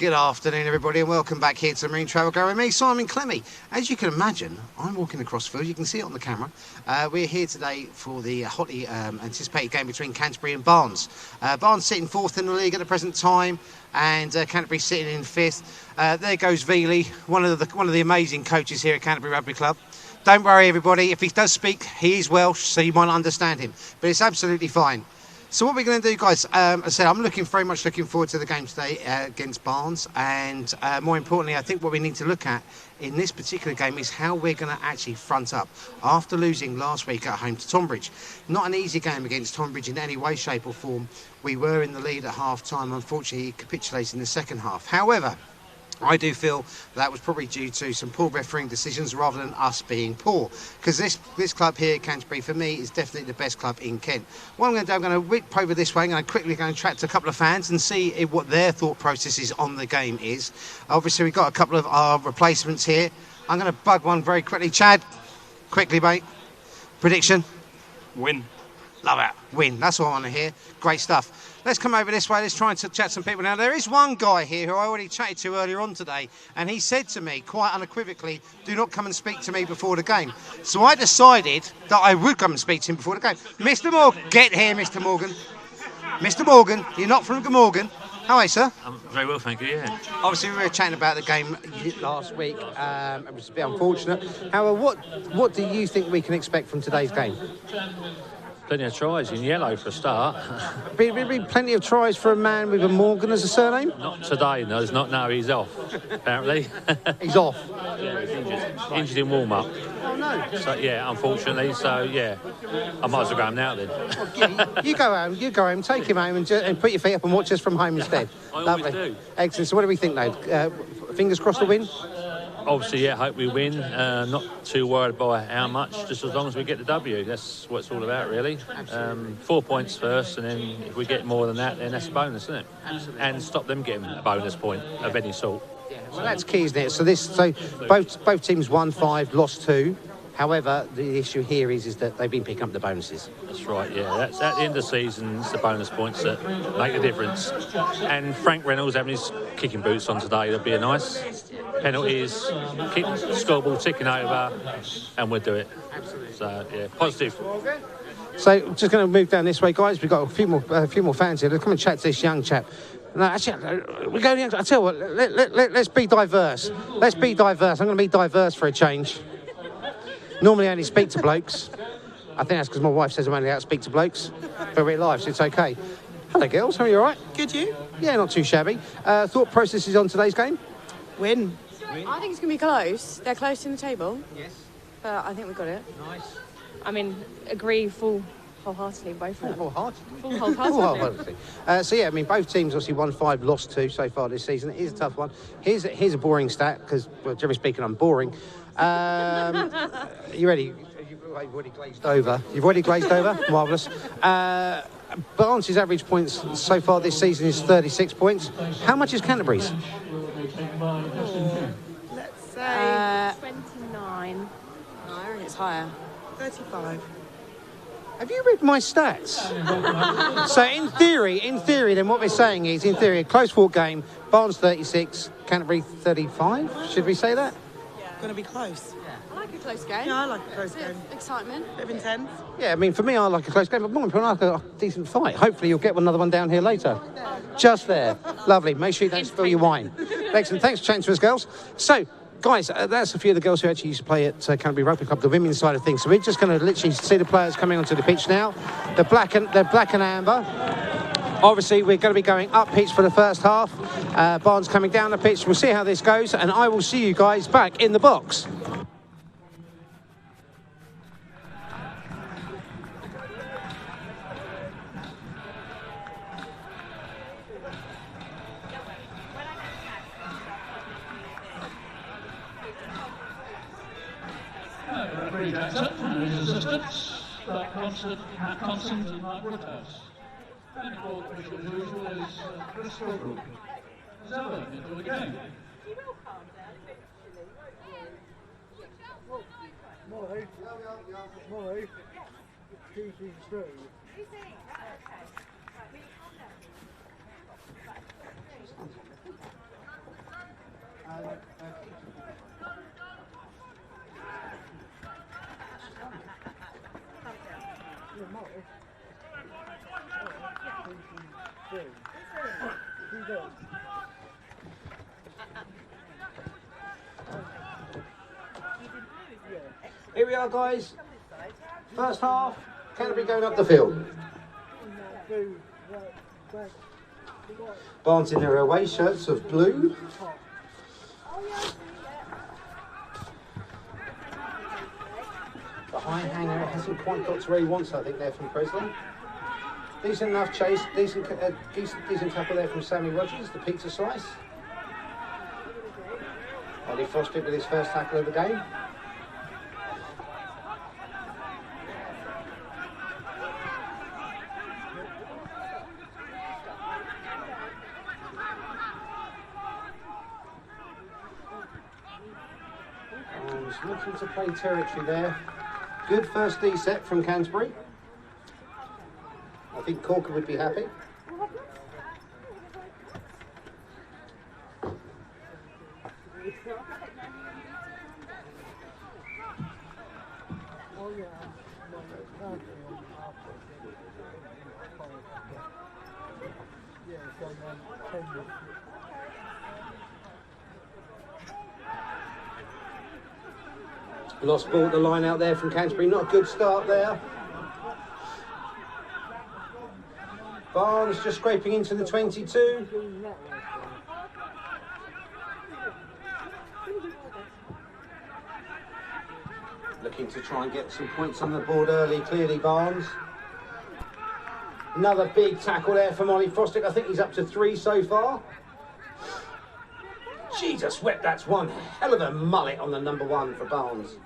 Good afternoon, everybody, and welcome back here to the Marine Travel Guide with me, Simon Clemmy. As you can imagine, I'm walking across the field. You can see it on the camera. We're here today for the hotly anticipated game between Canterbury and BARNES. BARNES sitting fourth in the league at the present time, and Canterbury sitting in fifth. There goes Veely, one of the amazing coaches here at Canterbury Rugby Club. Don't worry, everybody. If he does speak, he is Welsh, so you might not understand him, but it's absolutely fine. So what we're going to do, guys, as I said, I'm very much looking forward to the game today against BARNES, and more importantly, I think what we need to look at in this particular game is how we're going to actually front up after losing last week at home to Tonbridge. Not an easy game against Tonbridge in any way, shape or form. We were in the lead at half-time. Unfortunately, he capitulated in the second half. However, I do feel that was probably due to some poor refereeing decisions rather than us being poor. Because this club here, Canterbury, for me, is definitely the best club in Kent. What I'm going to do, I'm going to whip over this way. I'm going to quickly go and chat to a couple of fans and see what their thought processes on the game is. Obviously, we've got a couple of our replacements here. I'm going to bug one very quickly. Chad, quickly, mate. Prediction? Win. Love it. Win. That's all I want to hear. Great stuff. Let's come over this way. Let's try and chat some people. Now, there is one guy here who I already chatted to earlier on today, and he said to me quite unequivocally, do not come and speak to me before the game. So I decided that I would come and speak to him before the game. Mr. Morgan, get here, Mr. Morgan. Mr. Morgan, you're not from Glamorgan. How are you, sir? I'm very well, thank you, yeah. Obviously, we were chatting about the game last week. It was a bit unfortunate. However, what do you think we can expect from today's game? Plenty of tries in yellow for a start. Be plenty of tries for a man with a Morgan as a surname? Not today, no, he's off, apparently. He's off? Yeah, he's injured. Injured in warm-up. Oh, no. So, yeah, unfortunately, so, yeah, I might as well go home now, then. Well, you go home, take him home and put your feet up and watch us from home instead. I Lovely. always do. Excellent. So what do we think, though? Fingers crossed to win? Obviously, yeah, hope we win. Not too worried by how much, just as long as we get the W. That's what it's all about, really. 4 points first, and then if we get more than that, then that's a bonus, isn't it? Absolutely. And stop them getting a bonus point of any sort. Yeah, well, that's key, isn't it? So both teams won 5, lost 2. However, the issue here is that they've been picking up the bonuses. That's right, yeah. That's at the end of the season, it's the bonus points that make a difference. And Frank Reynolds having his kicking boots on today, that'd be a nice penalties, scoreboard ticking over, and we'll do it. Absolutely. So, yeah, positive. So, just going to move down this way, guys. We've got a few more fans here. Let's come and chat to this young chap. No, actually, we're going. I tell you what, let's be diverse. Let's be diverse. I'm going to be diverse for a change. Normally I only speak to blokes. I think that's because my wife says I'm only out to speak to blokes. But we're live, so it's okay. Hello, girls. How are you, all right? Good, you? Yeah, not too shabby. Thought processes on today's game? Win. I think it's going to be close. They're close in the table. Yes. But I think we've got it. Nice. I mean, agree wholeheartedly, both of them. Wholeheartedly. Wholeheartedly. So, yeah, I mean, both teams obviously won 5, lost 2 so far this season. It is a tough one. Here's a boring stat, because, well, generally speaking, I'm boring. You ready? You've already glazed over. You've already glazed over? Marvellous. Barnes' average points so far this season is 36 points. How much is Canterbury's? Let's say 29. no, I reckon it's higher. 35. Have you read my stats? So in theory, then what we're saying is, in theory, a close fought game, Barnes 36, Canterbury 35. Should we say that? Going to be close. I like a close game. Yeah, I like a close Bit game. of excitement. Bit of intense. Yeah, I mean, for me, I like a close game, but more importantly, I like a decent fight. Hopefully, you'll get another one down here later. Just there. Lovely. Make sure you don't spill your wine. Excellent. Thanks for chatting to us, girls. So, guys, that's a few of the girls who actually used to play at Canterbury Rugby Club, the women's side of things. So we're just going to literally see the players coming onto the pitch now. They're black and amber. Obviously, we're going to be going up pitch for the first half. Barnes coming down the pitch. We'll see how this goes, and I will see you guys back in the box. Referee Jackson and his assistants, Black Constant and Mark Woodhouse. And the ball official as usual is Chris Gilbrook. As ever, into the game. Molly, Tuesday through. Here we are, guys. First half, Canterbury going up the field. Barnes in their away shirts of blue. The high hanger hasn't quite got to where he wants, I think, there from Presley. Decent enough chase, decent tackle there from Sammy Rogers, the pizza slice. Ollie Frostick with his first tackle of the game. Looking to play territory there. Good first D set from Canterbury. I think Corker would be happy. Lost ball at the line out there from Canterbury. Not a good start there. Barnes just scraping into the 22. Looking to try and get some points on the board early, clearly Barnes. Another big tackle there from Ollie Frostick. I think he's up to 3 so far. Jesus wept, that's one hell of a mullet on the number 1 for Barnes.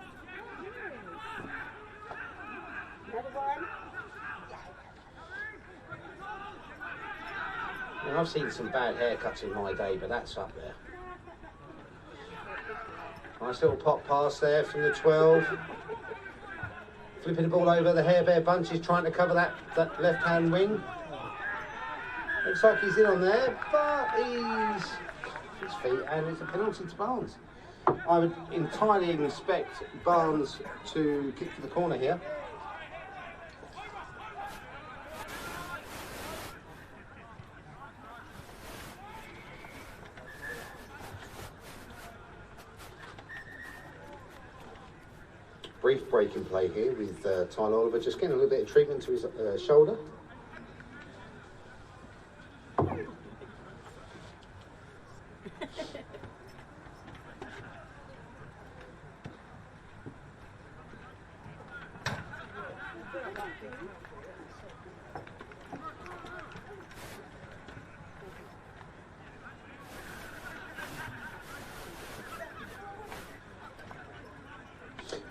Now, I've seen some bad haircuts in my day, but that's up there. Nice little pop pass there from the 12. Flipping the ball over, the Hair Bear Bunch is trying to cover that left-hand wing. Looks like he's in on there, but he's his feet, and it's a penalty to Barnes. I would entirely expect Barnes to kick to the corner here. Brief break in play here with Tyler Oliver just getting a little bit of treatment to his shoulder.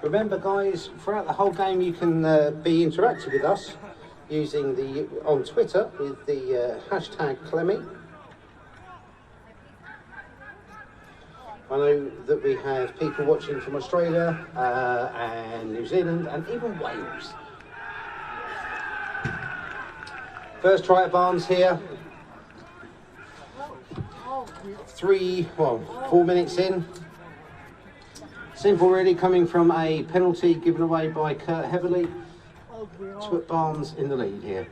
Remember, guys, throughout the whole game you can be interactive with us using on Twitter with the hashtag Clemmy. I know that we have people watching from Australia and New Zealand and even Wales. First try at Barnes here. 4 minutes in. Simple really, coming from a penalty given away by Kurt Heavily to put Barnes in the lead here.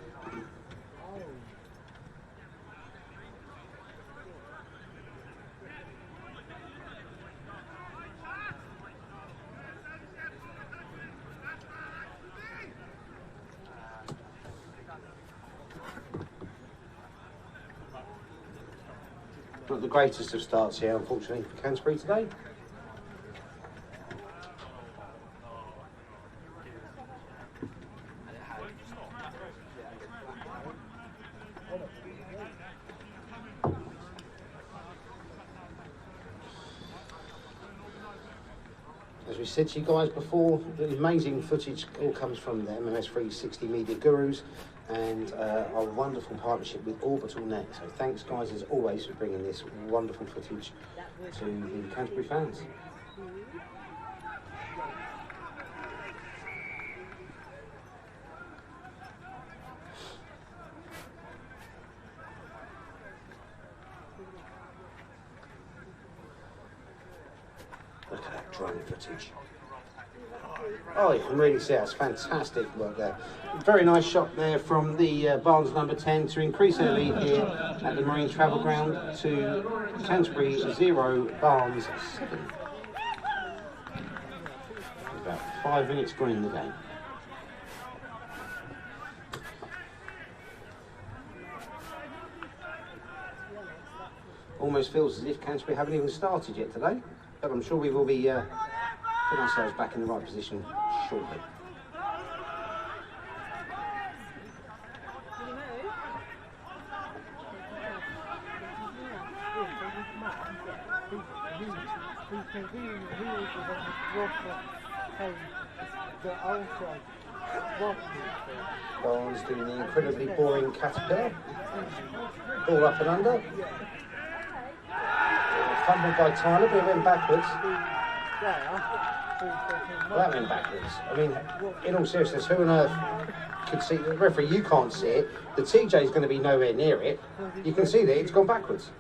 Not the greatest of starts here, unfortunately, for Canterbury today. As we said to you guys before, the amazing footage all comes from the MMS 360 Media Gurus and our wonderful partnership with Orbital Net. So thanks guys as always for bringing this wonderful footage to the Canterbury fans. Look at that drone footage. Oh, you can really see that's fantastic work there. Very nice shot there from the Barnes number 10 to increase their lead here at the Marine Travel Ground to Canterbury 0, Barnes 7. About 5 minutes gone in the game. Almost feels as if Canterbury haven't even started yet today, but I'm sure we will be putting ourselves back in the right position shortly. Barnes doing the incredibly boring caterpillar. Ball up and under. Fumbled by Tyler, but it went backwards. Well, that went backwards. I mean, in all seriousness, who on earth could see? The referee, you can't see it. The TJ is going to be nowhere near it. You can see that it's gone backwards.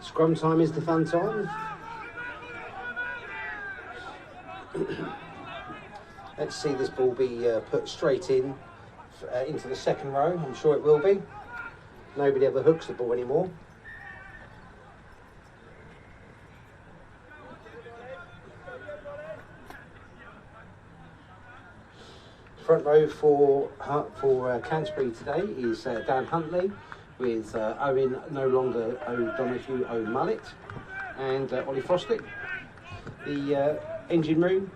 Scrum time is the fun time. Let's see this ball be put straight in into the second row. I'm sure it will be. Nobody ever hooks the ball anymore. Front row for Canterbury today is Dan Huntley, with Owen no longer O'Donoghue, O'Mullet, and Ollie Frostick. The engine room,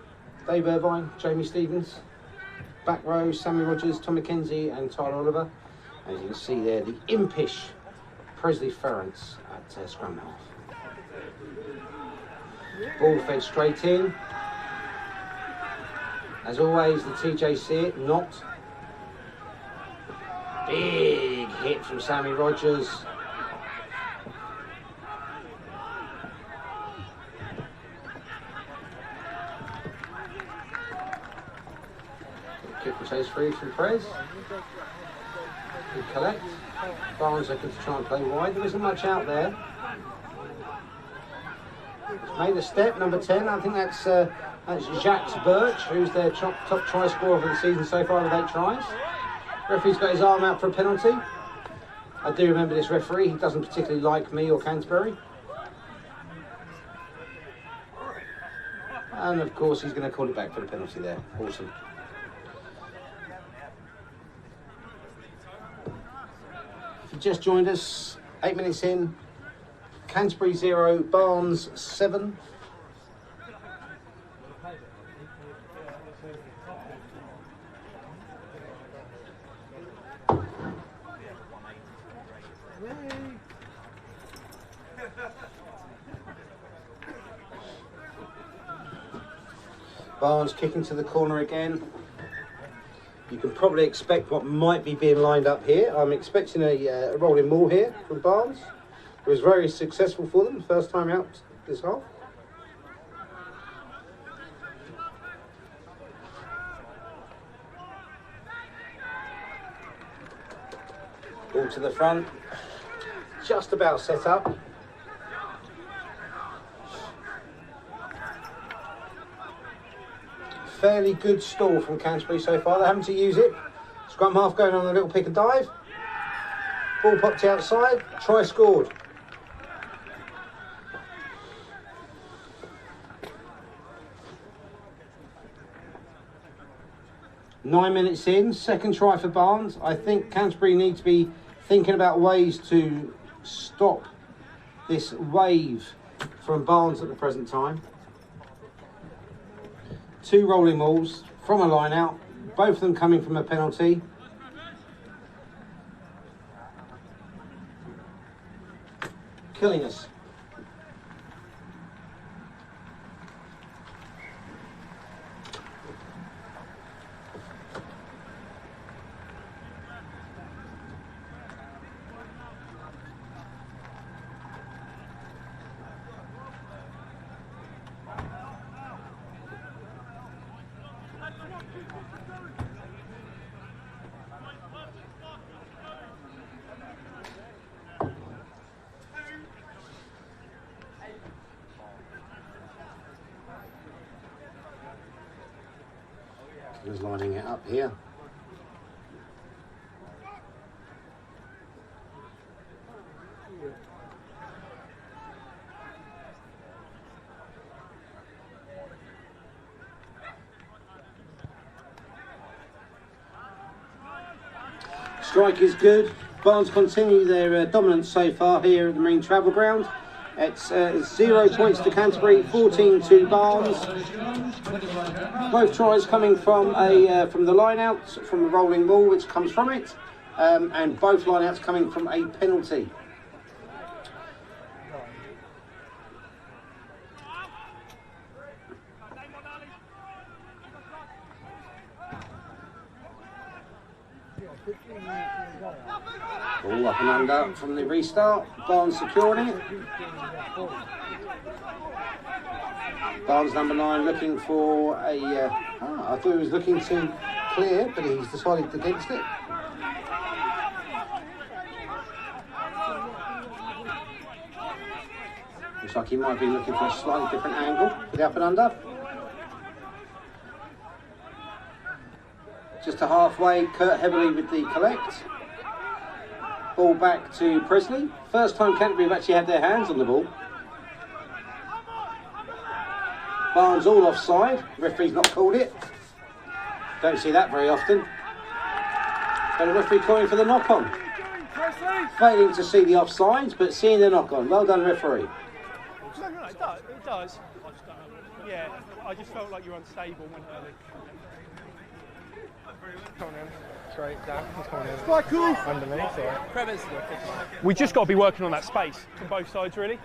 Dave Irvine, Jamie Stevens. Back row, Sammy Rogers, Tom McKenzie and Tyler Oliver. As you can see there, the impish Presley Ferrance at scrum half. Ball fed straight in. As always, the TJ see it, not. Big hit from Sammy Rogers. Kick and chase free from Prez. Good collect. Barnes looking to try and play wide. There isn't much out there. It's made a step, number 10. I think that's Jacques Birch, who's their top try scorer for the season so far with 8 tries. Referee's got his arm out for a penalty. I do remember this referee. He doesn't particularly like me or Canterbury. And of course he's going to call it back for the penalty there. Awesome. If you just joined us, 8 minutes in, Canterbury 0, Barnes 7. Barnes kicking to the corner again. You can probably expect what might be being lined up here. I'm expecting a rolling maul here from Barnes. It was very successful for them the first time out this half. Ball to the front. Just about set up. Fairly good stall from Canterbury so far. They're having to use it. Scrum half going on a little pick and dive. Ball popped outside. Try scored. Nine minutes in, second try for Barnes. I think Canterbury need to be thinking about ways to stop this wave from Barnes at the present time. 2 rolling mauls from a line out, both of them coming from a penalty. Killing us. Just lining it up here. Strike is good. Barnes continue their dominance so far here at the Marine Travel Ground. It's 0 points to Canterbury, 14 to Barnes. Both tries coming from the line-out, from a rolling ball which comes from it, and both line-outs coming from a penalty. All up and under from the restart. Barnes securing it. Barnes number 9 looking for a... I thought he was looking to clear, but he's decided against it. Looks like he might be looking for a slightly different angle for the up and under. Just to halfway, Kurt heavily with the collect. Ball back to Presley. First time Canterbury have actually had their hands on the ball. Barnes all offside. Referee's not called it. Don't see that very often. But a referee calling for the knock-on. Failing to see the offsides, but seeing the knock-on. Well done, referee. No, it does. Yeah, I just felt like you were unstable when early. Come on in. Straight down. Come on in. Quite cool. Underneath, alright. We just got to be working on that space from both sides, really.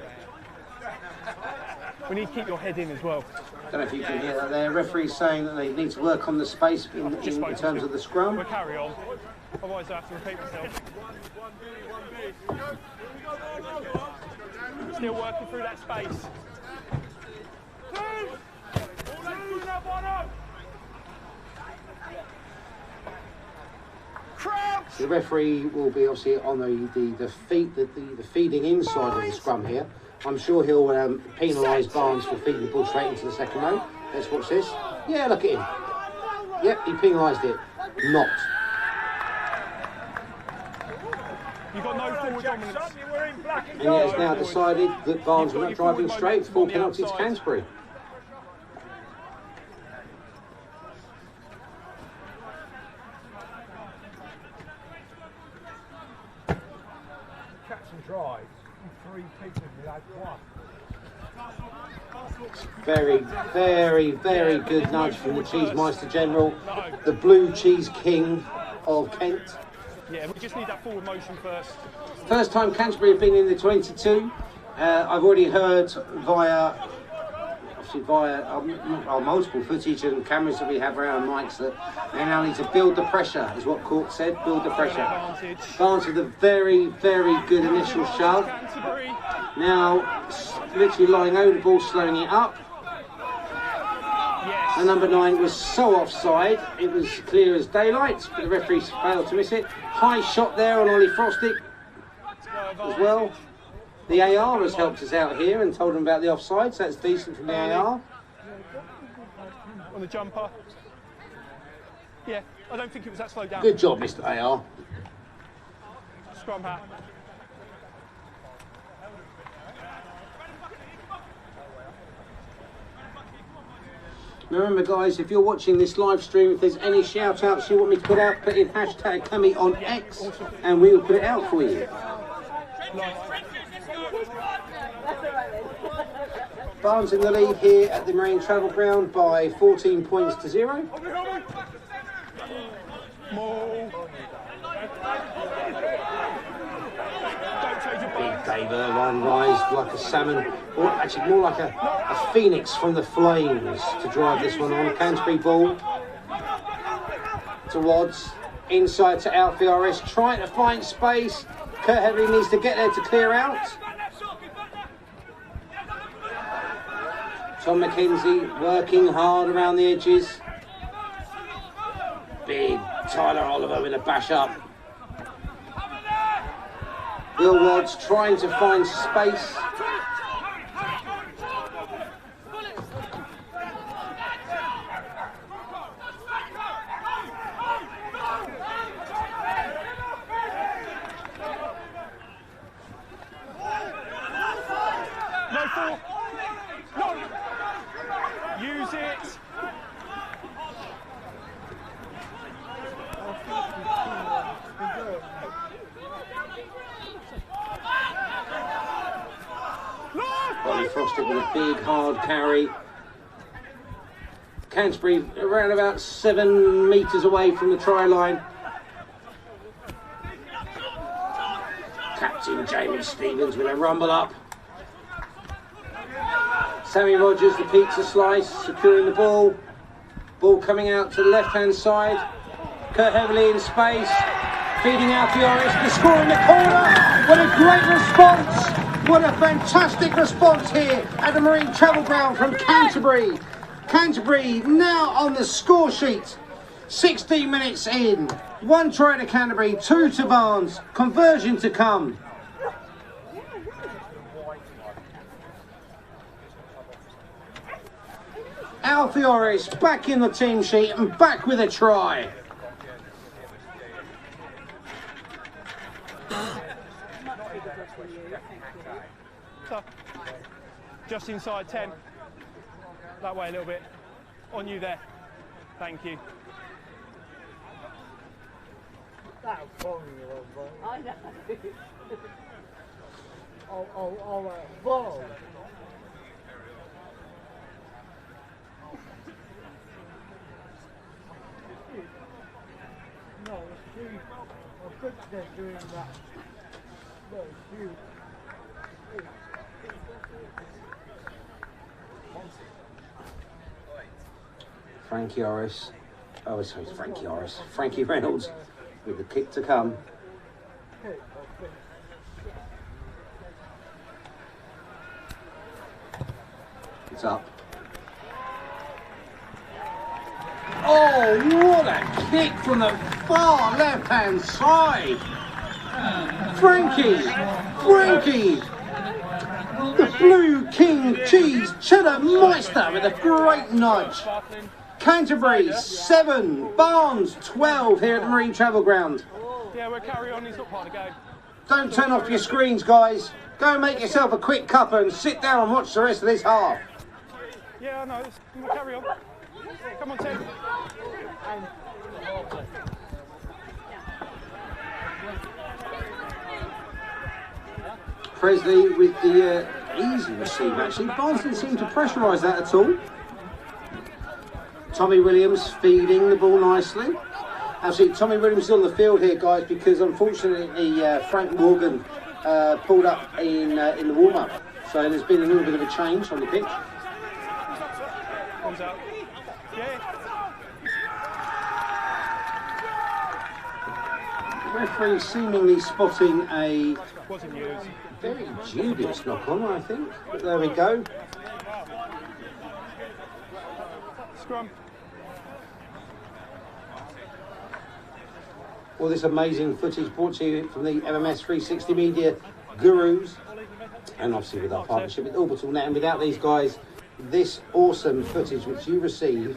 We need to keep your head in as well. Don't know if you can hear that there. Referee's saying that they need to work on the space in terms of the scrum. We'll carry on. Otherwise I have to repeat myself. Still working through that space. The referee will be obviously on the feeding inside of the scrum here. I'm sure he'll penalise Barnes for feeding the ball straight into the second row. Let's watch this. Yeah, look at him. Yep, he penalised it. Not. You've got no forward dominance. And yet it's now decided that Barnes will not driving straight. Full penalty to Canterbury. Catch and drive. 3 people without one. Very, very, very good nudge from the Cheesemeister General, the blue cheese king of Kent. Yeah, we just need that forward motion first. First time Canterbury have been in the 22. I've already heard via our multiple footage and cameras that we have around mics that they now need to build the pressure, is what Court said, build the pressure. Barnes with a very, very good initial shove. Now, literally lying over the ball, slowing it up. And number 9 was so offside, it was clear as daylight, but the referees failed to miss it. High shot there on Ollie Frostic as well. The AR has helped us out here and told them about the offside, so that's decent from the AR. On the jumper. Yeah, I don't think it was that slow down. Good job, Mr. AR. Scrum hat. Remember guys, if you're watching this live stream, if there's any shout outs you want me to put out, put in hashtag Cami on X and we will put it out for you. Barnes in the lead here at the Marine Travel Ground by 14 points to 0. Big Dave Irvine rised like a salmon, or actually more like a phoenix from the flames to drive this one on. Canterbury ball to Wads, inside to Alfie RS, trying to find space. Kurt Headley needs to get there to clear out. Tom McKenzie working hard around the edges. Big Tyler Oliver with a bash up. Will Wads trying to find space. Close it. Ollie Frosted with a big hard carry. Canterbury around about 7 metres away from the try line. Captain Jamie Stevens with a rumble up. Sammy Rogers, the pizza slice, securing the ball. Ball coming out to the left-hand side. Kurt Heavily in space, feeding out Fioris, the score in the corner. What a great response! What a fantastic response here at the Marine Travel Ground from Canterbury. Canterbury now on the score sheet. 16 minutes in. 1 try to Canterbury, 2 to Barnes. Conversion to come. Al Fioris back in the team sheet and back with a try. Just inside 10. That way a little bit. On you there. Thank you. That was funny, bro. I know. Ball. No, it's cute. I think they're doing that. No, it's cute. Frankie Orris. Oh, sorry, it's Frankie Orris. Frankie Reynolds with the kick to come. It's up. Oh, what a kick from the far left-hand side. Frankie, the Blue King Cheese Cheddar Meister with a great nudge. Canterbury 7, Barnes 12 here at the Marine Travel Ground. Yeah, we'll carry on. He's not part of the game. Don't turn off your screens, guys. Go and make yourself a quick cuppa and sit down and watch the rest of this half. Yeah, I know. We'll carry on. Come on, Tim. Presley with the easy receive, actually. Barnes didn't seem to pressurise that at all. Tommy Williams feeding the ball nicely. Actually, Tommy Williams is on the field here, guys, because unfortunately Frank Morgan pulled up in the warm-up. So there's been a little bit of a change on the pitch. Comes out. Yeah. The referee seemingly spotting a Wasn't used. very dubious knock-on, I think. But there we go. Scrum. All this amazing footage brought to you from the MMS 360 Media Gurus, and obviously with our partnership with Orbital Net. And without these guys, this awesome footage which you receive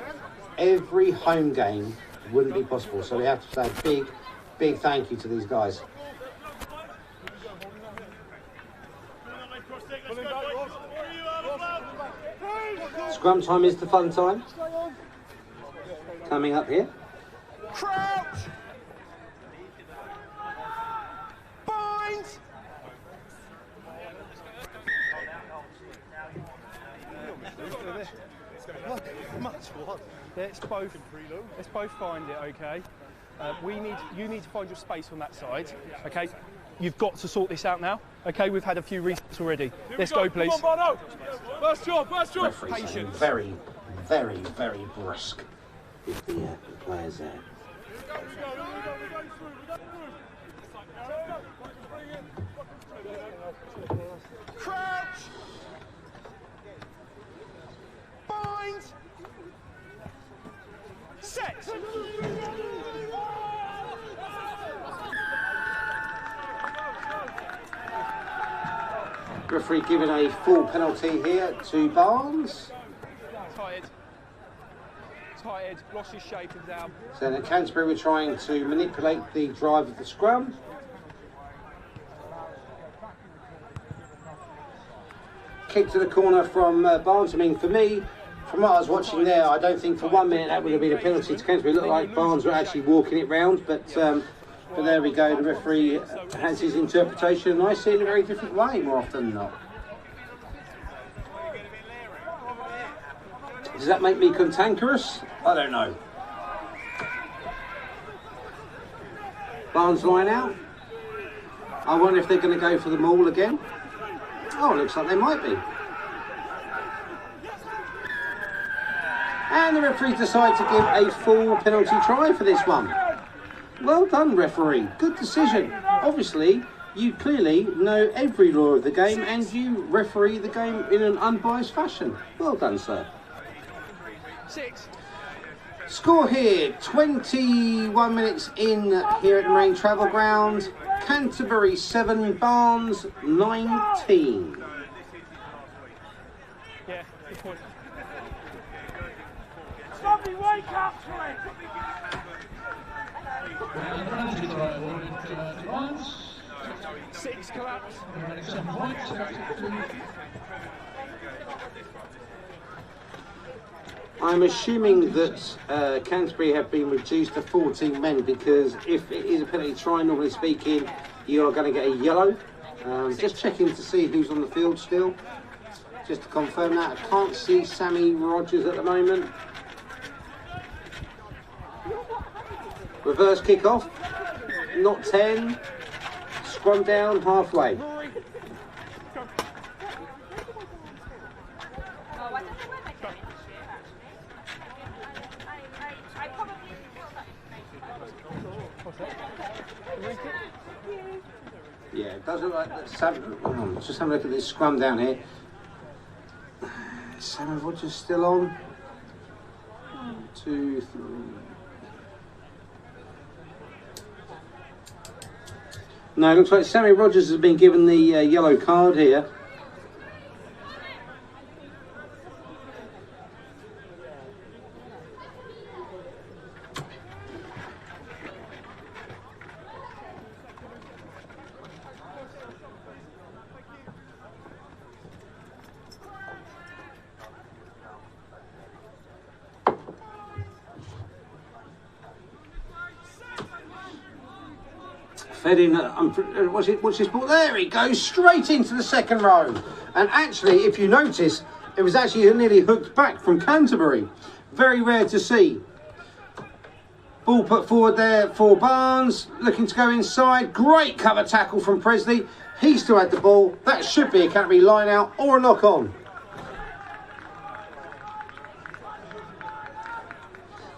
every home game wouldn't be possible. So we have to say a big thank you to these guys. Scrum time is the fun time. Coming up here. Crouch. Bind. Much what? Let's both find it, okay? You need to find your space on that side, okay? You've got to sort this out now, okay? We've had a few resets already. Let's go, please. Come on, First job. Patience. Very brisk with the players there. Crouch. Bind. Set. Referee giving a full penalty here to Barnes. Tired, lost his shape and down. So at Canterbury we're trying to manipulate the drive of the scrum. Kick to the corner from Barnes. I mean, for me, From what I was watching there, I don't think for 1 minute that would have been a penalty to Canterbury. It looked like Barnes were actually walking it round, but there we go. The referee has his interpretation, and I see it in a very different way more often than not. Does that make me cantankerous? I don't know. Barnes line out. I wonder if they're going to go for the maul again. Oh, it looks like they might be. And the referee decided to give a full penalty try for this one. Well done, referee. Good decision. Obviously, you clearly know every law of the game and you referee the game in an unbiased fashion. Well done, sir. 6. Score here, 21 minutes in here at the Marine Travel Ground. Canterbury 7, Barnes 19. Yeah, good point. Somebody wake up to it! And the penalty try awarded to Barnes. 6 collapse. 7 points. I'm assuming that Canterbury have been reduced to 14 men because if it is a penalty try, normally speaking, you are going to get a yellow. Just checking to see who's on the field still. Just to confirm that. I can't see Sammy Rogers at the moment. Reverse kick-off. Not 10. Scrum down halfway. Yeah, it does look like that. Let's just have a look at this scrum down here. Sammy Rogers still on. 1, 2, 3. No, it looks like Sammy Rogers has been given the yellow card here. Fed in, what's his ball? There he goes, straight into the second row. And actually, if you notice, it was actually nearly hooked back from Canterbury. Very rare to see. Ball put forward there for Barnes, looking to go inside. Great cover tackle from Presley. He still had the ball. That should be a Canterbury line out or a knock on.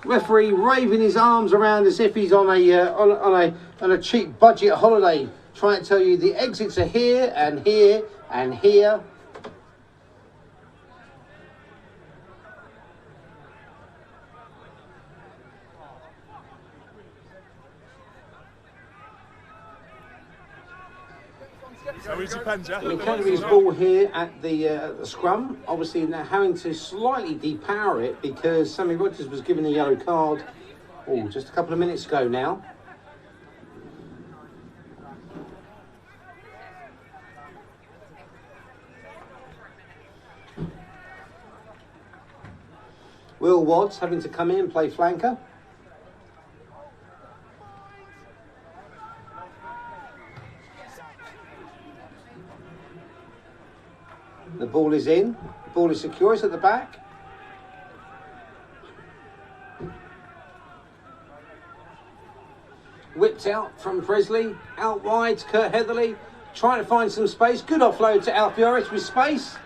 Referee waving his arms around as if he's on a cheap budget holiday, trying to tell you the exits are here and here and here. Canterbury's ball here at the scrum. Obviously now having to slightly depower it because Sammy Rogers was given a yellow card just a couple of minutes ago now. Will Watts having to come in and play flanker. The ball is in, the ball is secure, it's at the back. Whipped out from Presley, out wide to Kurt Heatherley, trying to find some space. Good offload to Alfioris with space.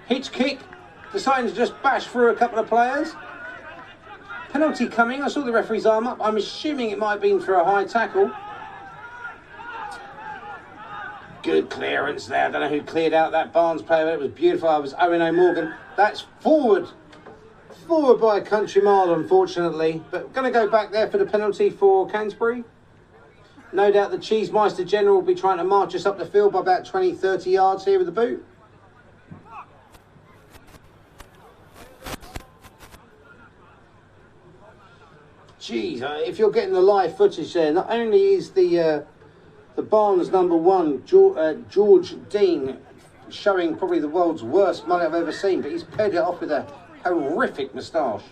Hitch kick, deciding to just bash through a couple of players. Penalty coming, I saw the referee's arm up. I'm assuming it might have been for a high tackle. Good clearance there. I don't know who cleared out that Barnes player, but it was beautiful. It was Owen O'Morgan. That's forward. Forward by a country mile, unfortunately. But we're going to go back there for the penalty for Canterbury. No doubt the Cheesemeister General will be trying to march us up the field by about 20, 30 yards here with the boot. Geez, if you're getting the live footage there, not only is the Barnes number 1, George Dean, showing probably the world's worst mullet I've ever seen, but he's paired it off with a horrific moustache.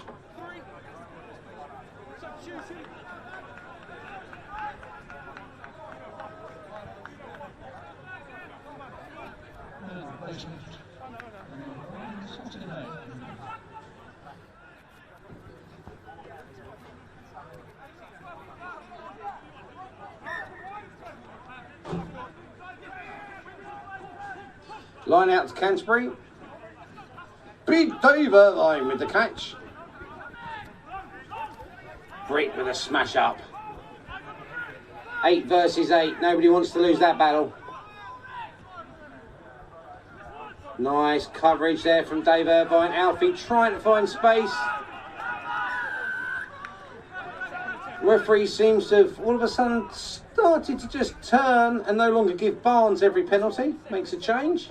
Line out to Canterbury. Big Dave Irvine with the catch. Brick with a smash up. 8 versus 8. Nobody wants to lose that battle. Nice coverage there from Dave Irvine. Alfie trying to find space. Referee seems to have all of a sudden started to just turn and no longer give Barnes every penalty. Makes a change.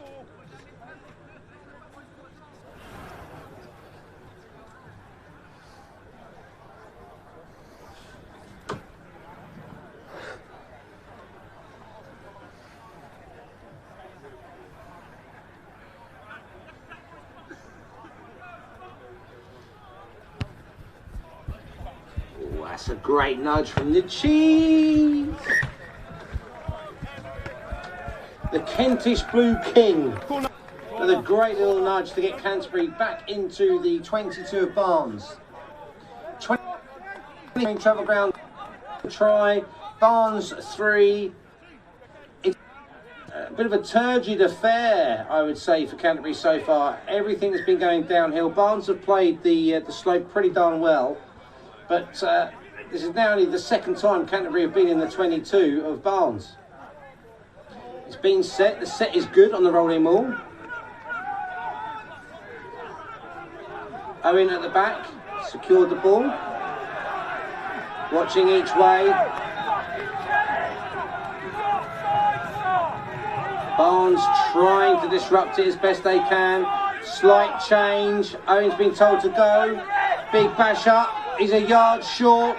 That's a great nudge from the Cheese. The Kentish Blue King with a great little nudge to get Canterbury back into the 22 of Barnes. 20 travel ground try. Barnes 3. It's a bit of a turgid affair, I would say, for Canterbury so far. Everything has been going downhill. Barnes have played the slope pretty darn well, but this is now only the second time Canterbury have been in the 22 of Barnes. It's been set. The set is good on the rolling ball. Owen at the back, secured the ball. Watching each way. Barnes trying to disrupt it as best they can. Slight change. Owen's been told to go. Big bash up. He's a yard short.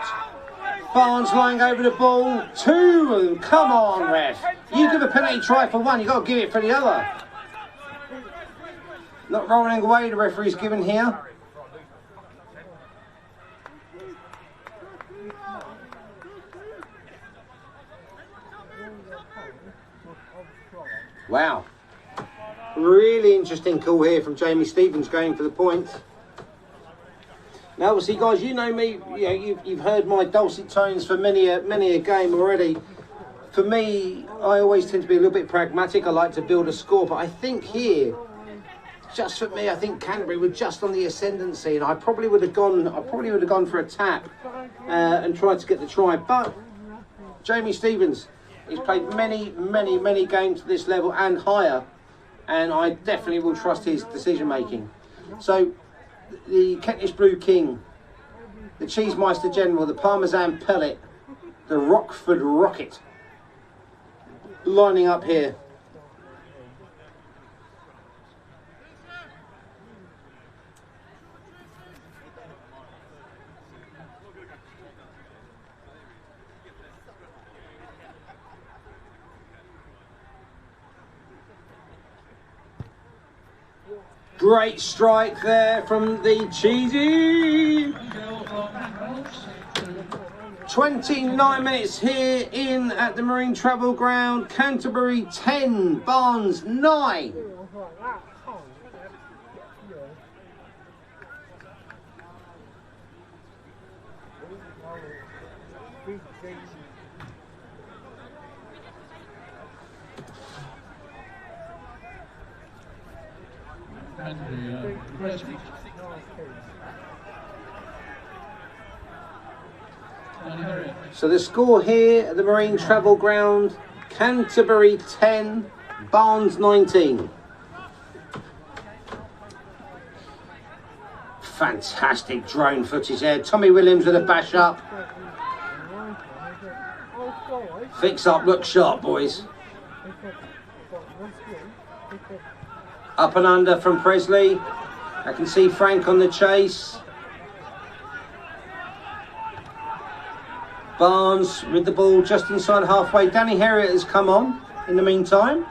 Barnes lying over the ball. 2 of them. Come on, ref. You give a penalty try for one, you've got to give it for the other. Not rolling away, the referee's given here. Wow. Really interesting call here from Jamie Stevens going for the point. Now, obviously, guys, you know me. You've heard my dulcet tones for many a game already. For me, I always tend to be a little bit pragmatic. I like to build a score, but I think here, just for me, I think Canterbury were just on the ascendancy, and I probably would have gone for a tap and tried to get the try. But Jamie Stevens, he's played many games to this level and higher, and I definitely will trust his decision making. So, the Kentish Blue King, the Cheesemeister General, the Parmesan Pellet, the Rockford Rocket, lining up here. Great strike there from the Cheesy. 29 minutes here in at the Marine Travel Ground. Canterbury 10, Barnes 9. So the score here at the Marine Travel Ground, Canterbury 10, Barnes 19. Fantastic drone footage there. Tommy Williams with a bash up. Fix up, look sharp, boys. Up and under from Presley. I can see Frank on the chase. Barnes with the ball just inside halfway. Danny Herriot has come on in the meantime.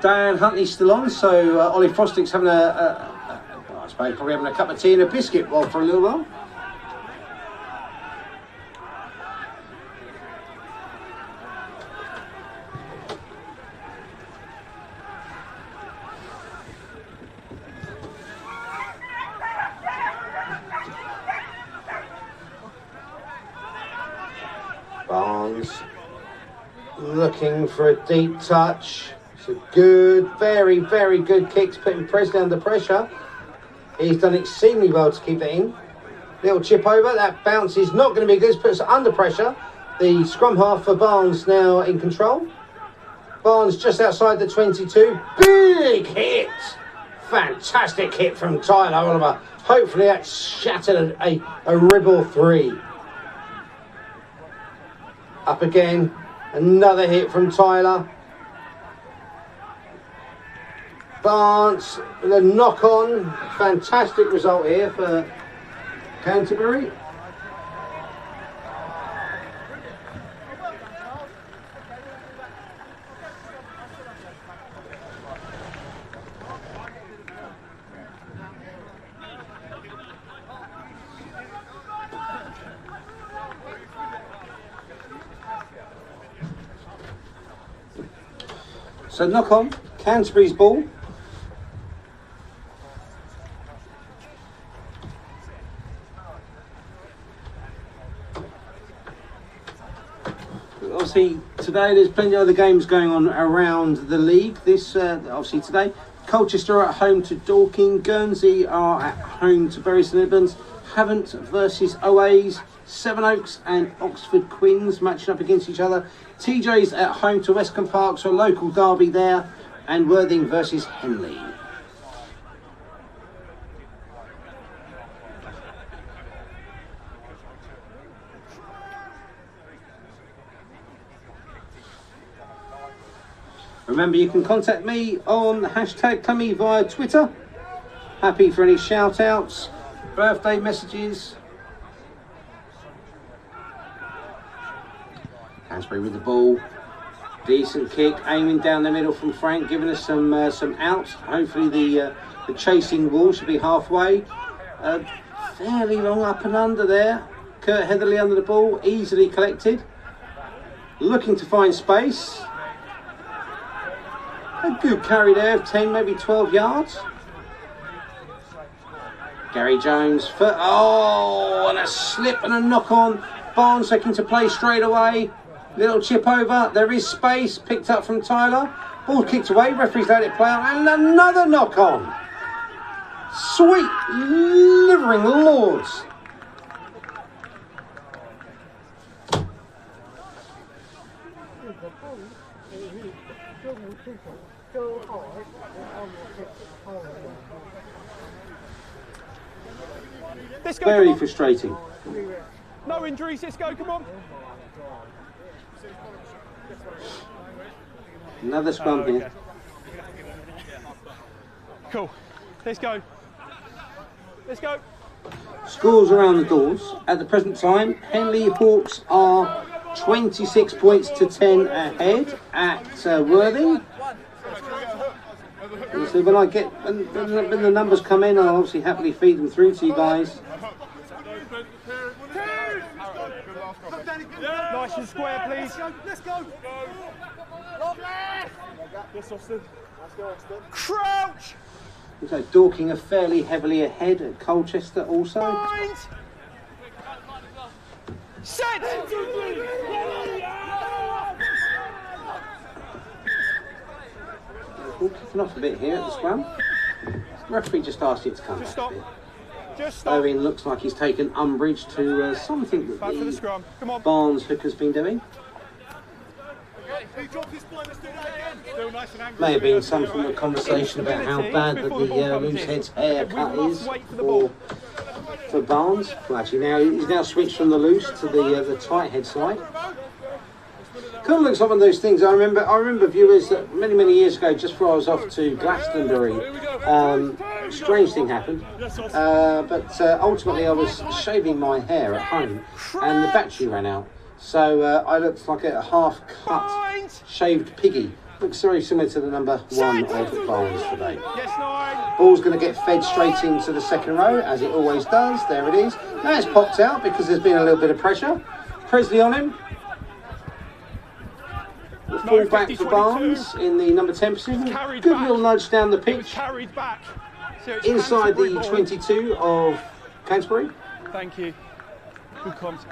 Dan Huntley's still on, so Ollie Frostick's having I suppose probably having a cup of tea and a biscuit for a little while. Barnes looking for a deep touch. It's a good, very, very good kicks, putting Presley under pressure. He's done extremely well to keep it in. Little chip over, that bounce is not going to be good, puts it under pressure. The scrum half for Barnes now in control. Barnes just outside the 22. Big hit! Fantastic hit from Tyler Oliver. Hopefully that shattered a rib or three. Up again, another hit from Tyler. Barnes, the knock on. Fantastic result here for Canterbury. So knock on, Canterbury's ball. Obviously today there's plenty of other games going on around the league. This obviously today, Colchester are at home to Dorking, Guernsey are at home to Bury St Edmunds, Havant versus OAs, Sevenoaks and Oxford Quins matching up against each other. TJ's at home to Westcombe Park, so a local derby there, and Worthing versus Henley. Remember, you can contact me on #Clemmy via Twitter. Happy for any shout outs, birthday messages. Canterbury with the ball, decent kick, aiming down the middle from Frank, giving us some outs. Hopefully the chasing wall should be halfway. Fairly long up and under there. Kurt Heatherley under the ball, easily collected. Looking to find space. A good carry there of 10, maybe 12 yards. Gary Jones for, and a slip and a knock on. Barnes looking to play straight away. Little chip over, there is space, picked up from Tyler. Ball kicked away, referee's let it play out, and another knock on. Sweet livering lords. Very frustrating. No injuries, let's go, come on. Another scrum here. Cool, let's go. Let's go. Scores around the doors. At the present time, Henley Hawks are 26 points to 10 ahead at Worthing. And so when the numbers come in, I'll obviously happily feed them through to you guys. Nice and square, please. Let's go. Yes, Austin. Crouch! So Dorking are fairly heavily ahead at Colchester also. Mind. Set! Ball kicking off a bit here at the scrum. The referee just asked it to come Just back stop. a bit. Just stop. Owen looks like he's taken umbrage to something that Back for the the scrum. Come on. Barnes hooker's been doing. May have been some form of conversation about how bad that the loose head's haircut is for Barnes. Well, actually now he's now switched from the loose to the tight head slide. Kind of looks like one of those things. I remember viewers that many years ago, just before I was off to Glastonbury, strange thing happened. But ultimately I was shaving my hair at home and the battery ran out. So I looked like a half-cut shaved piggy Looks very similar to the number 1 of Barnes today. Yes, 9. Ball's going to get fed straight into the second row, as it always does. There it is. Now it's popped out because there's been a little bit of pressure. Presley on him. The full back for Barnes in the number 10 position. Good little nudge down the pitch. Carried back. So Inside the 22 of Canterbury. Thank you. Good comms.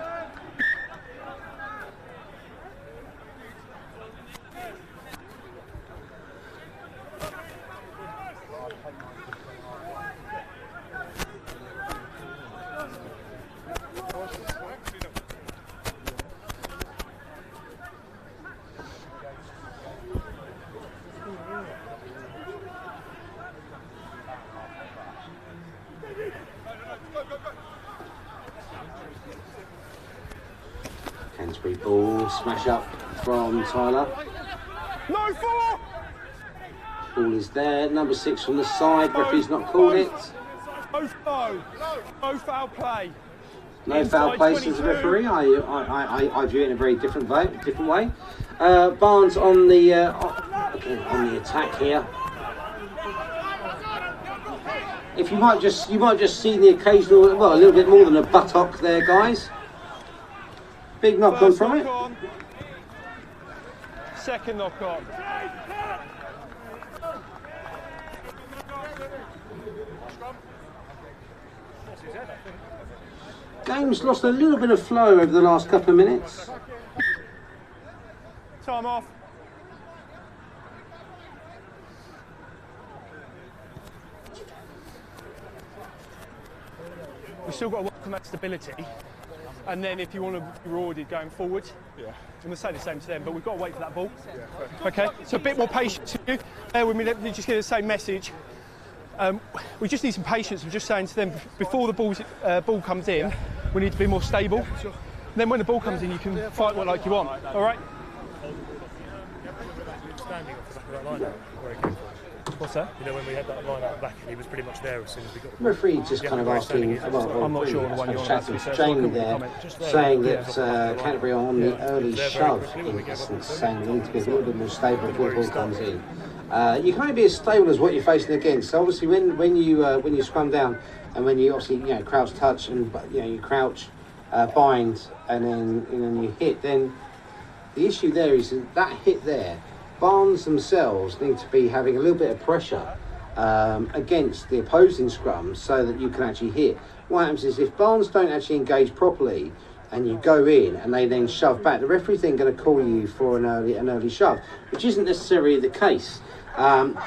Canterbury ball, smash up from Tyler. No 4! Ball is there, number 6 from the side, referee's not called it. No foul play. No foul play, says the referee. I view it in a very different way. Barnes on the attack here. If you might just see the occasional, well, a little bit more than a buttock there, guys. Big knock on from it. Second knock on. Game's lost a little bit of flow over the last couple of minutes. Time off. We've still got to work on that stability. And then if you want to be rewarded going forward, I'm going to say the same to them, but we've got to wait for that ball. Okay, so a bit more patience here. Bear with me, let me just get the same message. We just need some patience. I'm just saying to them, before the ball comes in, we need to be more stable. Then when the ball comes in, you can fight like you want, all right? Standing off the back of that line where he came from. What's that? You know, when we had that line out back, he was pretty much there as soon as we got the Referee just kind of asking, I'm not sure the one you're chatting to Jamie there, saying that Canterbury are on the early shove, in essence, saying they need to be a little bit more stable before the ball comes in. You can only be as stable as what you're facing against. So obviously, when you scrum down and when you obviously crouch touch and you crouch, bind and then you hit, then the issue there is that hit there. Barnes themselves need to be having a little bit of pressure against the opposing scrum so that you can actually hit. What happens is if Barnes don't actually engage properly and you go in and they then shove back, the referee's then going to call you for an early shove, which isn't necessarily the case. And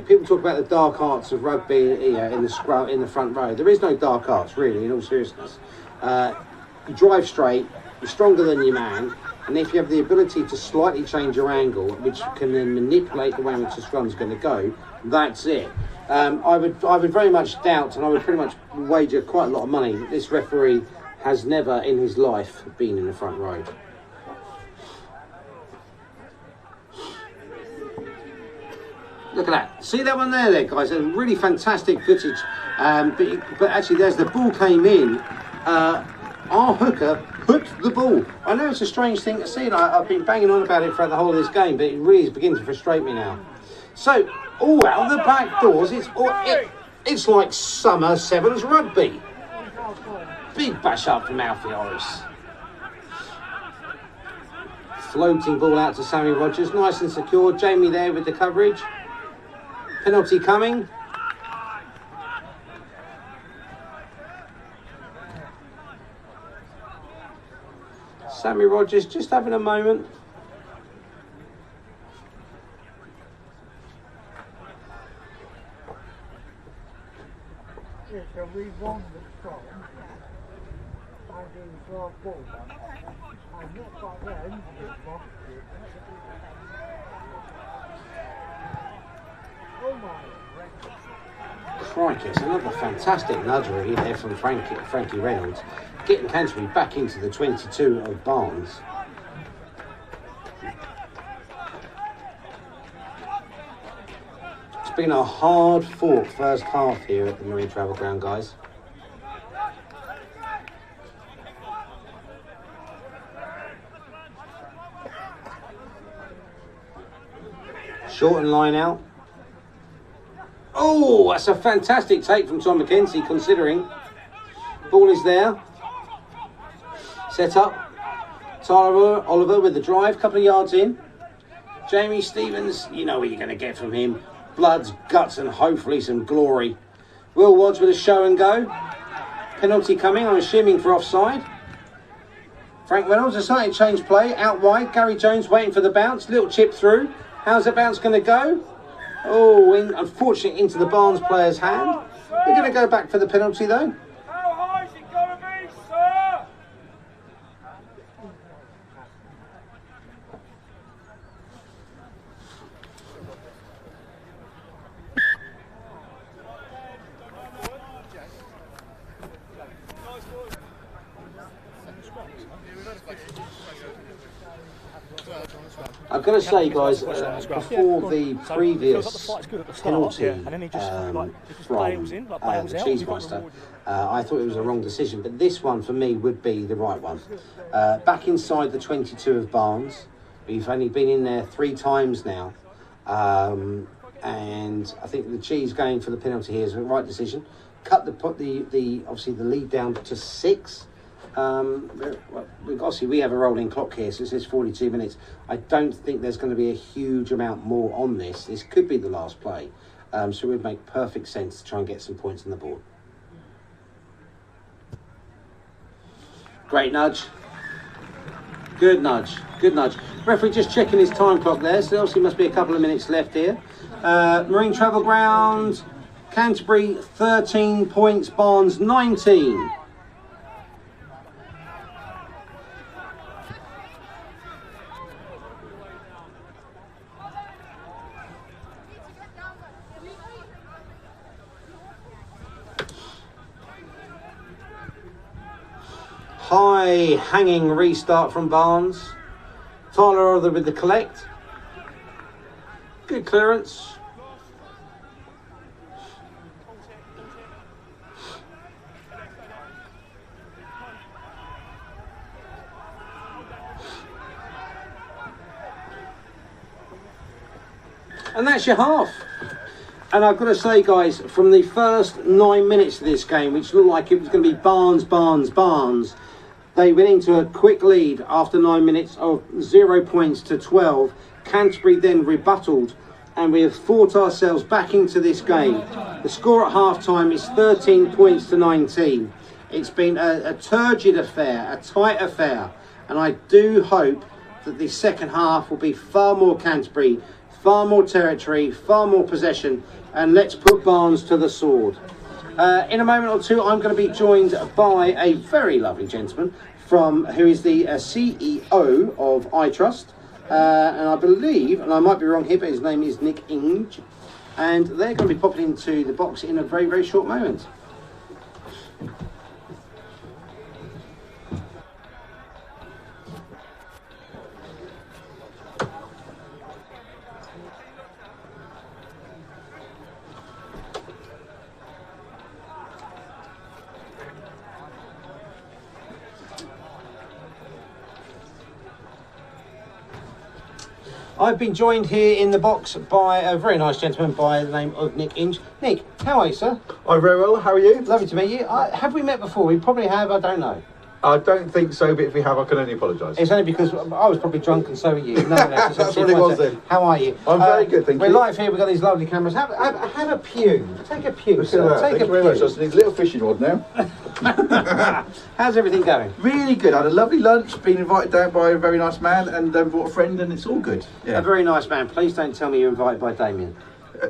people talk about the dark arts of rugby in the front row. There is no dark arts really, in all seriousness. You drive straight, you're stronger than your man. And if you have the ability to slightly change your angle, which can then manipulate the way in which the scrum's going to go, that's it. I would very much doubt, and I would pretty much wager quite a lot of money, that this referee has never in his life been in the front row. Look at that. See that one there, guys? A really fantastic footage. But actually, there's the ball came in. Our hooker hooked the ball. I know it's a strange thing to see, and I've been banging on about it throughout the whole of this game, but it really is beginning to frustrate me now. So, all out the back doors, it's like summer sevens rugby. Big bash up from Alfie Horace. Floating ball out to Sammy Rogers, nice and secure. Jamie there with the coverage. Penalty coming. Sammy Rogers just having a moment. Yeah, so we won the scrum and it was our ball. And not by then, it lost it. Oh my. Crikey, it's another fantastic nudgery there from Frankie Reynolds, getting Canterbury back into the 22 of Barnes. It's been a hard-fought first half here at the Marine Travel Ground, guys. Short and line out. Oh, that's a fantastic take from Tom McKenzie, considering. Ball is there. Set up. Tyler Oliver with the drive, couple of yards in. Jamie Stevens, you know what you're going to get from him. Bloods, guts, and hopefully some glory. Will Wadds with a show and go. Penalty coming, I'm assuming for offside. Frank Reynolds, a slightly changed play, out wide. Gary Jones waiting for the bounce, little chip through. How's the bounce going to go? Oh, unfortunately into the Barnes player's hand. We're going to go back for the penalty though. How high is it going to be, sir? I've got to say, guys, before the previous penalty from the Cheese Monster, I thought it was a wrong decision, but this one for me would be the right one. Back inside the 22 of Barnes, we've only been in there 3 times now, and I think the Cheese going for the penalty here is the right decision. Cut obviously the lead down to 6. Obviously we have a rolling clock here, so this is 42 minutes. I don't think there's going to be a huge amount more on this. This could be the last play, so it would make perfect sense to try and get some points on the board. Great nudge. Good nudge. Good nudge. Referee just checking his time clock there, so obviously must be a couple of minutes left here. Marine Travel Ground, Canterbury 13 points, Barnes 19. High hanging restart from Barnes. Tyler Oliver with the collect. Good clearance. And that's your half. And I've got to say, guys, from the first 9 minutes of this game, which looked like it was going to be Barnes, they went into a quick lead after 9 minutes of 0 points to 12. Canterbury then rebutted, and we have fought ourselves back into this game. The score at half-time is 13 points to 19. It's been a turgid affair, a tight affair, and I do hope that the second half will be far more Canterbury, far more territory, far more possession, and let's put Barnes to the sword. In a moment or two, I'm going to be joined by a very lovely gentleman who is the CEO of iTrust, and I believe, and I might be wrong here, but his name is Nick Inge, and they're going to be popping into the box in a very, very short moment. I've been joined here in the box by a very nice gentleman by the name of Nick Inge. Nick, how are you, sir? I'm very well, how are you? Lovely to meet you. Have we met before? We probably have, I don't know. I don't think so, but if we have, I can only apologise. It's only because I was probably drunk and so were you. No, that's what it was then. How are you? I'm very good, thank you. We're live here, we've got these lovely cameras. Have a pew. Take a pew, sir. Thank you very much. I just need a little fishing rod now. How's everything going? Really good. I had a lovely lunch, been invited down by a very nice man, and brought a friend, and it's all good. Yeah. A very nice man. Please don't tell me you're invited by Damien.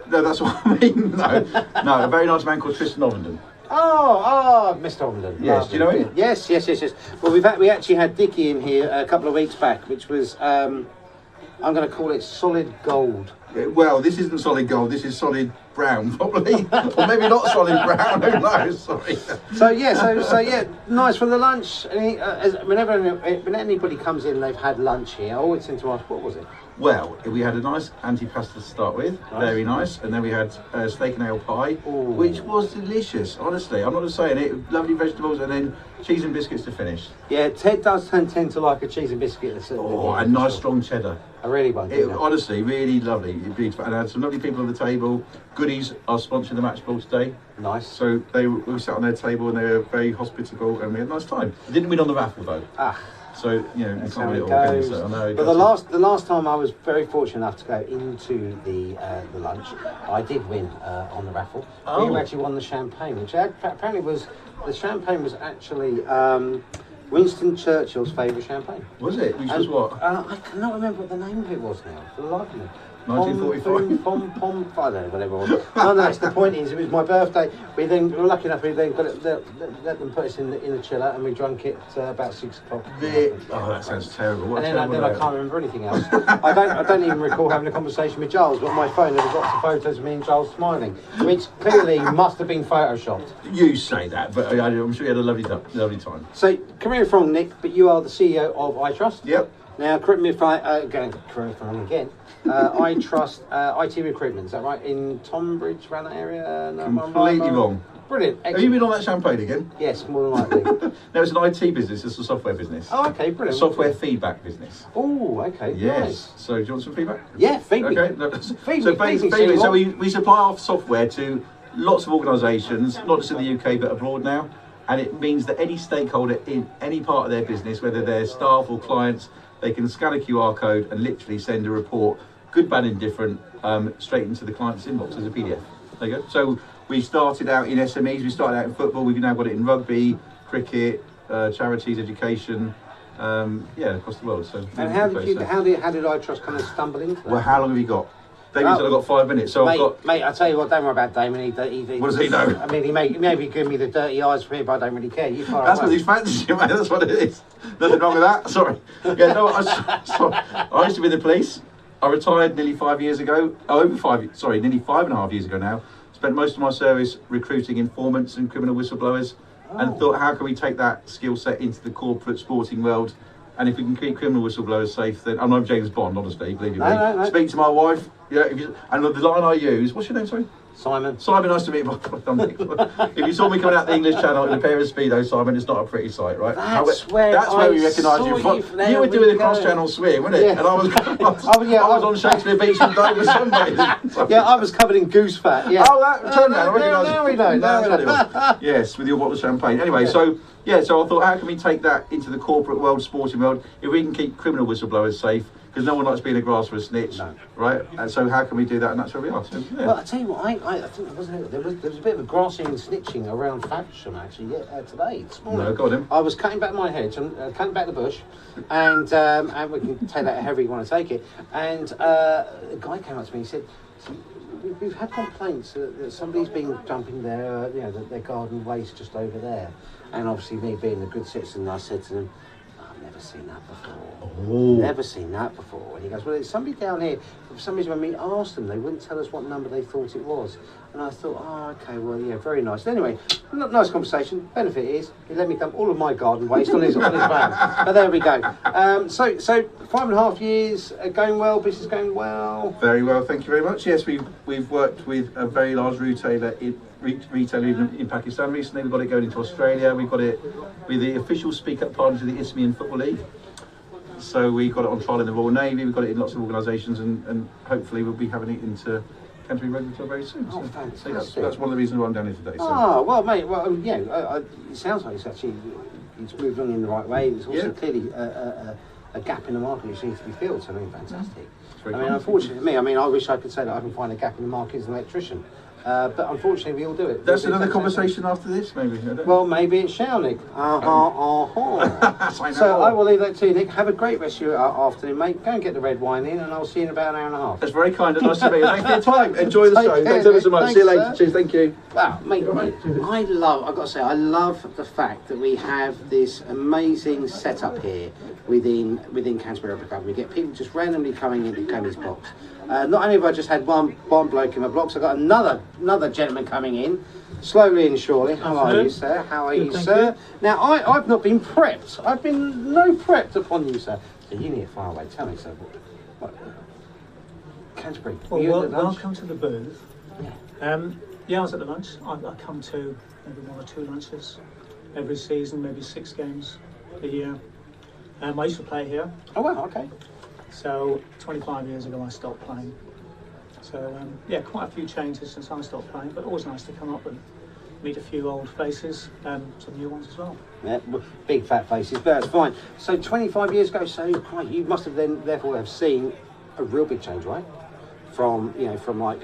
No, that's what I mean. No, a very nice man called Tristan Ovenden. Oh, Mr. Ovenden. Yes, do you know him? Yes. Well, we actually had Dickie in here a couple of weeks back, which was, I'm going to call it solid gold. Well, this isn't solid gold, this is solid brown, probably. Or maybe not solid brown, who knows, sorry. So yeah, nice for the lunch. Whenever anybody comes in, they've had lunch here, I always tend to ask, what was it? Well, we had a nice antipasta to start with, very nice, and then we had steak and ale pie, which was delicious, honestly. I'm not just saying it, lovely vegetables, and then cheese and biscuits to finish. Yeah, Ted does tend to like a cheese and biscuit. And nice strong cheddar. I really like it. Honestly, really lovely, beautiful. And I had some lovely people on the table. Goodies are sponsoring the match ball today. Nice. So we sat on their table and they were very hospitable and we had a nice time. I didn't win on the raffle though. So, you know, that's you can't how win it it all, can you? goes. So, I know, but the last time I was very fortunate enough to go into the lunch, I did win on the raffle. We actually won the champagne, which apparently was actually Winston Churchill's favourite champagne. Was it? Which was what? I cannot remember what the name of it was now. For the life of me. 1945. I don't know, whatever it was. No, the point is, it was my birthday. We were lucky enough, we then got it, let them put us in the chiller and we drank it about 6 o'clock. Oh, that sounds terrible. What and then I can't remember anything else. I don't even recall having a conversation with Giles, but my phone has lots of photos of me and Giles smiling, which clearly must have been photoshopped. You say that, but I'm sure you had a lovely time. So, correct me if I'm wrong, Nick, but you are the CEO of iTrust. Yep. Now, correct me if I'm again. iTrust IT recruitment, is that right? In Tonbridge, around that area? No, completely wrong. Brilliant. Excellent. Have you been on that champagne again? Yes, more than likely. No, it's an IT business, it's a software business. Oh, okay, brilliant. A software feedback business. Oh, okay. Yes. Nice. So, do you want some feedback? Yeah, feedback. Okay. No, feedback. So, we supply our software to lots of organisations, not just in the UK but abroad now. And it means that any stakeholder in any part of their business, whether they're staff or clients, they can scan a QR code and literally send a report, good, bad, indifferent, straight into the client's inbox as a PDF. There you go. So we started out in SMEs, we started out in football, we've now got it in rugby, cricket, charities, education, across the world. So. And how did iTrust kind of stumble into that? Well, how long have you got? Damien said I've got 5 minutes, so mate, I'll tell you what, don't worry about Damien. What does he know? I mean, he maybe give me the dirty eyes for it, but I don't really care. That's because he's fancy, mate. That's what it is. Nothing wrong with that. Sorry. Yeah, no, I used to be in the police. I retired nearly 5 years ago. Nearly 5.5 years ago now. Spent most of my service recruiting informants and criminal whistleblowers, and thought, how can we take that skill set into the corporate sporting world? And if we can keep criminal whistleblowers safe, then I'm not James Bond, honestly, believe you me. No. Speak to my wife. Yeah, and the line I use, what's your name, sorry? Simon. Simon, nice to meet you. If you saw me coming out the English Channel in a pair of Speedos, Simon, it's not a pretty sight, right? That's where we recognise you from. You were doing a cross-channel swim, weren't it? Yeah. And I was on Shakespeare Beach with Dover sunbathing. Yeah, I was covered in goose fat. Yeah. Oh, that turn around. I recognise you. Now we know. Yes, with your bottle of champagne. Anyway, so I thought, how can we take that into the corporate world, sporting world, if we can keep criminal whistleblowers safe? Because no one likes being a grass for a snitch, right? And so how can we do that? And that's where we are. So, yeah. Well, I tell you what, I think there was a bit of a grassing and snitching around Faversham actually today. This morning. No, got him. I was cutting back my hedge, cutting back the bush, and we can take that however you want to take it. And a guy came up to me and he said, "We've had complaints that somebody's been dumping their garden waste just over there." And obviously, me being a good citizen, I said to them, "Never seen that before. Never seen that before." And he goes, "Well, there's somebody down here. For some reason, when we asked them, they wouldn't tell us what number they thought it was." And I thought, "Oh, okay, well, yeah, very nice." Anyway, nice conversation. Benefit is he let me dump all of my garden waste on his van. But there we go. So 5.5 years going well. Business going well. Very well, thank you very much. Yes, we've worked with a very large retailer in Pakistan recently. We've got it going into Australia. We've got it with the official speak-up partners of the Isthmian Football League. So we got it on trial in the Royal Navy. We've got it in lots of organisations, and hopefully we'll be having it into Canterbury Rugby Club very soon. Oh, fantastic. So that's one of the reasons why I'm down here today. So. Oh, well, mate, it sounds like it's moved on in the right way. There's also clearly a gap in the market which needs to be filled, so I mean, fantastic. Unfortunately for me, I wish I could say that I can find a gap in the market as an electrician. But unfortunately, we all do it. That's another conversation after this, maybe. Well, maybe it shall, Nick. So I will leave that to you, Nick. Have a great rest of your afternoon, mate. Go and get the red wine in, and I'll see you in about an hour and a half. That's very kind and nice to meet you. Thanks for your time. Enjoy the show. Thanks ever so much. See you later. Cheers. Thank you. Wow, mate, I've got to say, I love the fact that we have this amazing setup here within Canterbury Rugby Club. We get people just randomly coming into Cody's box. Not only have I just had one bloke in my blocks, I've got another gentleman coming in, slowly and surely. How are you, sir? How are you, sir? Now, I've not been prepped. I've been no prepped upon you, sir. So you need to fire away. Tell me, sir. Canterbury. Well, Were you at the lunch? welcome to the booth. Yeah, I was at the lunch. I come to maybe 1 or 2 lunches every season, maybe 6 games a year. I used to play here. Oh, wow, okay. So 25 years ago I stopped playing. So yeah, quite a few changes since I stopped playing, but always nice to come up and meet a few old faces, some new ones as well. Yeah, big fat faces, but that's fine. So 25 years ago, so quite, you must have then therefore have seen a real big change, right? From like,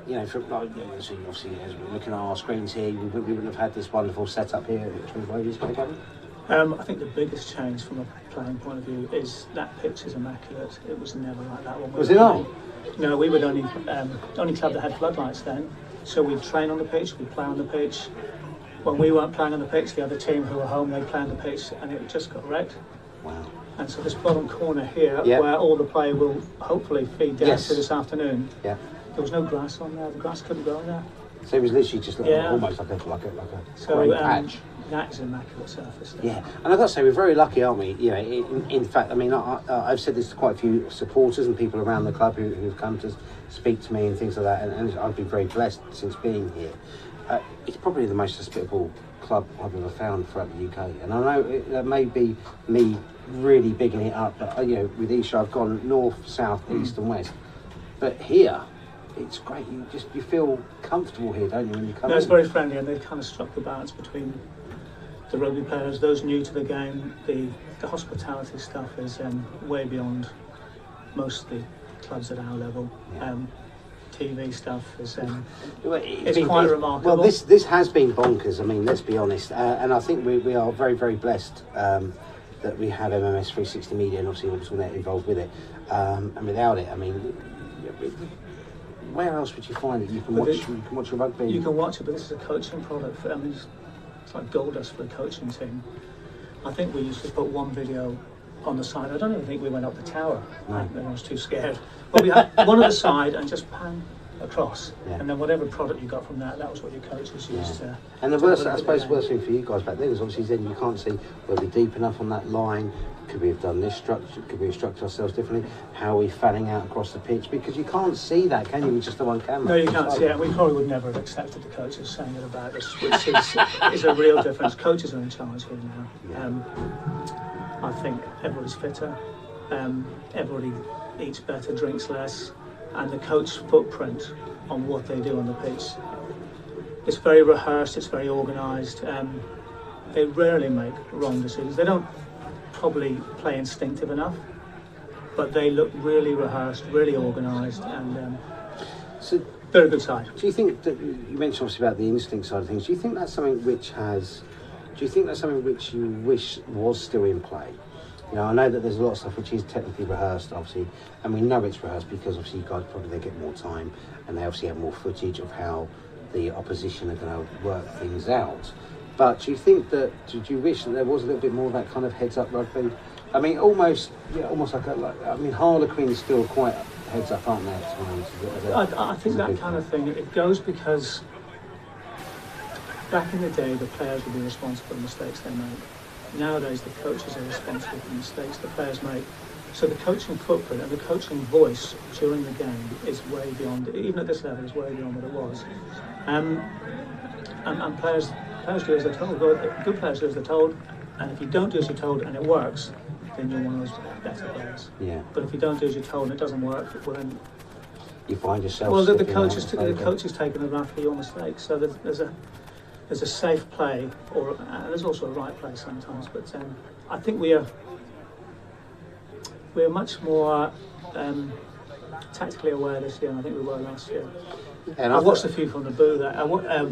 so obviously as we're looking at our screens here, we wouldn't have had this wonderful setup here 25 years ago. I think the biggest change from a playing point of view is that pitch is immaculate. It was never like that when we Was it not? No, we were the only club that had floodlights then. So we'd train on the pitch, we'd play on the pitch. When we weren't playing on the pitch, the other team who were home, they'd play on the pitch, and it just got wrecked. Wow. And so this bottom corner here, where all the play will hopefully feed down to this afternoon, there was no grass on there. The grass couldn't grow in there. So it was literally just almost like a great patch. That is an immaculate surface there. Yeah, and I've got to say, we're very lucky, aren't we? In fact, I mean, I've said this to quite a few supporters and people around the club who've come to speak to me and things like that, and I've been very blessed since being here. It's probably the most hospitable club I've ever found throughout the UK, and I know that may be me really bigging it up, but with Isha I've gone north, south, east and west, but here it's great. You feel comfortable here, don't you, when you come in? It's very friendly, and they've kind of struck the balance between the rugby players, those new to the game. The hospitality stuff is way beyond most of the clubs at our level. TV stuff is it's quite remarkable. Well, this has been bonkers. I mean, let's be honest, and I think we are very, very blessed that we have MMS 360 Media and obviously Net involved with it. And without it, I mean, where else would you find it? You can watch a rugby. You can watch it, but this is a coaching product. I mean, it's like gold dust for a coaching team. I think we used to put one video on the side. I don't even think we went up the tower. No. I was too scared. But we had one on the side and just pan across. And then whatever product you got from that was what your coaches used. And the worst, I suppose, worst thing for you guys back then is obviously then you can't see were we deep enough on that line. Could we have done this structure? Could we have structured ourselves differently? How are we fanning out across the pitch? Because you can't see that, can you, with just the one camera? No, you can't see it. We probably would never have accepted the coaches saying it about us, which is a real difference. Coaches are in charge here now. I think everybody's fitter, everybody eats better, drinks less, and the coach footprint on what they do on the pitch. It's very rehearsed, it's very organised. They rarely make wrong decisions. They don't probably play instinctive enough, but they look really rehearsed, really organised, and so very good side. Do you think that you mentioned obviously about the instinct side of things? Do you think that's something which you wish was still in play? I know that there's a lot of stuff which is technically rehearsed, obviously, and we know it's rehearsed because obviously you guys probably get more time, and they obviously have more footage of how the opposition are going to work things out. But do you think that? Did you wish that there was a little bit more of that kind of heads-up rugby? I mean, almost like I mean, Harlequins still quite heads up, aren't they? At times. I think that kind of thing. It goes because back in the day, the players would be responsible for the mistakes they make. Nowadays, the coaches are responsible for the mistakes the players make. So the coaching footprint and the coaching voice during the game is way beyond, even at this level, is way beyond what it was. And players do as they're told. Good players do as they're told, and if you don't do as you're told and it works, then you're one of those better players. Yeah. But if you don't do as you're told and it doesn't work, well then you find yourself. Well, the coach is taking the rap for your mistakes. So there's a safe play, or there's also a right play sometimes. But I think we're much more tactically aware this year than I think we were last year. And I watched a few from the booth,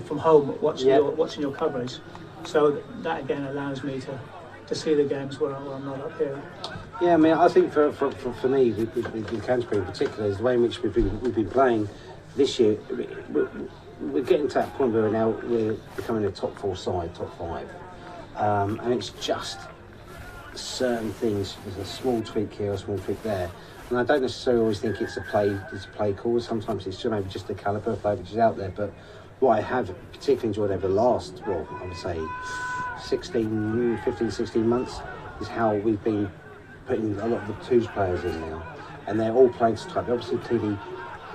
from home, watching your coverage. So that again allows me to see the games where I'm not up here. Yeah, I mean, I think for me, with Canterbury in particular, is the way in which we've been playing this year. We're getting to that point where now we're becoming a top 4 side, top 5, and it's just certain things. There's a small tweak here, a small tweak there, and I don't necessarily always think it's a play call. Sometimes it's maybe just the calibre of play which is out there. But what I have particularly enjoyed over the last, I would say 15, 16 months, is how we've been putting a lot of the twos players in now. and they're all playing to type. They're obviously clearly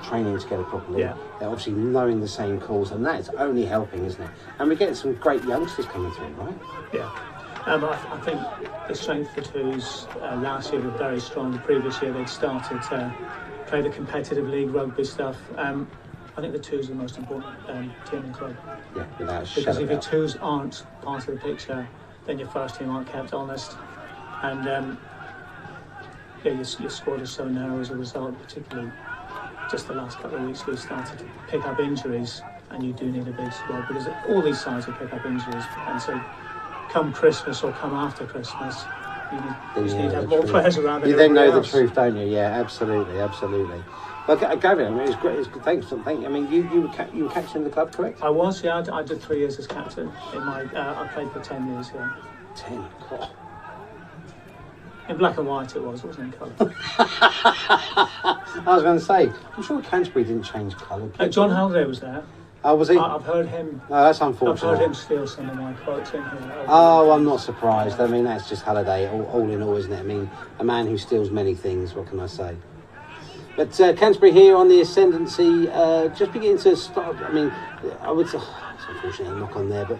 training together properly. Yeah. They're obviously knowing the same calls, and that's only helping, isn't it? And we're getting some great youngsters coming through, right? Yeah. I think the strength of the twos last year were very strong. The previous year they'd started to play the competitive league rugby stuff. I think the twos are the most important team in the club. Yeah, without a shadow Because if your of doubt. twos aren't part of the picture, then your first team aren't kept honest. And your squad is so narrow as a result, particularly just the last couple of weeks we've started to pick up injuries, and you do need a big squad because all these sides will pick up injuries. And so come Christmas or come after Christmas, you just need to have more players around than You then know everybody the else. truth, don't you? Yeah, absolutely, absolutely. Well, Gavin, I mean, it's great. It's good. Thanks. I mean, you were captain of the club, correct? I was, yeah. I did 3 years as captain. I played for 10 years, yeah. 10. God. In black and white it was, wasn't in colour. I was going to say, I'm sure Canterbury didn't change colour. John Halliday was there. Oh, was he? I've heard him. Oh, that's I've unfortunate. heard him steal some of my quotes in here. Oh, I'm not surprised. I mean, that's just Halliday, all in all, isn't it? I mean, a man who steals many things, what can I say? But Canterbury here on the ascendancy, just beginning to start. I mean, I would say, it's unfortunately a knock on there, but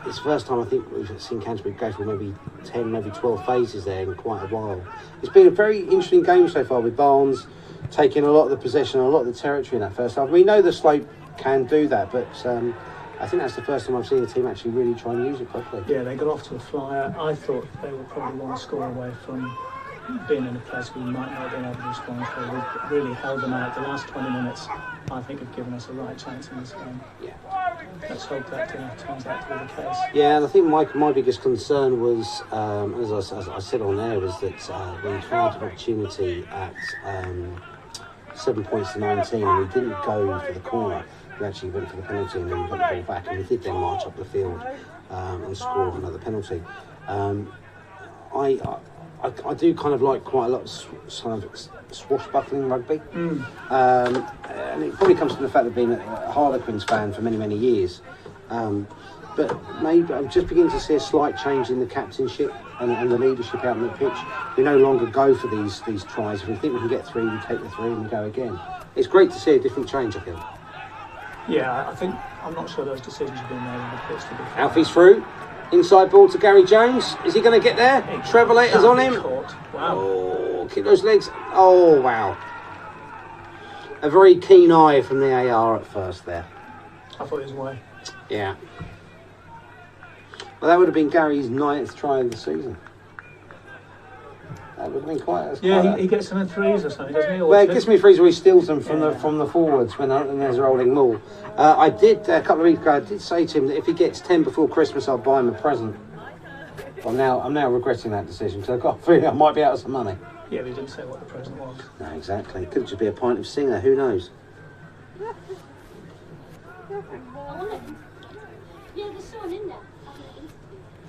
it's the first time I think we've seen Canterbury go through maybe 10, maybe 12 phases there in quite a while. It's been a very interesting game so far with Barnes taking a lot of the possession, a lot of the territory in that first half. We know the slope can do that, but I think that's the first time I've seen a team actually really try and use it properly. Yeah, they got off to a flyer. I thought they would probably want to score away from being in a place we might not have been able to respond to. We've really held them out. The last 20 minutes, I think, have given us a right chance in this game. Yeah. Let's hope that turns out to be the case. Yeah, and I think my biggest concern was, as I said on there, was that we created an opportunity at 7 points to 19, and we didn't go for the corner. We actually went for the penalty, and then we got the ball back, and we did then march up the field and score another penalty. I do kind of like quite a lot of swashbuckling rugby, and it probably comes from the fact of being a Harlequins fan for many, many years. But maybe I'm just beginning to see a slight change in the captainship and the leadership out on the pitch. We no longer go for these tries. If we think we can get 3, we take the 3 and we go again. It's great to see a different change, I feel. Yeah, I'm not sure those decisions have been made on the pitch to be fair. Alfie's through. Inside ball to Gary Jones. Is he going to get there? Trevelator's on him. Wow. Oh, kick those legs. Oh, wow. A very keen eye from the AR at first there. I thought he was away. Yeah. Well, that would have been Gary's 9th try of the season. That would have been quite. He gets them in threes or something, doesn't he? Well, it gets me threes where he steals them from the forwards when there's a rolling maul. I did a couple of weeks ago. I did say to him that if he gets 10 before Christmas, I'll buy him a present. I'm now regretting that decision because I've got a feeling I might be out of some money. Yeah, but he didn't say what the present was. No, exactly. It could just be a pint of Singer. Who knows? Yeah, there's someone in there.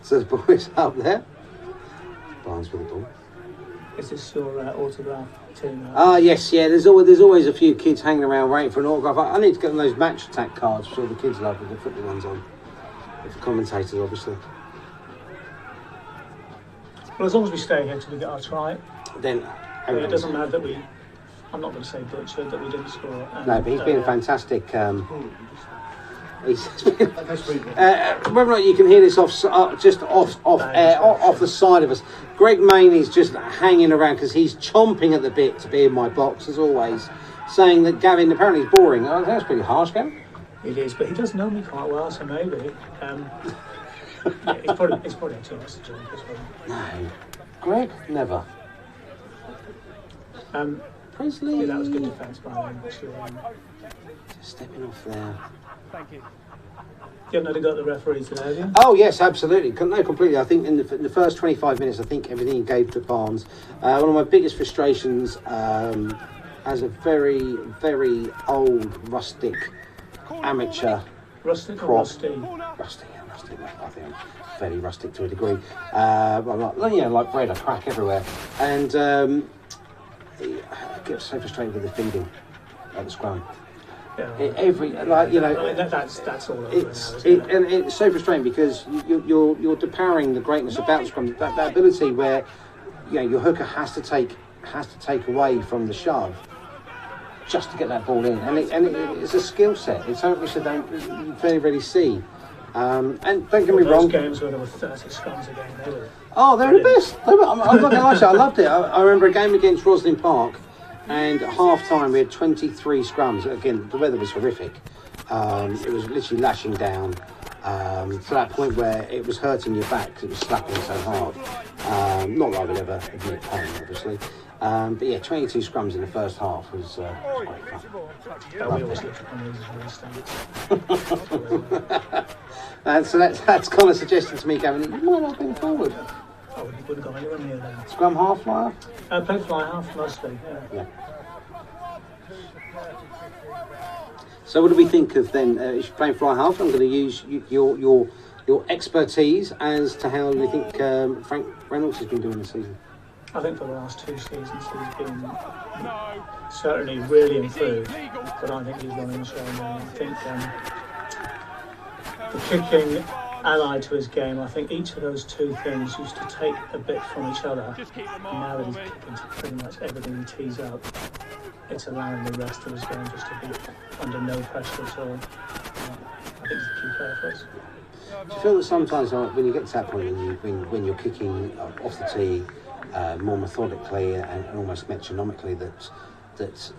So the boys up there. Barnes with the ball. Is this your autograph team? Yes, yeah. There's always a few kids hanging around waiting for an autograph. I need to get them those match attack cards. I'm sure the kids love with the football ones on. With the commentators, obviously. Well, as long as we stay here till we get our try, Then it doesn't matter that we. I'm not going to say butchered that we didn't score. No, but he's been a fantastic. He's been, whether or not you can hear this off the side of us, Greg Maney's just hanging around because he's chomping at the bit to be in my box as always, saying that Gavin apparently is boring. Oh, that's pretty harsh, Gavin. It is, but he does know me quite well, so maybe. It's probably too much to drink as well. No, Greg, never. Presley. Yeah, that was good defence by him. Actually. Just stepping off there. Thank you. You haven't got the referee today, have you? Oh yes, absolutely. No, completely. I think in the first 25 minutes, I think everything he gave to Barnes. One of my biggest frustrations as a very, very old, rustic, amateur rustic prop. or rusty? Rustic. I think I'm fairly rustic to a degree. I'm like bread, I crack everywhere. And I get so frustrated with the feeding at the scrum. Yeah. That's all over and it's so frustrating because you're depowering the greatness about the scrum. That ability where your hooker has has to take away from the shove just to get that ball in, and it's a skill set. It's something which I don't very rarely see. And don't get me wrong. Those games where there were 30 scrums a game, they were. Oh, they were the best. I'm not going to lie to you, I loved it. I remember a game against Roslyn Park, and at half time we had 23 scrums. Again, the weather was horrific. It was literally lashing down to that point where it was hurting your back because it was slapping so hard. Not that I would ever admit pain, obviously. But yeah, 22 scrums in the first half was quite fun. We always look at these And so that's kind of suggesting to me, Gavin, that you might not have been forward. I wouldn't have gone anywhere near that. Scrum half, fly half? Play fly half mostly, yeah. So what do we think of then, if you're playing fly half, I'm going to use your expertise as to how you think Frank Reynolds has been doing this season. I think for the last 2 seasons he's been certainly really improved, but I think he's running the show now. I think the kicking allied to his game, I think each of those 2 things used to take a bit from each other. Now that he's kicking to pretty much everything he tees up, it's allowing the rest of his game just to be under no pressure at all. I think he's a key player for us. Do you feel that sometimes when you get to that point when you're kicking off the tee more methodically and almost metronomically, that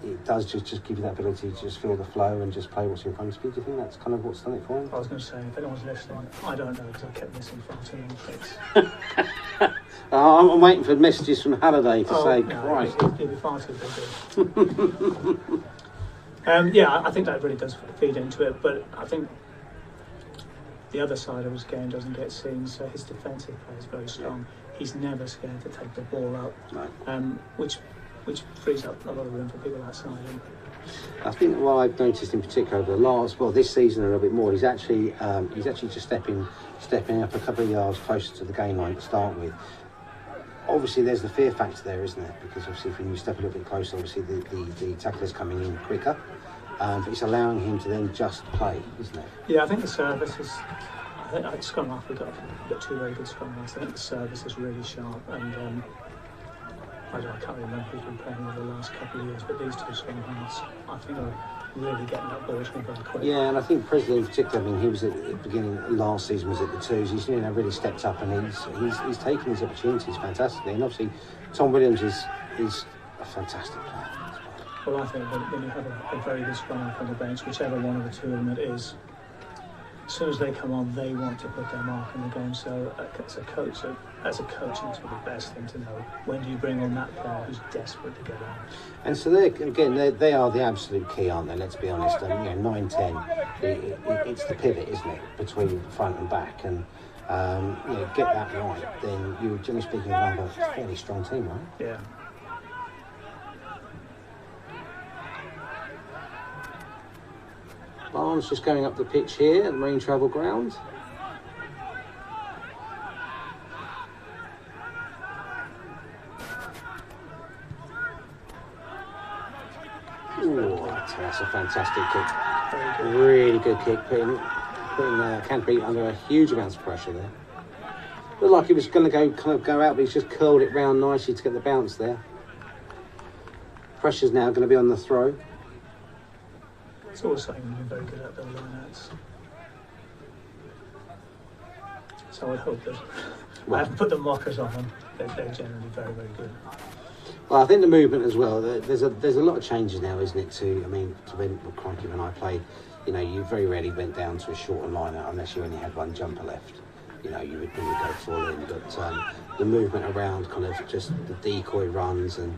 it does just give you that ability to just feel the flow and just play what's in front of you? Do you think that's kind of what's done it for you? I was going to say, if anyone's listening, I don't know because I kept missing far too many kicks. I'm waiting for messages from Halliday to say, no, Christ. He'll be far too busy. Yeah, I think that really does feed into it, but I think the other side of his game doesn't get seen, so his defensive play is very strong. He's never scared to take the ball up, which frees up a lot of room for people outside him. I think what I've noticed in particular over this season a little bit more, he's actually just stepping up a couple of yards closer to the game line to start with. Obviously, there's the fear factor there, isn't there? Because obviously, when you step a little bit closer, obviously the tackler's coming in quicker. But it's allowing him to then just play, isn't it? Yeah, I think the service is. I think at scrum half we've got 2 very good scrum halves. I think the service is really sharp, and I can't remember who's been playing over the last couple of years, but these 2 scrum halves, I think, are really getting that ball to him very quick. Yeah, and I think Presley in particular, I mean, he was at the beginning last season, was at the 2s. He's really stepped up, and he's taking his opportunities fantastically. And obviously, Tom Williams is a fantastic player. Well, I think when you have a very good scrum half on the bench, whichever one of the 2 of them it is, as soon as they come on, they want to put their mark in the game. So as a coach, it's probably the best thing to know. When do you bring on that player who's desperate to get on? And so they are the absolute key, aren't they? Let's be honest. 9-10, it's the pivot, isn't it, between front and back? And get that right, then you're generally speaking of a fairly strong team, right? Yeah. Barnes just going up the pitch here at the Marine Travel Ground. Ooh, that's a fantastic kick. Really good kick, putting Canterbury under a huge amount of pressure there. Looked like he was going to go out, but he's just curled it round nicely to get the bounce there. Pressure's now going to be on the throw. It's always something we've been very good at, the line-outs. So I hope that I have to put the markers on them. They're generally very, very good. Well, I think the movement as well. There's a lot of changes now, isn't it? To when I played, you very rarely went down to a shorter line-out unless you only had one jumper left. You would go full in. But the movement around, kind of just the decoy runs and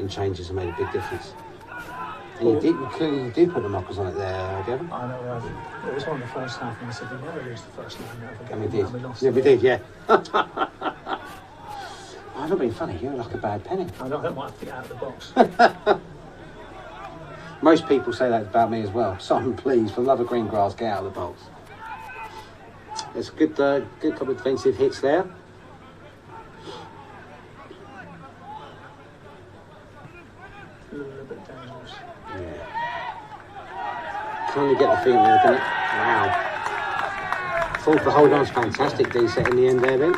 changes have made a big difference. And you did put the knockers on it there, Gavin. I know. It was on the first half, and I said we never lose the first line out of a game. And we did. We lost We did, yeah. I'm not being funny. You're like a bad penny. I don't want to get out of the box. Most people say that about me as well. Simon, please, for the love of green grass, get out of the box. There's a good couple of defensive hits there. A little bit dangerous. Yeah. Can you get the feeling they're going to... Wow. Thought the hold on's fantastic, D-set in the end there then.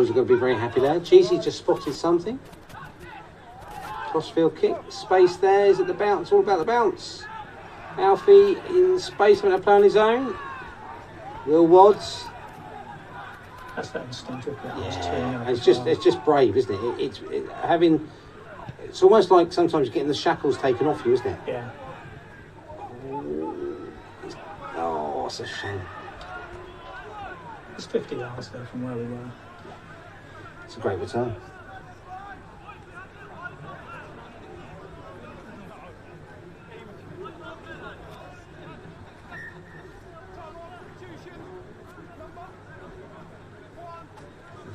boys are going to be very happy there. Cheesy just spotted something. Crossfield kick, space there. Is it the bounce? All about the bounce. Alfie in space when I play on his own. Will Wads. That's that instinctive. Yeah, it's just brave, isn't it? It's almost like sometimes getting the shackles taken off you, isn't it? Yeah. Oh, it's a shame. It's 50 yards though from where we were. It's a great return.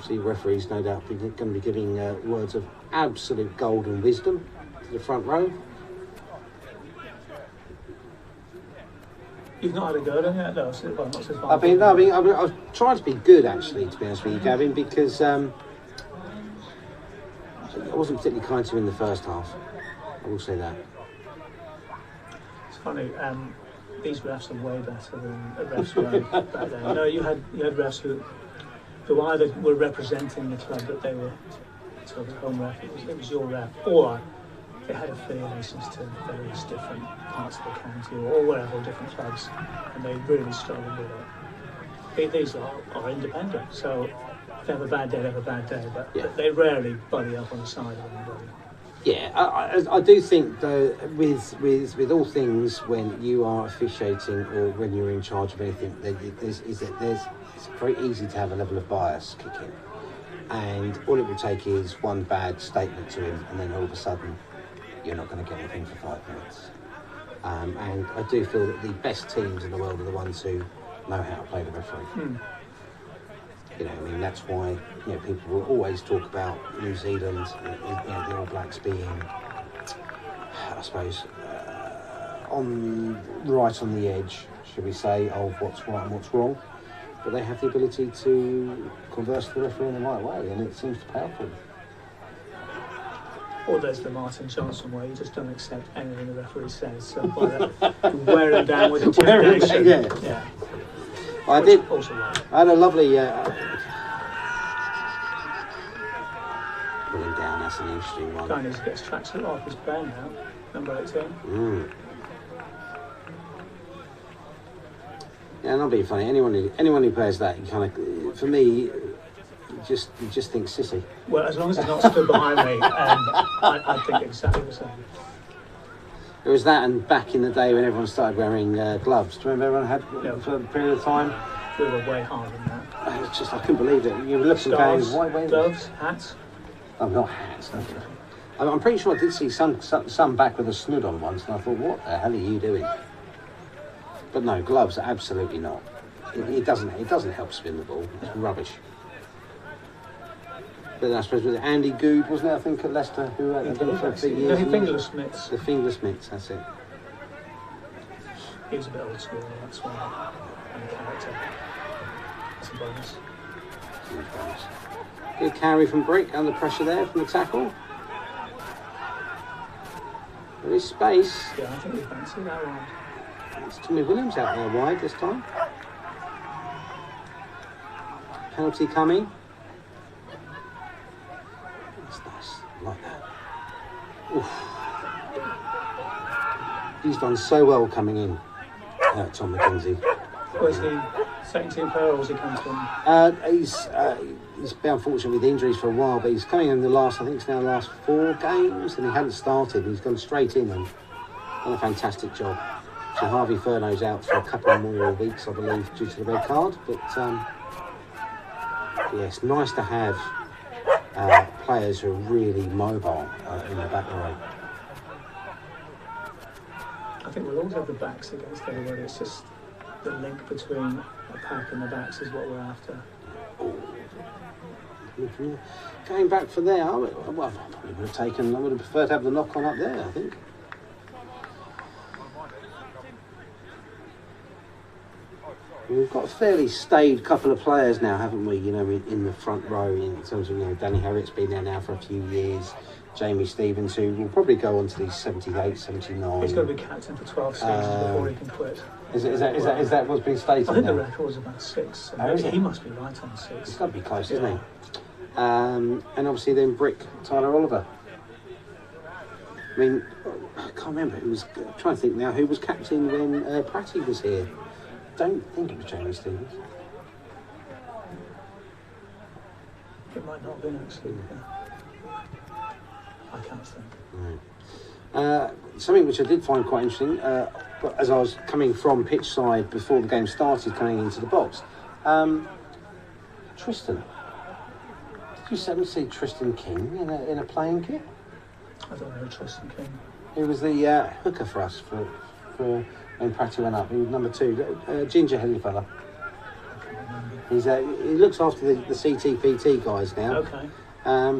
See, referees no doubt going to be giving words of absolute golden wisdom to the front row. You've not had a go at it yet, though. Well, not so far. I've tried to be good, actually, to be honest with you, Gavin, because I wasn't particularly kind to him in the first half. I will say that. It's funny. These refs are way better than the refs were back then. No, you had refs who either were representing the club that they were sort of the home ref, it was your ref, or they had affiliations to various different parts of the county or whatever, different clubs, and they really struggled with it. These are independent, so if they have a bad day, they have a bad day, but they rarely buddy up on the side of anybody. Yeah, I do think though with all things when you are officiating or when you're in charge of anything, it's very easy to have a level of bias kick in, and all it will take is one bad statement to him, and then all of a sudden you're not going to get anything for 5 minutes. And I do feel that the best teams in the world are the ones who know how to play the referee. You know, I mean, that's why people will always talk about New Zealand, the All Blacks being, I suppose, right on the edge, should we say, of what's right and what's wrong. But they have the ability to converse the referee in the right way, and it seems to pay off for them. Or there's the Martin Johnson way, you just don't accept anything the referee says. So by you wear him down with intimidation. Yeah. I had a lovely... pulling down, that's an interesting one. Guy needs to get his tracksuit off, he's playing now, number 18. Yeah, not being funny. Anyone who plays that, you kind of, for me, you just think sissy. Well, as long as it's not stood behind me, I think exactly the same. There was that, and back in the day when everyone started wearing gloves. Do you remember everyone had for a period of time? We were way harder than that. It's just, I couldn't believe it. You were looking going, why? Gloves, hats. Oh, not hats. I'm pretty sure I did see some back with a snood on once, and I thought, what the hell are you doing? But no, gloves, absolutely not. It doesn't help spin the ball. It's rubbish. But I suppose with Andy Good, wasn't it? I think at Leicester, who had done it for a few years. The fingerless mitts. The fingerless mitts, that's it. He was a bit old school, that's why. And character. That's a bonus. Huge bonus. Good carry from Brick, under pressure there from the tackle. There is space. Yeah, I think we fancy that one. It's Tommy Williams out there wide this time. Penalty coming. That's nice, I like that. Oof. He's done so well coming in, Tom McKenzie. Was he second team player or was he come from? He's been unfortunate with injuries for a while, but he's coming in the last, I think it's now the last 4 games, and he hadn't started. He's gone straight in and done a fantastic job. So Harvey Furno's out for a couple more weeks, I believe, due to the red card. But yeah, it's nice to have players who are really mobile in the back row. I think we'll always have the backs against everybody. It's just the link between the pack and the backs is what we're after. Going back for there, I probably would have preferred to have the knock on up there, I think. We've got a fairly staid couple of players now, haven't we? You know, in the front row, in terms of, Danny Harriet's been there now for a few years. Jamie Stevens, who will probably go on to these 78, 79. He's got to be captain for 12 seasons before he can quit. Is that what's been stated? I think the record was about 6. So he must be right on 6. He's got to be close, isn't he? and obviously then Brick, Tyler Oliver. I mean, I can't remember who was. I'm trying to think now who was captain when Pratty was here. Don't think it was Jamie Stevens. It might not have been actually. I can't think. Right. Something which I did find quite interesting, as I was coming from pitch side before the game started, coming into the box. Tristan. Did you suddenly see Tristan King in a playing kit? I don't know Tristan King. He was the hooker for us for when Pratty went up. He was number 2, ginger-headed fella. He looks after the CTPT guys now. Okay.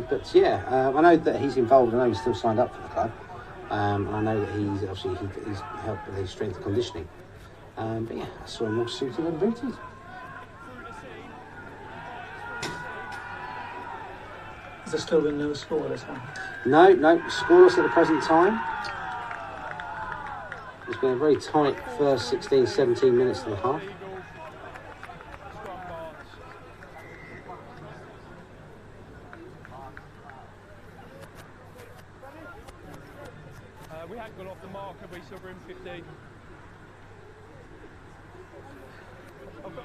But yeah, I know that he's involved. I know he's still signed up for the club. I know that he's helped with his strength and conditioning. But yeah, I saw him all suited and booted. Is there still no score this time? No, scoreless at the present time. It's been a very tight first 16, 17 minutes and a half. We hadn't gone off the mark, have we? So we're in 15. I've got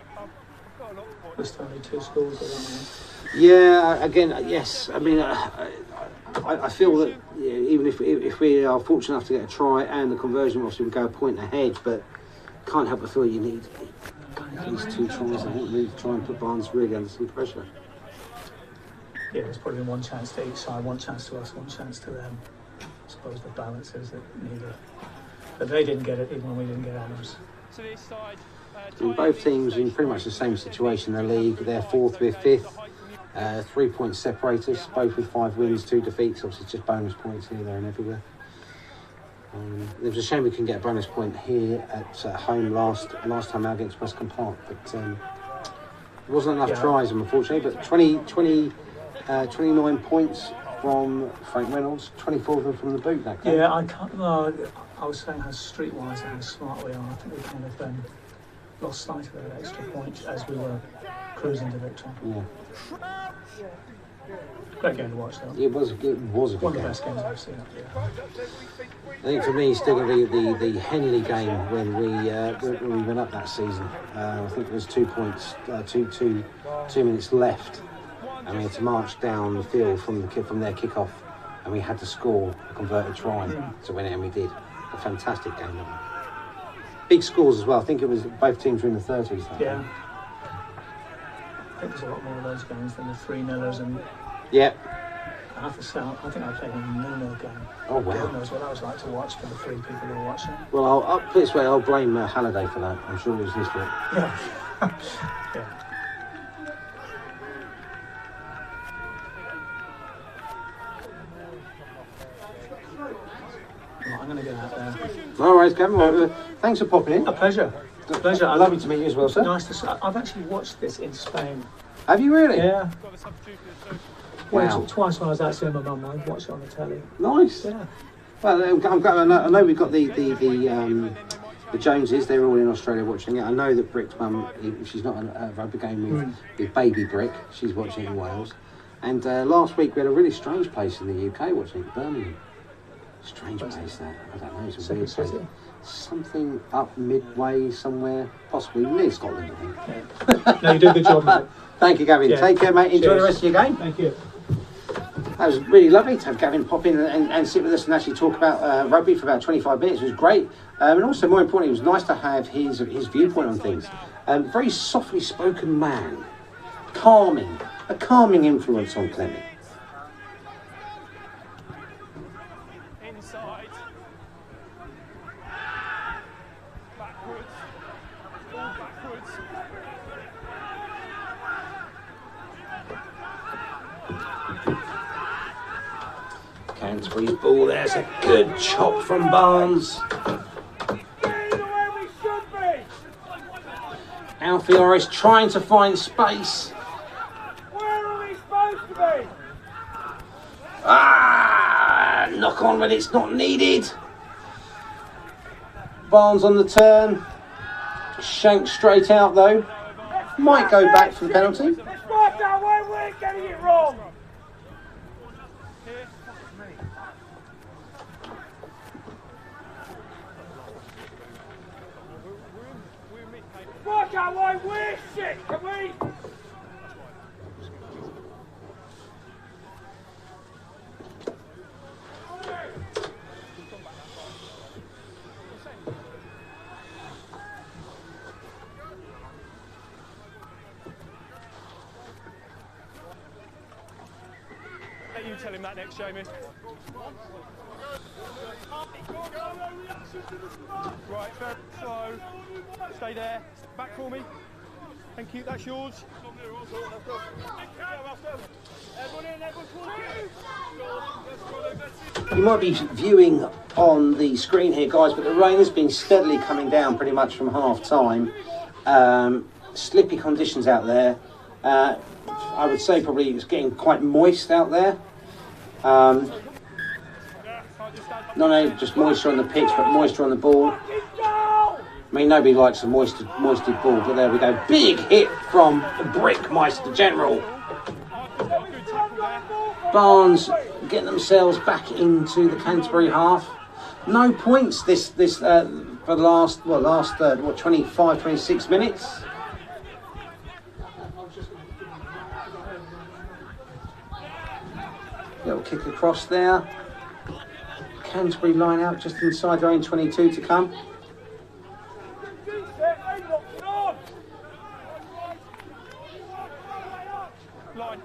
a lot of points. There's only 2 scores at that moment. Yeah, again, yes. I mean, I feel that even if we are fortunate enough to get a try and the conversion, obviously we go a point ahead, but can't help but feel you need these 2 tries. I think we need to try and put Barnes really under some pressure. Yeah, there's probably one chance to each side, one chance to us, one chance to them. I suppose the balance is that neither. But they didn't get it even when we didn't get ours. So this side, both teams in pretty much the same situation in the league. They're 4th, we're 5th. 3 points separate us, both with 5 wins, 2 defeats. Obviously, just bonus points here, there, and everywhere. It was a shame we couldn't get a bonus point here at home last time out against Westcombe Park, but it wasn't enough tries, unfortunately. But 29 points from Frank Reynolds, 24 of them from the boot that game. Yeah, I can't. No, I was saying how streetwise and how smart we are. I think we kind of lost sight of that extra point as we were cruising to victory. Yeah. Great game to watch, though. It was a good One of the game. best games I've seen up here. I think for me, it's still going to be the Henley game when we went up that season. I think there was 2 points, 2 minutes left, and we had to march down the field from their kick-off, and we had to score a converted try to win it, and we did. A fantastic game. Big scores as well. I think it was both teams were in the 30s. Yeah. I think there's a lot more of those games than the 3-0ers and. Yeah. I have to say, I think I played a 0-0 game. Oh wow! God knows what that was like to watch for the 3 people who were watching. Well, I'll put it this way: I'll blame Halliday for that. I'm sure it was his fault. Yeah. Yeah. Well, I'm going to get out there. All right, Gavin. Thanks for popping in. A pleasure. A pleasure. Lovely to meet you as well, sir. Nice to see. I've actually watched this in Spain. Have you really? Yeah. Wow. Twice when I was out seeing my mum, I watched it on the telly. Nice. Yeah. Well, I'm glad. I know we've got the Joneses. They're all in Australia watching it. I know that Brick's mum, she's not at a rugby game with baby Brick. She's watching it in Wales. And last week we had a really strange place in the UK watching it, Birmingham. Strange place that. I don't know. It's a weird place. Something up midway somewhere, possibly near Scotland, I think. Yeah. No, you do a good job, mate. Thank you, Gavin. Yeah. Take care, mate. Enjoy Cheers. the rest of your game. Thank you. That was really lovely to have Gavin pop in and sit with us and actually talk about rugby for about 25 minutes. It was great. And also, more importantly, it was nice to have his viewpoint on things. Very softly spoken man. Calming. A calming influence on Clemmy. Inside. Backwards. All backwards. Canterbury's ball, there's a good chop from Barnes. Alfie Orris trying to find space. Where are we supposed to be? Knock on when it's not needed. Barnes on the turn. Shanked straight out though. Might go back for the penalty. Let's find out where we're getting it wrong. Come on, we're shit, can we? Let you tell him that next, Jamie. Right, very slow. Stay there. Back for me. Thank you, that's yours. You might be viewing on the screen here, guys, but the rain has been steadily coming down pretty much from half time. Slippy conditions out there. I would say probably it's getting quite moist out there. Not only just moisture on the pitch, but moisture on the ball. I mean, nobody likes a moisted ball, but there we go. Big hit from the Brickmeister General. Barnes getting themselves back into the Canterbury half. No points this for the last 25, 26 minutes. Little kick across there. Canterbury line out just inside their own 22 to come. Line.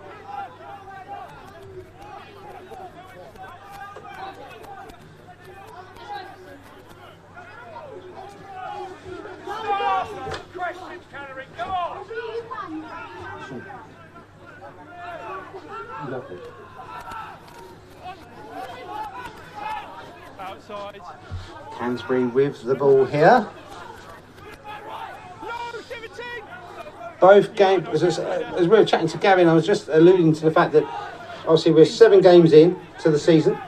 Questions, Canterbury, come on! Lovely. Outside. Canterbury with the ball here. Both games, as we were chatting to Gavin, I was just alluding to the fact that obviously we're 7 games in to the season.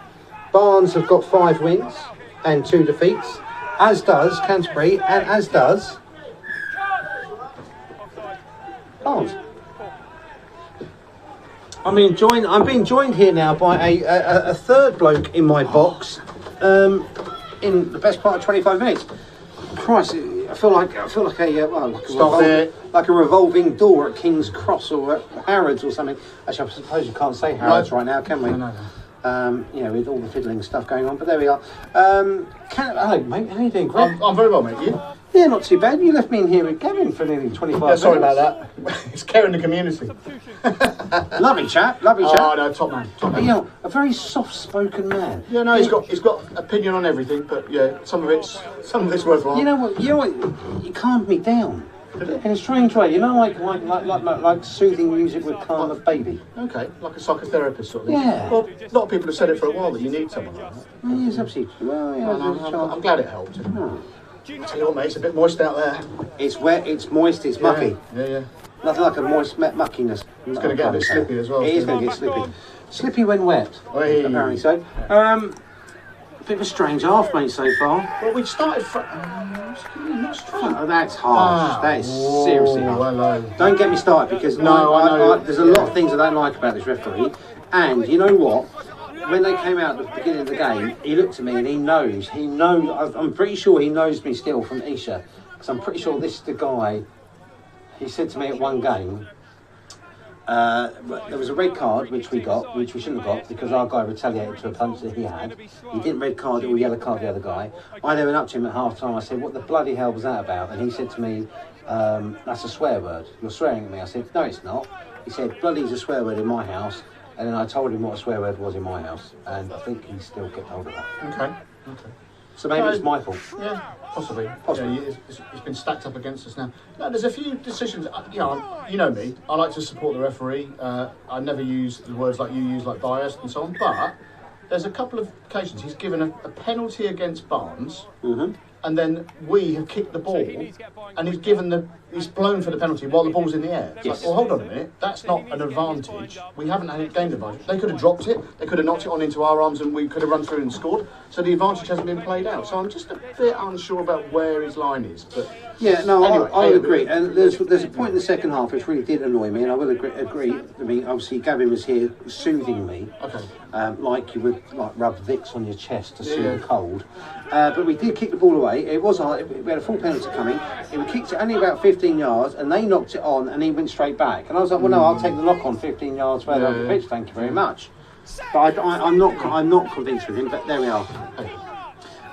Barnes have got 5 wins and 2 defeats, as does Canterbury and as does Barnes. I'm being joined here now by a third bloke in my box in the best part of 25 minutes. Christ, I feel like a revolving door at King's Cross or at Harrods or something. Actually, I suppose you can't say Harrods right now, can we? No. You know, with all the fiddling stuff going on. But there we are. Hello, mate. How you doing, Greg? I'm very well, mate. You? Yeah, not too bad. You left me in here with Gavin for nearly 25 minutes. Sorry about that. It's caring the community. Lovely chap. Oh no, top man. You know, a very soft-spoken man. Yeah, no, he's got opinion on everything, but yeah, some of it's worthwhile. You know what? You calmed me down in a strange way. You know, like soothing music would calm a baby. Okay, like a psychotherapist sort of thing. Yeah. Well, a lot of people have said it for a while that you need someone like that. Yes, absolutely. Well, yeah, I'm glad it helped. Oh. I tell you what, mate, it's a bit moist out there. It's wet, it's moist, it's mucky. Yeah. Nothing like a moist muckiness. It's going to get a bit slippy as well. It is going to get slippy. Slippy when wet, apparently so. A bit of a strange half, mate, so far. Well, we started not straight. Oh, that's harsh. That is seriously harsh. Hello. Don't get me started because there's a lot of things I don't like about this referee. And you know what? When they came out at the beginning of the game, he looked at me and he knows. I'm pretty sure he knows me still from Isha. Because I'm pretty sure this is the guy. He said to me at one game, there was a red card which we shouldn't have got because our guy retaliated to a punch that he had. He didn't red card or yellow card the other guy. I then went up to him at half time. I said, "What the bloody hell was that about?" And he said to me, "That's a swear word. You're swearing at me." I said, "No, it's not." He said, "Bloody's a swear word in my house." And then I told him what a swear word was in my house, and I think he still kept hold of that. Okay. So maybe it's my fault. Yeah, possibly. Yeah, it's been stacked up against us now. No, there's a few decisions. You know me. I like to support the referee. I never use the words like you use, like biased and so on. But there's a couple of occasions he's given a penalty against Barnes, and then we have kicked the ball, and he's blown for the penalty while the ball's in the air. It's like, well, hold on a minute. That's not an advantage. We haven't had a game advantage. They could have dropped it. They could have knocked it on into our arms, and we could have run through and scored. So the advantage hasn't been played out. So I'm just a bit unsure about where his line is. But yeah, no, anyway, I agree. And there's a point in the second half which really did annoy me, and I will agree. I mean, obviously Gavin was here soothing me, like you would rub Vicks on your chest to soothe the cold. But we did kick the ball away. way, it was we had a full penalty coming. He kicked it only about 15 yards, and they knocked it on, and he went straight back. And I was like, well, no, I'll take the knock on 15 yards further up the pitch. Thank you very much. But I'm not convinced with him. But there we are.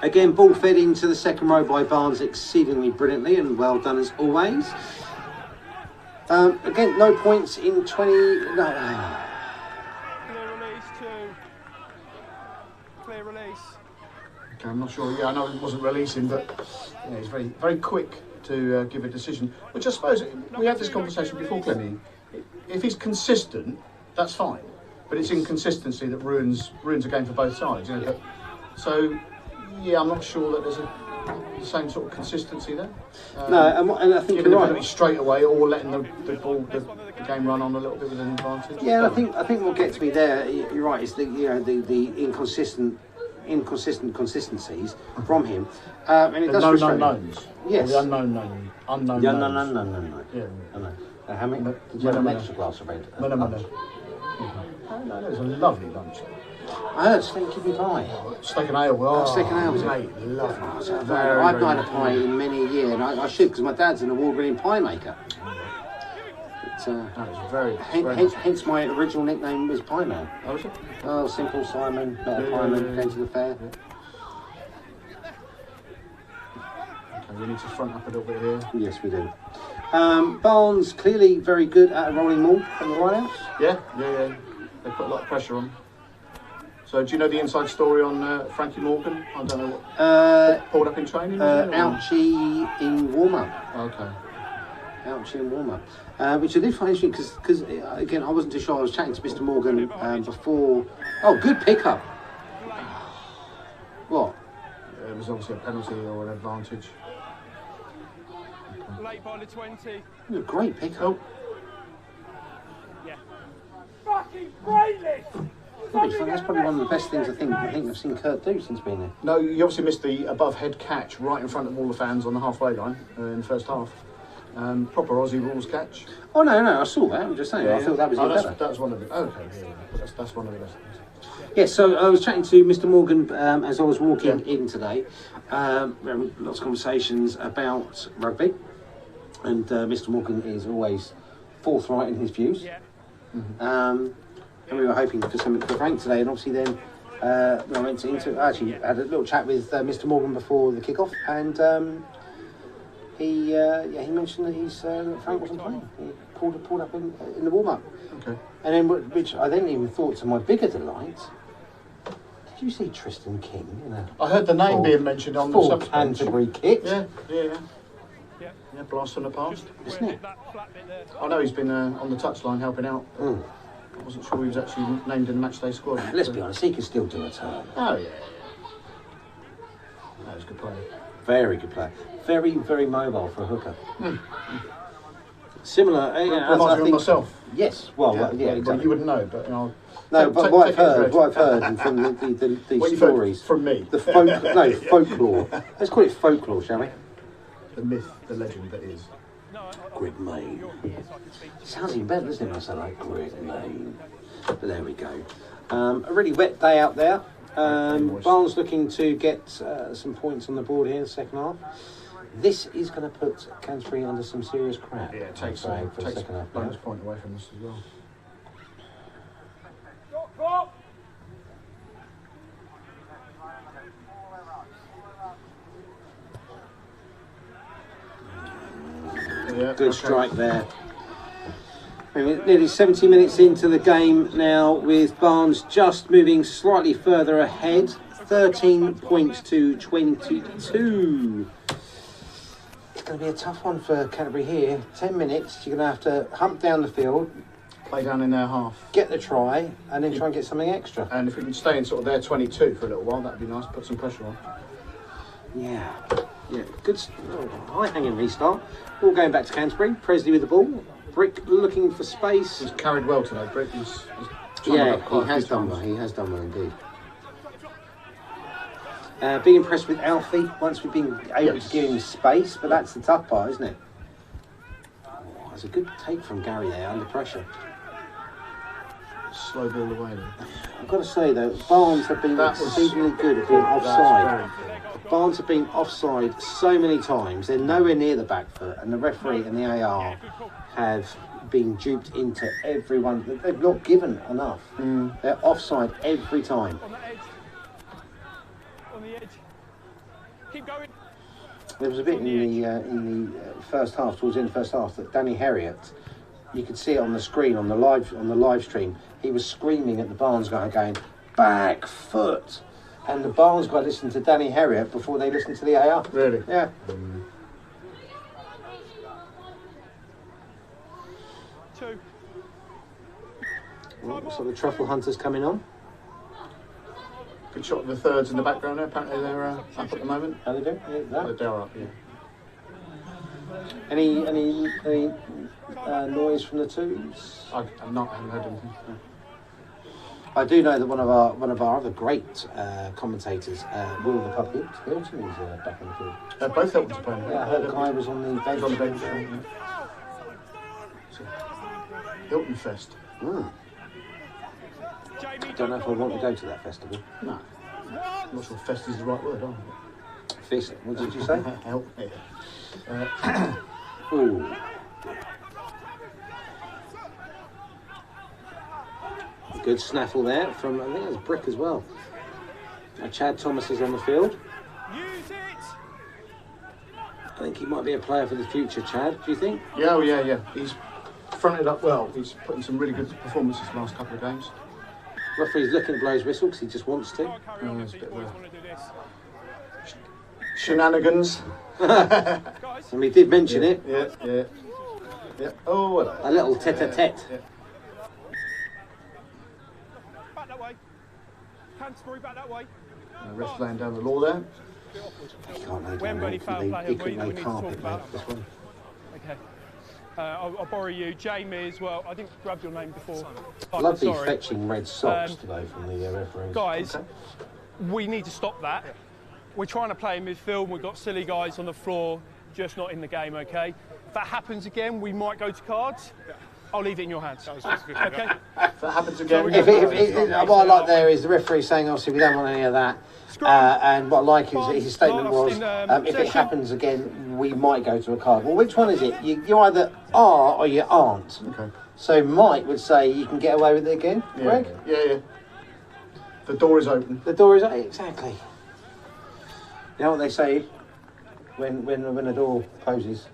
Again, ball fed into the second row by Barnes exceedingly brilliantly, and well done as always. Again, no points in 20. No. Clear release. Okay, I'm not sure. Yeah, I know it wasn't releasing, but yeah, he's very, very quick to give a decision. Which I suppose we had this conversation before, Clemmy. If he's consistent, that's fine, but it's inconsistency that ruins a game for both sides. You know, so yeah, I'm not sure that there's the same sort of consistency there. No, and I think giving you're the right. penalty straight away, or letting the game run on a little bit with an advantage. Yeah, I think what gets me there, you're right, is the inconsistencies from him, and it does known frustrate me. unknowns. Yes. Or the unknown. Yeah, no. Yeah. I know. How many? Did you have an extra glass of red? No. No, it was a lovely lunch. I heard steak kidney pie. Steak and ale. Oh, steak and ale, was it? Mate, lovely. I've not had a pie in many a year, and I should, because my dad's an award-winning pie maker. That was very. Hence my original nickname was Pie Man. Oh, was it? Oh, Simple Simon, Better Pie Man, came to the fair. Okay, we need to front up a little bit here. Yes, we do. Barnes clearly very good at a rolling maul from the right out. Yeah. They put a lot of pressure on. So, do you know the inside story on Frankie Morgan? I don't know what. Pulled up in training? Ouchie in warm-up. Okay. Ouchie in warm-up. Which I did find interesting because again, I wasn't too sure. I was chatting to Mr. Morgan before. Oh, good pickup. What? It was obviously a penalty or an advantage. Late by the 20. A great pickup. Yeah. Fucking brainless! That's probably one of the best things I think I've seen Kurt do since being there. No, you obviously missed the above head catch right in front of all the fans on the halfway line in the first half. Proper Aussie rules catch. Oh no, I saw that. I'm just saying. I thought that was even better. That's one of the. Okay, yeah. That's one of the best things. Yes, so I was chatting to Mr. Morgan as I was walking in today. We had lots of conversations about rugby, and Mr. Morgan is always forthright in his views. Yeah. And we were hoping for something for Frank today, and obviously then when I went into actually had a little chat with Mr. Morgan before the kick-off, and he mentioned that Frank wasn't playing. He pulled up in the warm-up. Okay. And then, which I then even thought, to my bigger delight, did you see Tristan King? I heard the name being mentioned on the subs Canterbury kit. Yeah, blast from the past. Isn't it? I know he's been on the touchline helping out. I wasn't sure he was actually named in the matchday squad. Let's be honest, he can still do a turn. Oh yeah. That was a good player. Very good player. Very, very mobile for a hooker. Similar. Reminds me of myself. Yes. Well, yeah, exactly. You wouldn't know, but no, but what I've heard from the stories from me, the folklore. Let's call it folklore, shall we? The myth, the legend that is. Greg Main. Sounds even better, doesn't it? When I say like Greg Main. But there we go. A really wet day out there. Barnes looking to get some points on the board here in the second half. This is going to put Canterbury under some serious crap. Yeah, it takes for the second half. bonus point away from us as well. Yeah, good strike there. We're nearly 70 minutes into the game now, with Barnes just moving slightly further ahead. 13 points to 22. It's going to be a tough one for Canterbury here. 10 minutes, you're going to have to hump down the field, play down in their half, get the try, and then try and get something extra. And if we can stay in sort of their 22 for a little while, that'd be nice. Put some pressure on. Yeah, good. High-hanging restart. All going back to Canterbury. Presley with the ball. Brick looking for space. He's carried well today, Brick. He has done well. He has done well indeed. Being impressed with Alfie once we've been able to give him space, but that's the tough part, isn't it? Oh, that's a good take from Gary there under pressure. Slow ball away then. I've got to say though, Barnes have been exceedingly good at being offside. Barnes have been offside so many times. They're nowhere near the back foot, and the referee and the AR have been duped into everyone. They've not given enough. They're offside every time. On the edge. On the edge. Keep going. There was a bit in the first half, towards the end of the first half, that Danny Herriott, you could see it on the screen on the live stream. He was screaming at the Barnes guy, going back foot, and the Barnes guy listened to Danny Herriott before they listened to the AR. Really? Yeah. Two. So the truffle hunters coming on. Good shot of the thirds in the background there. Apparently they're up at the moment. How they do? Yeah, They're up, yeah. Any noise from the twos? I haven't heard anything. No. I do know that one of our other great commentators, Will the Pup Hilton, is back on the field. Both Hiltons are playing. Yeah, I heard Kai was on the bench. On the bench. Yeah. So, Hilton Fest. Don't know if I want to go to that festival. No. I'm not sure fest is the right word, aren't I? Fist. What did you say? Help. Yeah. Ooh. Good snaffle there from, I think it was Brick as well. Chad Thomas is on the field. Use it. I think he might be a player for the future, Chad. Do you think? Yeah, yeah. He's fronted up well. He's put in some really good performances the last couple of games. Referee's looking to blow his whistle because he just wants to. It's a bit of shenanigans. And we did mention it. Yeah. Oh, hello. A little tete-a-tete. Yeah. Back that way. Canterbury, back that way. Ref's laying down the law there. He can't lay We haven't got any foul play, he have we? couldn't We lay need to talk carpet, about mate, this one. Okay. I'll borrow you. Jamie as well. I didn't grab your name before. Lovely Sorry. fetching red socks today from the referees. Guys, we need to stop that. We're trying to play in midfield. We've got silly guys on the floor, just not in the game, okay? If that happens again, we might go to cards. I'll leave it in your hands. Okay? If that happens again... What I like there is the referee saying, obviously, we don't want any of that. And what I like is his statement was, if it happens again, we might go to a card. Well, which one is it? You either are or you aren't. Okay. So Mike would say you can get away with it again, Greg? Yeah. The door is open. The door is open, exactly. You know what they say when a door closes?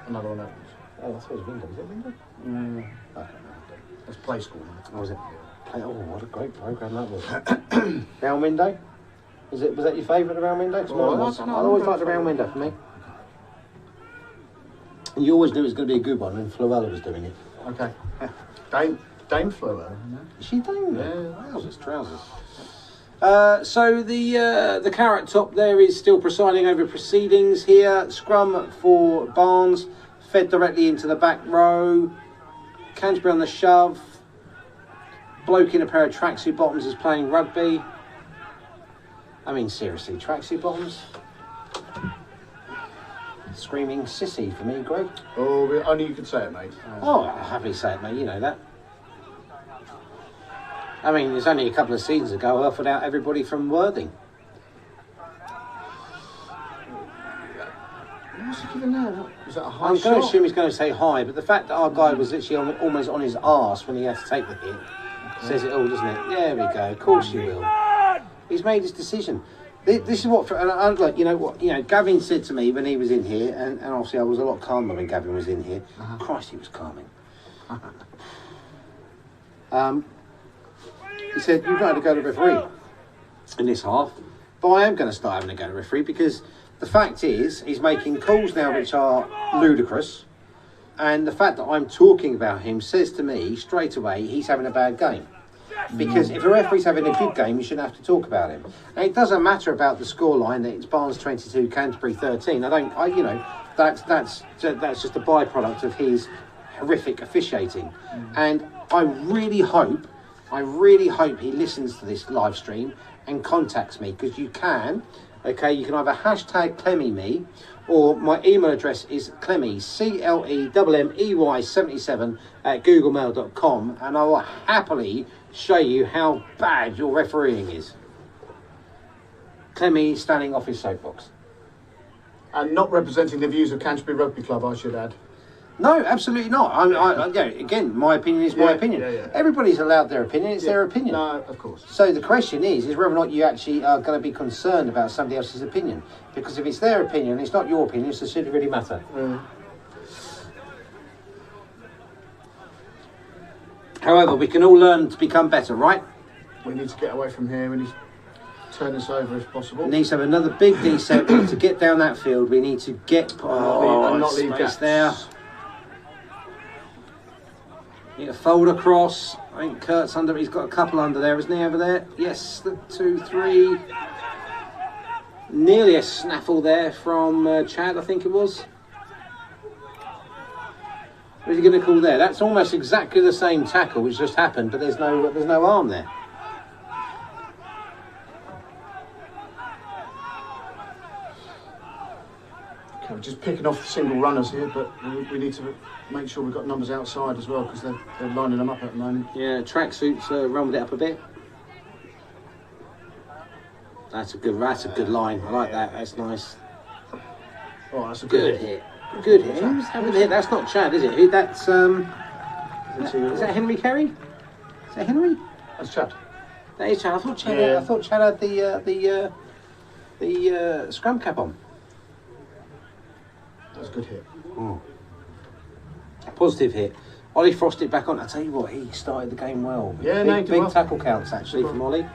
Another one opens. Oh, I thought it was window. Is it window? I don't know. That's play school. Oh, was it? Oh, what a great programme that was. Round window? Was that your favourite, the round window? I always liked the round window for me. And you always knew it was going to be a good one, and Floella was doing it. Okay. Dame Floella. Is she Dame? Yeah. Trousers. So the carrot top there is still presiding over proceedings here. Scrum for Barnes, fed directly into the back row. Canterbury on the shove. Bloke in a pair of tracksuit bottoms is playing rugby. I mean, seriously, tracksuit bottoms? Screaming sissy for me, Greg. Oh, only you can say it, mate. Oh, I'll happily say it, mate. You know that. I mean, it's only a couple of seasons ago I offered out everybody from Worthing. What's he giving now? Was that a high I'm shot? going to assume he's going to say hi, but the fact that our guy was literally almost on his arse when he had to take the hit says it all, doesn't it? There we go. Of course you will. He's made his decision. This is what, and I was like, you know what, Gavin said to me when he was in here, and obviously I was a lot calmer when Gavin was in here. Christ, he was calming. He said, you've got to go to referee in this half, but I am going to start having to go to referee because the fact is, he's making calls now which are ludicrous, and the fact that I'm talking about him says to me straight away he's having a bad game. Because if a referee's having a good game, you shouldn't have to talk about him. And it doesn't matter about the scoreline that it's Barnes 22, Canterbury 13. That's just a byproduct of his horrific officiating. And I really hope he listens to this live stream and contacts me, because you can either hashtag Clemmy me, or my email address is Clemmy, CLEMMEY77 at googlemail.com, and I will happily show you how bad your refereeing is. Clemmy standing off his soapbox. And not representing the views of Canterbury Rugby Club, I should add. No, absolutely not. Again, my opinion is my opinion. Everybody's allowed their opinion. It's their opinion. No, of course. So the question is whether or not you actually are going to be concerned about somebody else's opinion. Because if it's their opinion, it's not your opinion, so does it really matter? However, we can all learn to become better, right? We need to get away from here. We need to turn this over if possible. We need to have another big descent. We need to get down that field. We need to get not leave space gaps. there. Need a fold across. I think Kurt's under. He's got a couple under there, isn't he? Over there. Yes, the 2, 3. Nearly a snaffle there from Chad, I think it was. What are you going to call there? That's almost exactly the same tackle which just happened, but there's no arm there. Okay, we're just picking off the single runners here, but we need to make sure we've got numbers outside as well because they're lining them up at the moment. Yeah, tracksuits rumbled it up a bit. That's a good line. I like that. That's nice. Oh, that's a good hit. Good hit. Who's having the hit? That's not Chad, is it? That's is that Henry Carey? Is that Henry? That's Chad. That is Chad. I thought Chad. I thought Chad had the scrum cap on. That's a good hit. Positive hit. Ollie Frosted back on. I tell you what, he started the game well. Yeah, big tackle counts actually from Ollie.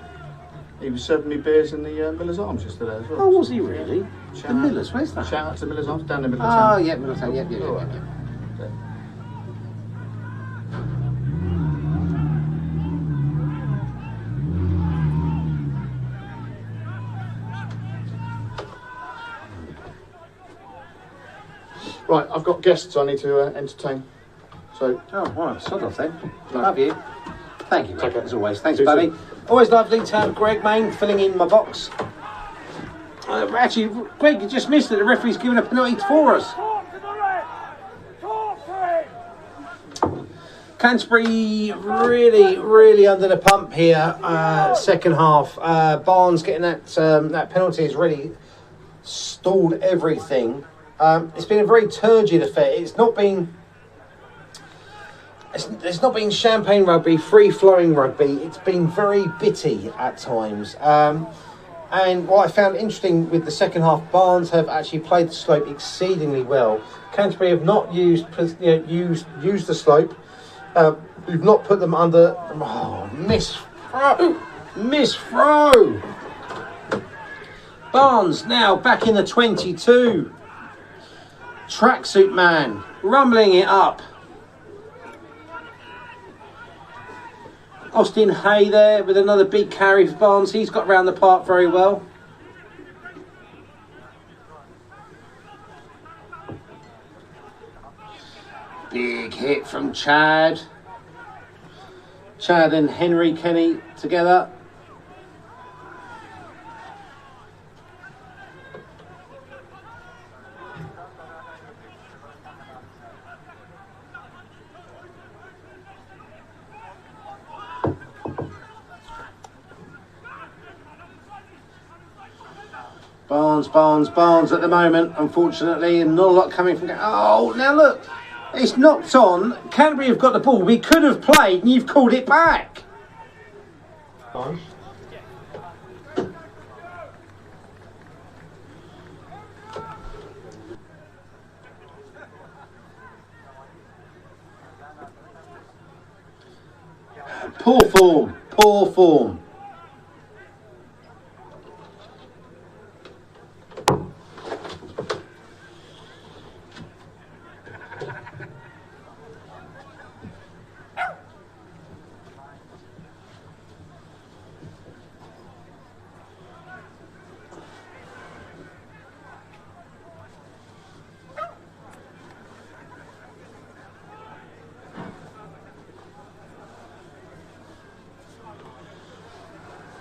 He was serving me beers in the Miller's Arms yesterday as well. Oh, was he really? The Millers, where's that? Shout out to Miller's Arms, down in the middle of town. Oh, yeah, Miller's Arms, yeah. Right, I've got guests I need to entertain. So. Oh, right, sod off then. Love you. Thank you, Greg, as always. Thanks, See you buddy. soon. Always lovely to have Greg Main filling in my box. Actually, Greg, you just missed it. The referee's given a penalty for us. Canterbury really under the pump here. Second half. Barnes getting that penalty has really stalled everything. It's been a very turgid affair. It's not been champagne rugby, free-flowing rugby. It's been very bitty at times. And what I found interesting with the second half, Barnes have actually played the slope exceedingly well. Canterbury have not used the slope. We've not put them under. Oh, miss throw. Barnes now back in the 22. Tracksuit man rumbling it up. Austin Hay there with another big carry for Barnes. He's got round the park very well. Big hit from Chad. Chad and Henry Kenny together. Barnes at the moment, unfortunately, and not a lot coming from... Oh, now look, it's knocked on. Canterbury have got the ball. We could have played, and you've called it back. Barnes? Poor form.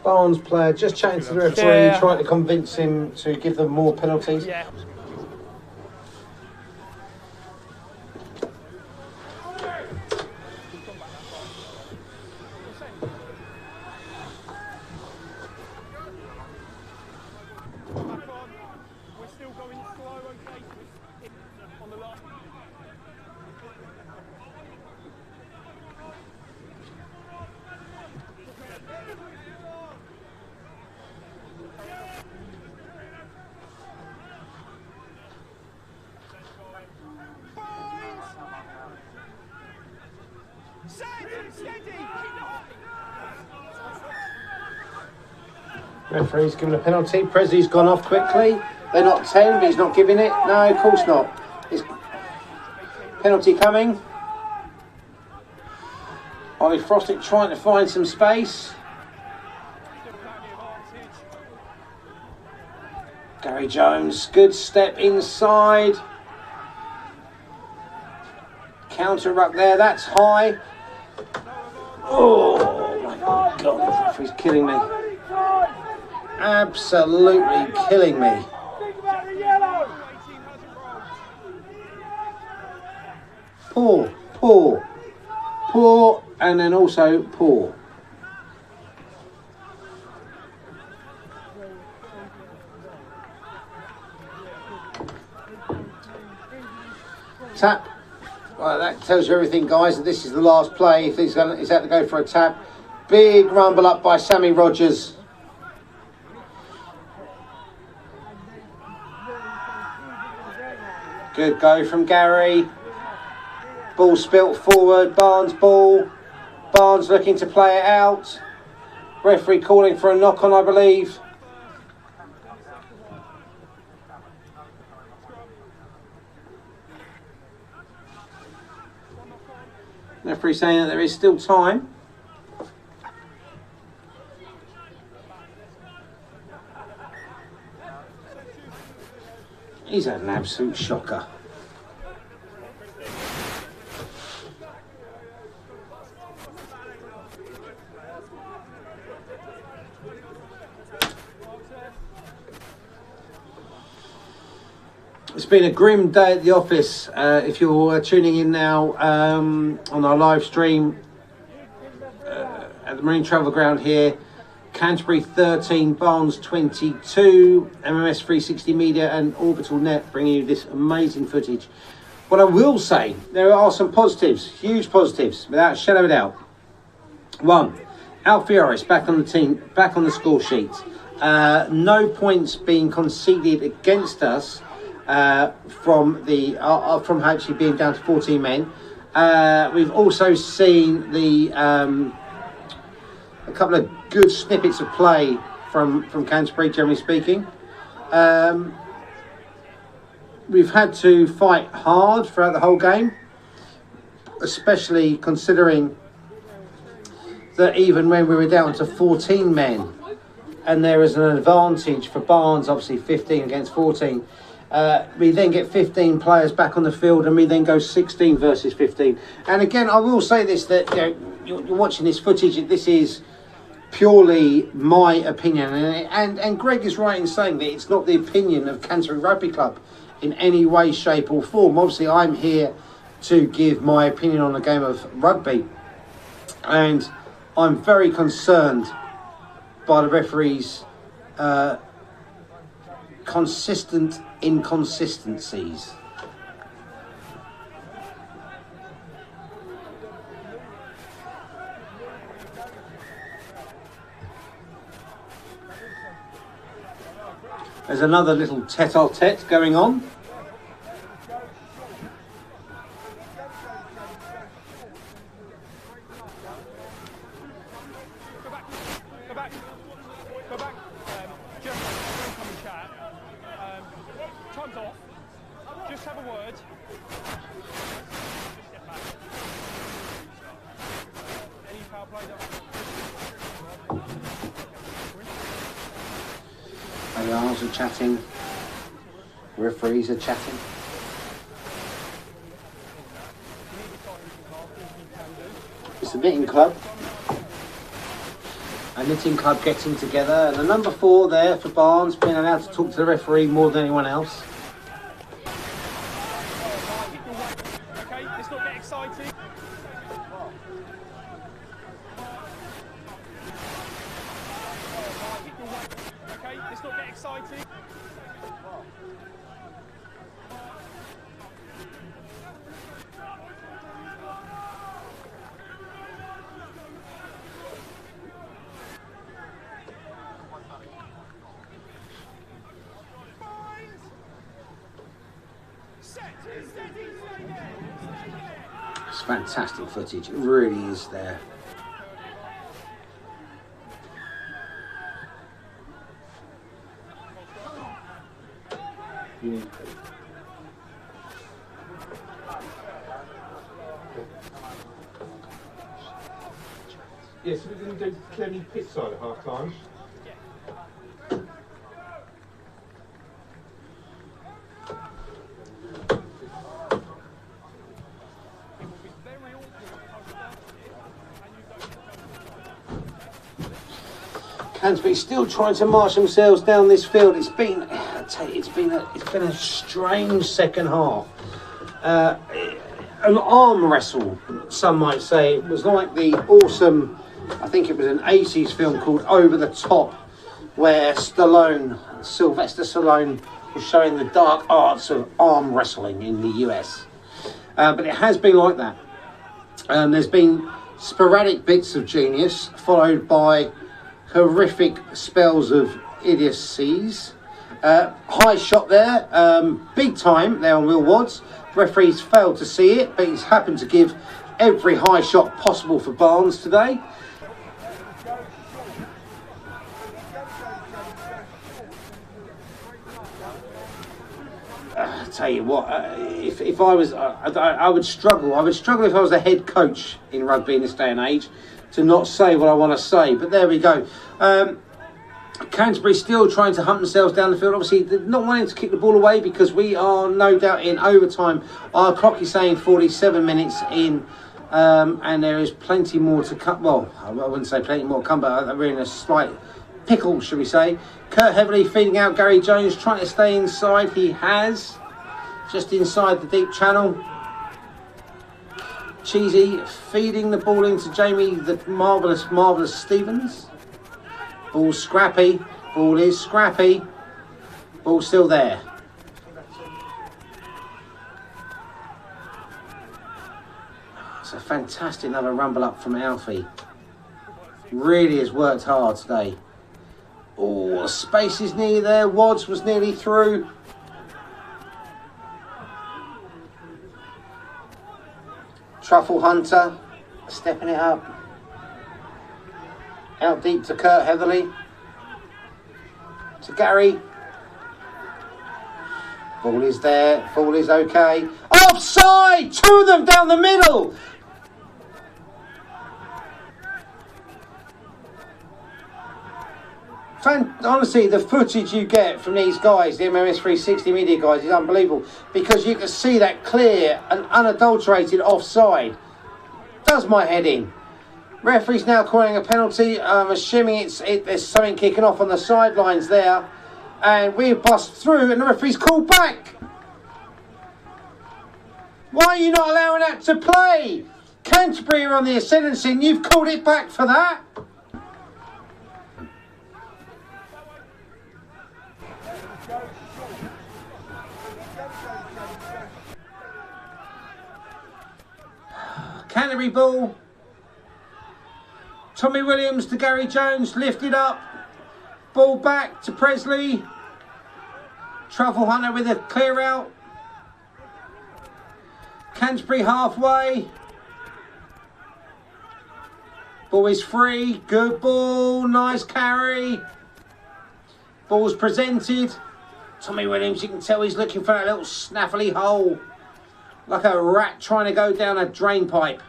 Barnes player just chatting to the referee, trying to convince him to give them more penalties. Yeah. Referee's given a penalty. Presley's gone off quickly. They're not 10, but he's not giving it. No, of course not. It's penalty coming. Ollie Frostick trying to find some space. Gary Jones, good step inside. Counter ruck there, that's high. Oh my God, the referee's killing me. Absolutely killing me. Poor, poor, poor, and then also poor. Tap. Well, that tells you everything, guys, that this is the last play. If he's had to go for a tap. Big rumble up by Sammy Rogers. Good go from Gary. Ball spilt forward. Barnes ball. Barnes looking to play it out. Referee calling for a knock on, I believe. Referee saying that there is still time. He's had an absolute shocker. It's been a grim day at the office. If you're tuning in now on our live stream at the Marine Travel Ground here, Canterbury 13, Barnes 22, MMS 360 Media and Orbital Net bringing you this amazing footage. What I will say, there are some positives, huge positives, without a shadow of a doubt. One, Alfioris back on the team, back on the score sheet. No points being conceded against us from actually being down to 14 men. We've also seen a couple of good snippets of play from Canterbury, generally speaking. We've had to fight hard throughout the whole game, especially considering that even when we were down to 14 men and there is an advantage for Barnes, obviously 15 against 14, we then get 15 players back on the field and we then go 16 versus 15. And again, I will say this, that you're watching this footage, this is purely my opinion, and Greg is right in saying that it's not the opinion of Canterbury Rugby Club in any way, shape or form. Obviously I'm here to give my opinion on the game of rugby, and I'm very concerned by the referees' consistent inconsistencies. There's another little tete-a-tete going on. Time's off. Just have a word. Any foul play? ARs are chatting. Referees are chatting. It's a knitting club. A knitting club getting together, and the number 4 there for Barnes being allowed to talk to the referee more than anyone else. Okay, let's not get excited. Okay, let's not get excited. It's fantastic footage, it really is there. Yes, we didn't do Clemmy pit side at half time. Canterbury still trying to march themselves down this field. It's been, I tell you, it's been a strange second half. An arm wrestle, some might say. It was like the awesome, I think it was an 80s film called Over the Top, where Sylvester Stallone was showing the dark arts of arm wrestling in the US. But it has been like that. There's been sporadic bits of genius, followed by horrific spells of idiocies. High shot there, big time there on Will Watts. Referees failed to see it, but he's happened to give every high shot possible for Barnes today. I tell you what, if I was, I would struggle. I would struggle if I was a head coach in rugby in this day and age to not say what I want to say. But there we go. Canterbury still trying to hunt themselves down the field. Obviously, they're not wanting to kick the ball away because we are no doubt in overtime. Our clock is saying 47 minutes in, and there is plenty more to come. Well, I wouldn't say plenty more to come, but we're in a slight pickle, should we say. Kurt heavily feeding out Gary Jones, trying to stay inside. He has, just inside the deep channel. Cheesy feeding the ball into Jamie, the marvellous Stevens. Ball's scrappy. Ball is scrappy. Ball's still there. It's a fantastic another rumble up from Alfie. Really has worked hard today. Oh, the space is nearly there. Wads was nearly through. Truffle Hunter stepping it up. Out deep to Kurt Heatherly. To Gary. Ball is there. Ball is okay. Offside! Two of them down the middle. Honestly, the footage you get from these guys, the MMS 360 media guys, is unbelievable because you can see that clear and unadulterated offside. Does my head in. Referee's now calling a penalty. I'm assuming there's something kicking off on the sidelines there. And we bust through and the referee's called back. Why are you not allowing that to play? Canterbury are on the ascendancy and you've called it back for that? Canterbury ball. Tommy Williams to Gary Jones, lifted up. Ball back to Presley. Truffle Hunter with a clear out. Canterbury halfway. Ball is free. Good ball. Nice carry. Ball's presented. Tommy Williams, you can tell he's looking for that little snaffly hole. Like a rat trying to go down a drain pipe.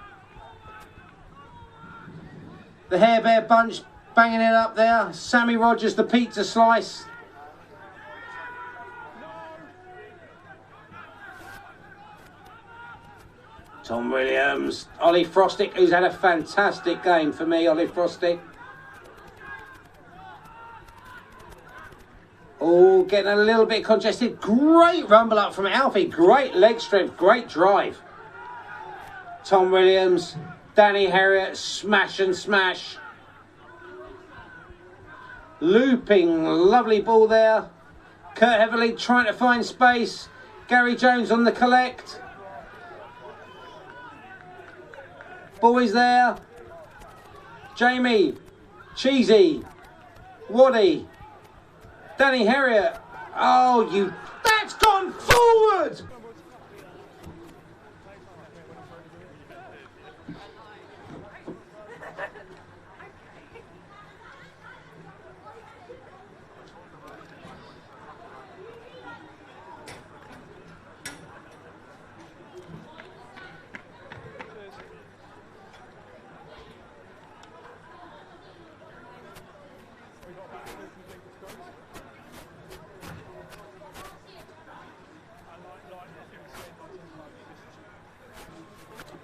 The Hair Bear bunch banging it up there. Sammy Rogers, the pizza slice. Tom Williams. Ollie Frostick, who's had a fantastic game for me, Ollie Frostick. Oh, getting a little bit congested. Great rumble up from Alfie. Great leg strength. Great drive. Tom Williams. Danny Herriot. Smash and smash. Looping. Lovely ball there. Kurt Heavily trying to find space. Gary Jones on the collect. Ball is there. Jamie. Cheesy. Waddy. Danny Herriot. Oh, you... That's gone forward!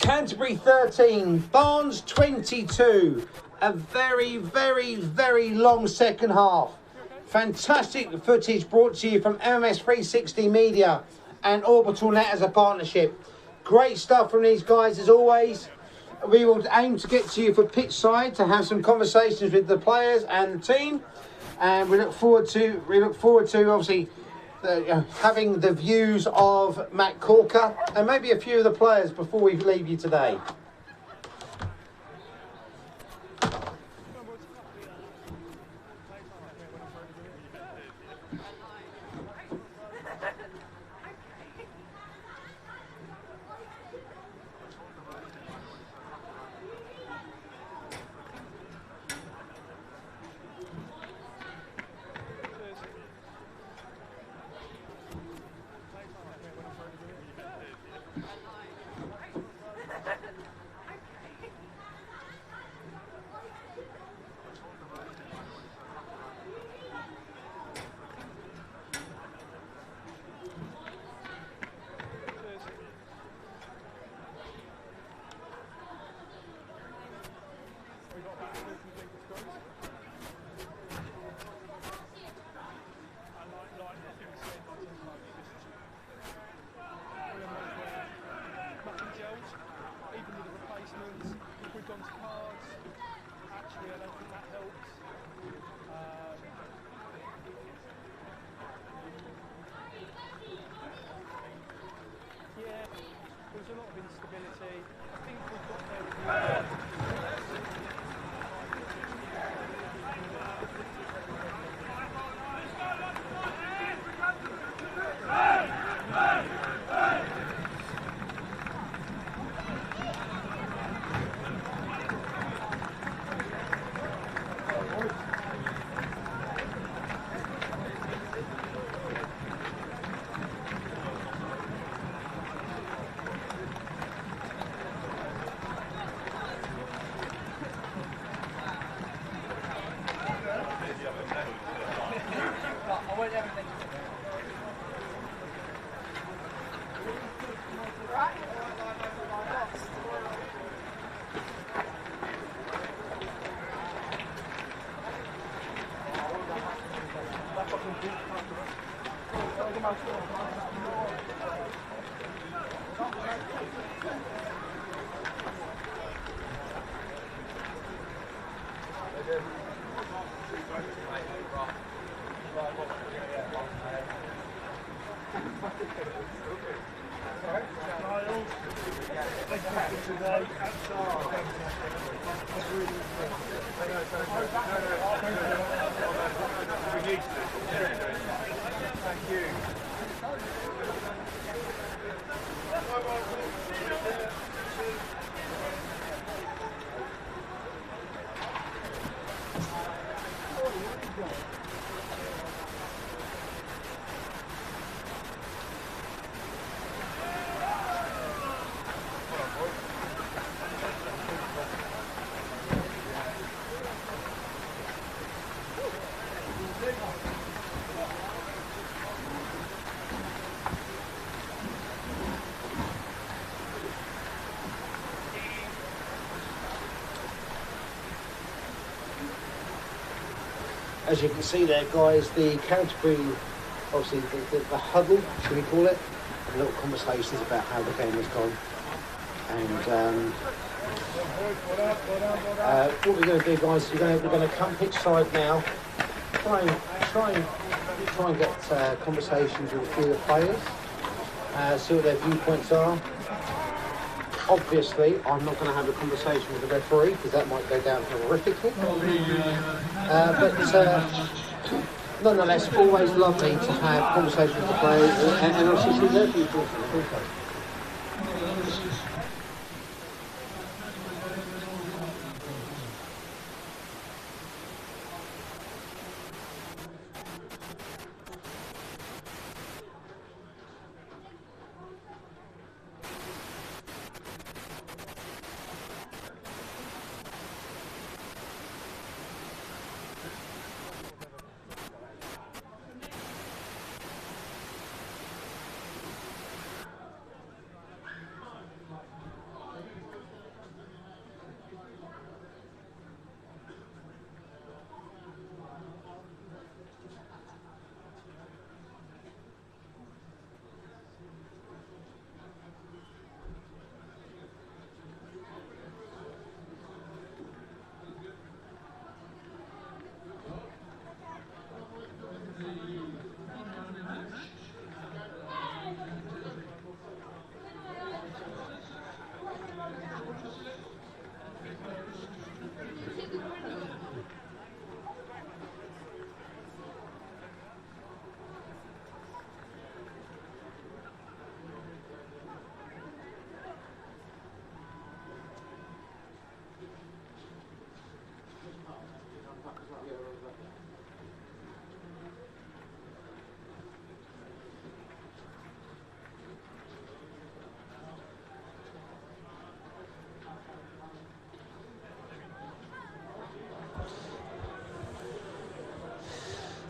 Canterbury 13, Barnes 22. A very, very, very long second half. Fantastic footage brought to you from MMS 360 Media and Orbital Net as a partnership. Great stuff from these guys as always. We will aim to get to you for pitch side to have some conversations with the players and the team, and we look forward to obviously having the views of Matt Corker and maybe a few of the players before we leave you today. As you can see there, guys, the Canterbury, obviously the huddle, should we call it, little conversations about how the game has gone. And what we're going to do, guys, we're going to come pitch side now, try and get conversations with a few of the players, see what their viewpoints are. Obviously, I'm not going to have a conversation with the referee because that might go down horrifically. But nonetheless, always lovely to have conversations with the players and obviously see their viewpoints also.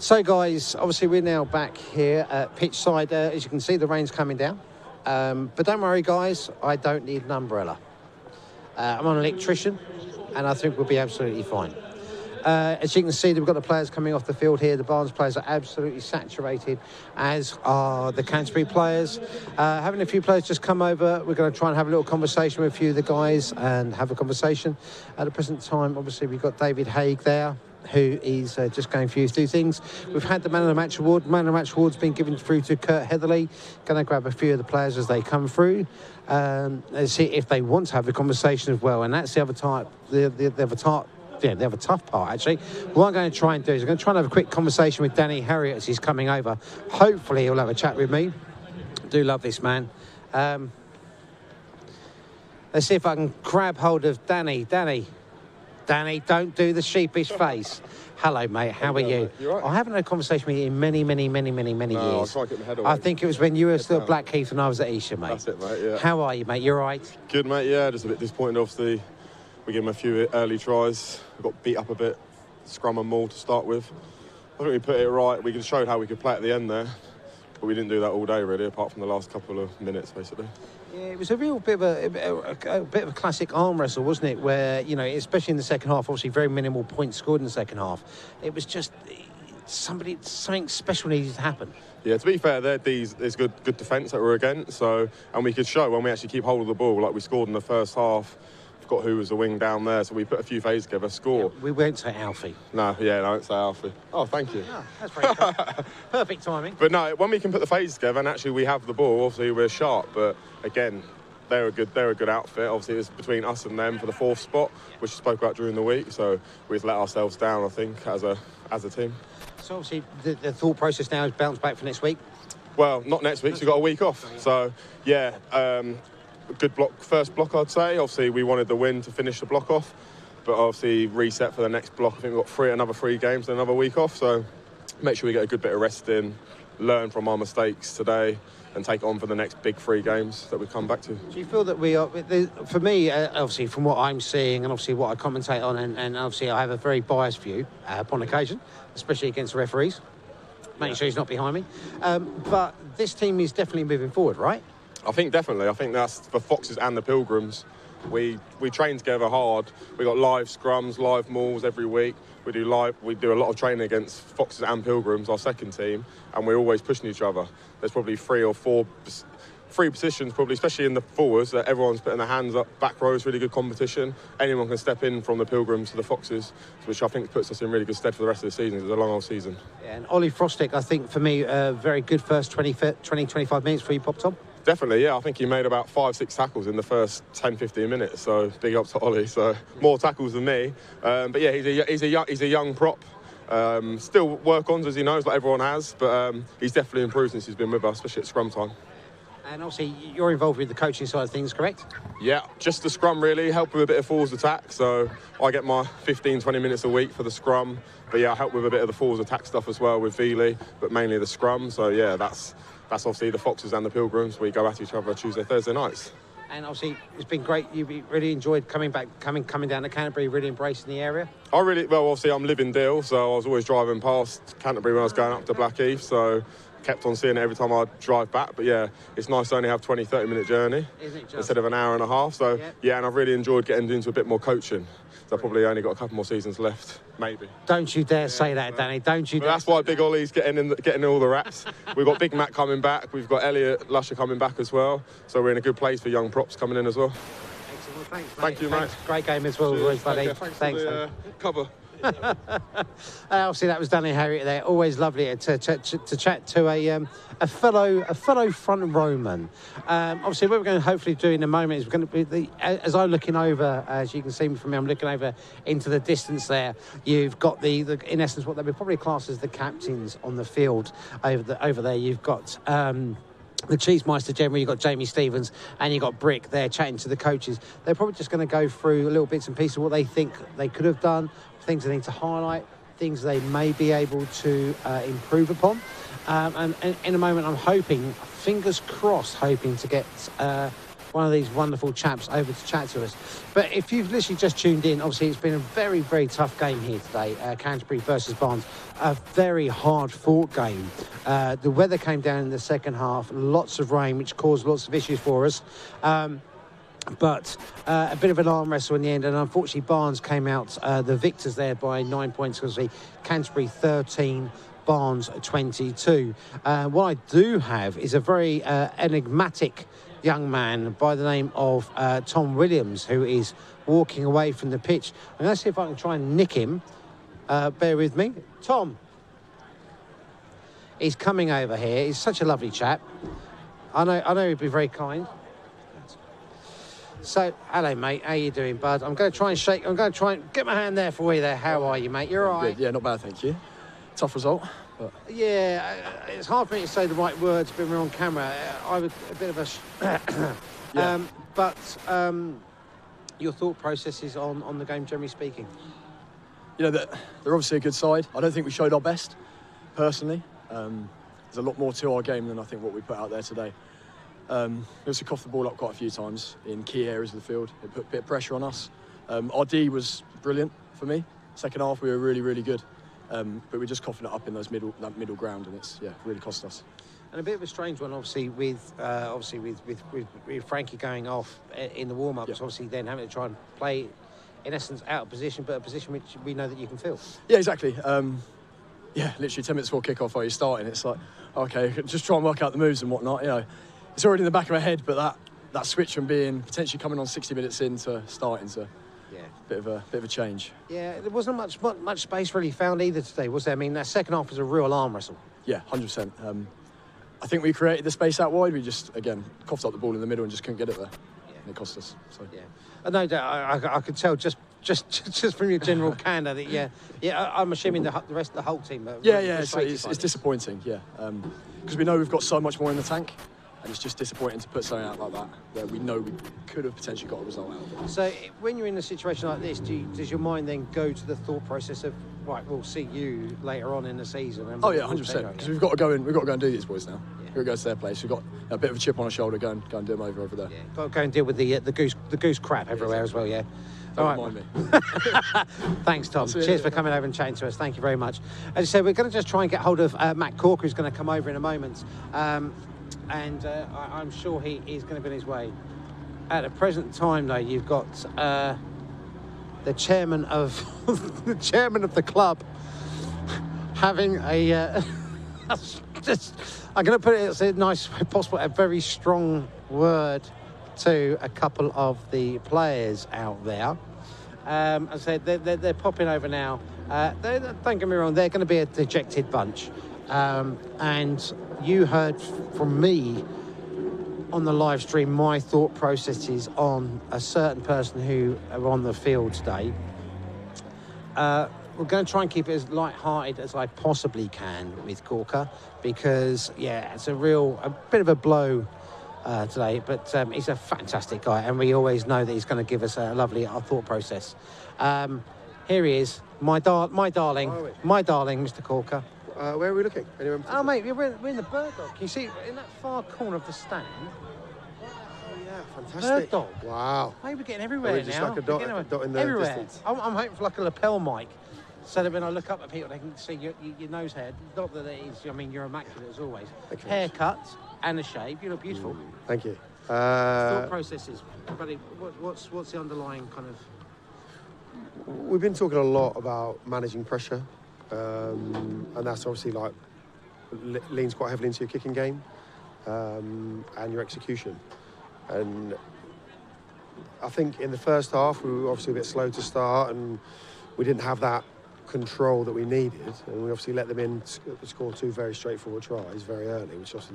So guys, obviously we're now back here at pitch side. As you can see, the rain's coming down. But don't worry guys, I don't need an umbrella. I'm an electrician and I think we'll be absolutely fine. As you can see, we've got the players coming off the field here. The Barnes players are absolutely saturated, as are the Canterbury players. Having a few players just come over, we're going to try and have a little conversation with a few of the guys and have a conversation. At the present time, obviously, we've got David Haig there, who is just going through things. We've had the Man of the Match award. Man of the Match award's been given through to Kurt Heatherley. Going to grab a few of the players as they come through. Let's see if they want to have a conversation as well. And that's the other type, the other tough part, actually. What I'm going to try and do is I'm going to try and have a quick conversation with Danny Harriott as he's coming over. Hopefully he'll have a chat with me. I do love this man. Let's see if I can grab hold of Danny. Danny, don't do the sheepish face. Hello, mate. How are you? You right? I haven't had a conversation with you in many years. I'll try and get my head away. I think it was when you were still at Blackheath and I was at Esher, mate. That's it, mate, yeah. How are you, mate? You all right? Good, mate, yeah. Just a bit disappointed, obviously. We gave them a few early tries. We got beat up a bit, scrum and maul to start with. I think we put it right. We showed how we could play at the end there. But we didn't do that all day, really, apart from the last couple of minutes, basically. Yeah, it was a real bit of a classic arm wrestle, wasn't it? Where, you know, especially in the second half, obviously very minimal points scored in the second half. It was just something special needed to happen. Yeah, to be fair, their D's is good defence that we're against. And we could show when we actually keep hold of the ball, like we scored in the first half. We've got who was the wing down there, so we put a few phases together, score. Yeah, we won't say Alfie. No, I won't say Alfie. Oh, thank you. Oh, that's very cool. Perfect timing. But no, when we can put the phases together and actually we have the ball, obviously we're sharp. But again, they're a good outfit. Obviously, it's between us and them for the fourth spot, which we spoke about during the week. So we've let ourselves down, I think, as a team. So obviously, the thought process now is bounce back for next week. Well, not next week. So we've got a week off. So yeah, good first block, I'd say. Obviously, we wanted the win to finish the block off, but obviously reset for the next block. I think we've got another three games and another week off. So make sure we get a good bit of rest in, learn from our mistakes today, and take on for the next big 3 games that we come back to. Do you feel that we are, for me, obviously from what I'm seeing and obviously what I commentate on, and obviously I have a very biased view upon occasion, especially against the referees, making sure he's not behind me. But this team is definitely moving forward, right? I think definitely. I think that's for Foxes and the Pilgrims. We train together hard. We got live scrums, live mauls every week. We do a lot of training against Foxes and Pilgrims, our second team, and we're always pushing each other. There's probably 3 or 4 positions, probably, especially in the forwards, that everyone's putting their hands up. Back row is really good competition. Anyone can step in from the Pilgrims to the Foxes, which I think puts us in really good stead for the rest of the season. It's a long old season. Yeah, and Ollie Frostick, I think, for me, a very good first 20-25 minutes before you popped on. Definitely, yeah. I think he made about 5-6 tackles in the first 10-15 minutes. So big up to Ollie. So more tackles than me. But yeah, he's a young prop. Still work-ons, as he knows, like everyone has. But he's definitely improved since he's been with us, especially at scrum time. And obviously, you're involved with the coaching side of things, correct? Yeah, just the scrum really, help with a bit of forwards attack. So I get my 15-20 minutes a week for the scrum. But yeah, I help with a bit of the forwards attack stuff as well with Veely, but mainly the scrum. So yeah, that's obviously the Foxes and the Pilgrims. We go at each other Tuesday, Thursday nights. And obviously, it's been great. You've really enjoyed coming down to Canterbury, really embracing the area. Obviously, I'm living Deal, so I was always driving past Canterbury when I was going up to Blackheath. So kept on seeing it every time I drive back. But yeah, it's nice to only have 20-30 minute journey instead of an hour and a half. So yeah, and I've really enjoyed getting into a bit more coaching. So I've probably only got a couple more seasons left, maybe. Don't you dare say that, Danny. Don't you dare. That's why Big Ollie's getting all the raps. We've got Big Matt coming back. We've got Elliot Lusher coming back as well. So we're in a good place for young props coming in as well. Excellent. Well, thanks, mate. Thank you, mate. Great game as well, always, buddy. Thanks for the cover. Obviously, that was Danny Harriott there. Always lovely to chat to a fellow front rowman. Obviously, what we're going to hopefully do in a moment is we're going to be as I'm looking over, as you can see from me, I'm looking over into the distance there. You've got the in essence what they would probably class as the captains on the field over there. You've got the Cheesemeister General, you've got Jamie Stevens, and you've got Brick there chatting to the coaches. They're probably just going to go through little bits and pieces of what they think they could have done, things they need to highlight, things they may be able to improve upon. And in a moment, I'm hoping, fingers crossed, to get one of these wonderful chaps over to chat to us. But if you've literally just tuned in, obviously it's been a very, very tough game here today, Canterbury versus Barnes. A very hard-fought game. The weather came down in the second half, lots of rain, which caused lots of issues for us. But a bit of an arm wrestle in the end, and unfortunately Barnes came out the victors there by 9 points, because Canterbury 13, Barnes 22. What I do have is a very enigmatic young man by the name of Tom Williams, who is walking away from the pitch. I'm going to see if I can try and nick him. Bear with me. Tom. He's coming over here. He's such a lovely chap. I know he'd be very kind. So, hello, mate. How you doing, bud? I'm going to try and get my hand there for you there. How are you, mate? You're all right? Yeah, not bad, thank you. Tough result. But... Yeah, it's hard for me to say the right words when we're on camera. I was a bit of a... your thought processes on the game, generally speaking? You know, they're obviously a good side. I don't think we showed our best, personally. There's a lot more to our game than I think what we put out there today. We also coughed the ball up quite a few times in key areas of the field. It put a bit of pressure on us. Our D was brilliant for me. Second half, we were really, really good. But we're just coughing it up in that middle ground, and it's really cost us. And a bit of a strange one, obviously, with Frankie going off in the warm-ups. Obviously, then having to try and play, in essence, out of position, but a position which we know that you can fill. Yeah, exactly. Literally 10 minutes before kick-off, while you're starting, it's like, okay, just try and work out the moves and whatnot. You know, it's already in the back of my head, but that switch from being potentially coming on 60 minutes in to starting to. Bit of a change. Yeah, there wasn't much space really found either today, was there? I mean, that second half was a real arm wrestle. Yeah, 100%. I think we created the space out wide. We just, again, coughed up the ball in the middle and just couldn't get it there. Yeah. And it cost us. So. Yeah. No doubt, I could tell just from your general candour that, I'm assuming the rest of the whole team. It's disappointing, because we know we've got so much more in the tank. And it's just disappointing to put something out like that, where we know we could have potentially got a result out of it. So when you're in a situation like this, does your mind then go to the thought process of, right, we'll see you later on in the season? And 100%, because we've got to go and do these boys now. We've got to go to their place. We've got a bit of a chip on our shoulder, go and do them over there. Yeah, got to go and deal with the goose crap everywhere as well, yeah. Don't mind me. Thanks, Tom. Cheers for coming over and chatting to us. Thank you very much. As I said, we're going to just try and get hold of Matt Corker, who's going to come over in a moment. And I'm sure he is going to be on his way. At the present time, though, you've got the chairman of the club having a I'm going to put it as a nice way possible, a very strong word to a couple of the players out there. As I said, they're popping over now. Don't get me wrong, they're going to be a dejected bunch. And you heard from me on the live stream my thought processes on a certain person who are on the field today. We're going to try and keep it as light-hearted as I possibly can with Corker, because it's a bit of a blow today, but he's a fantastic guy, and we always know that he's going to give us a lovely thought process. Here he is, my darling, Mr. Corker. Where are we looking? Oh, mate, we're in the bird dog. Can you see in that far corner of the stand? Oh, yeah, fantastic. Bird dog. Wow. Mate, we're getting everywhere just now. Like a dot in the everywhere. distance. I'm hoping for like a lapel mic, so that when I look up at people, they can see your nose hair. Not that it is. I mean, you're immaculate as always. Haircut and a shave. You look beautiful. Thank you. Thought processes, buddy. What's the underlying kind of? We've been talking a lot about managing pressure. And that's obviously like leans quite heavily into your kicking game and your execution. And I think in the first half we were obviously a bit slow to start, and we didn't have that control that we needed, and we obviously let them in score two very straightforward tries very early, which was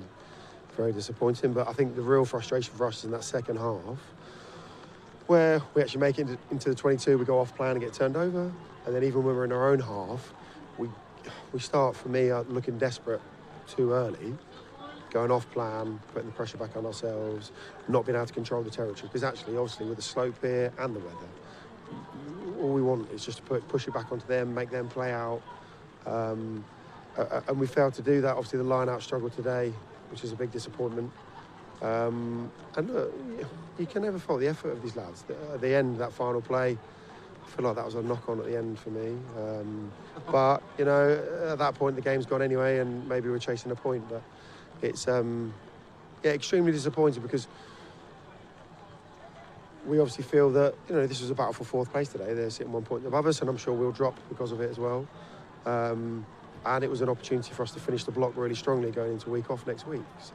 very disappointing. But I think the real frustration for us is in that second half, where we actually make it into the 22, we go off plan and get turned over, and then even when we're in our own half, we start, for me, looking desperate too early, going off plan, putting the pressure back on ourselves, not being able to control the territory. Because actually, obviously, with the slope here and the weather, all we want is just to push it back onto them, make them play out. And we failed to do that. Obviously, the line-out struggled today, which is a big disappointment. And you can never fault the effort of these lads. At the end, that final play, I feel like that was a knock-on at the end for me. But, you know, at that point, the game's gone anyway, and maybe we're chasing a point. But it's, yeah, extremely disappointing because we obviously feel that, you know, this was a battle for fourth place today. They're sitting 1 point above us, and I'm sure we'll drop because of it as well. And it was an opportunity for us to finish the block really strongly going into a week off next week. So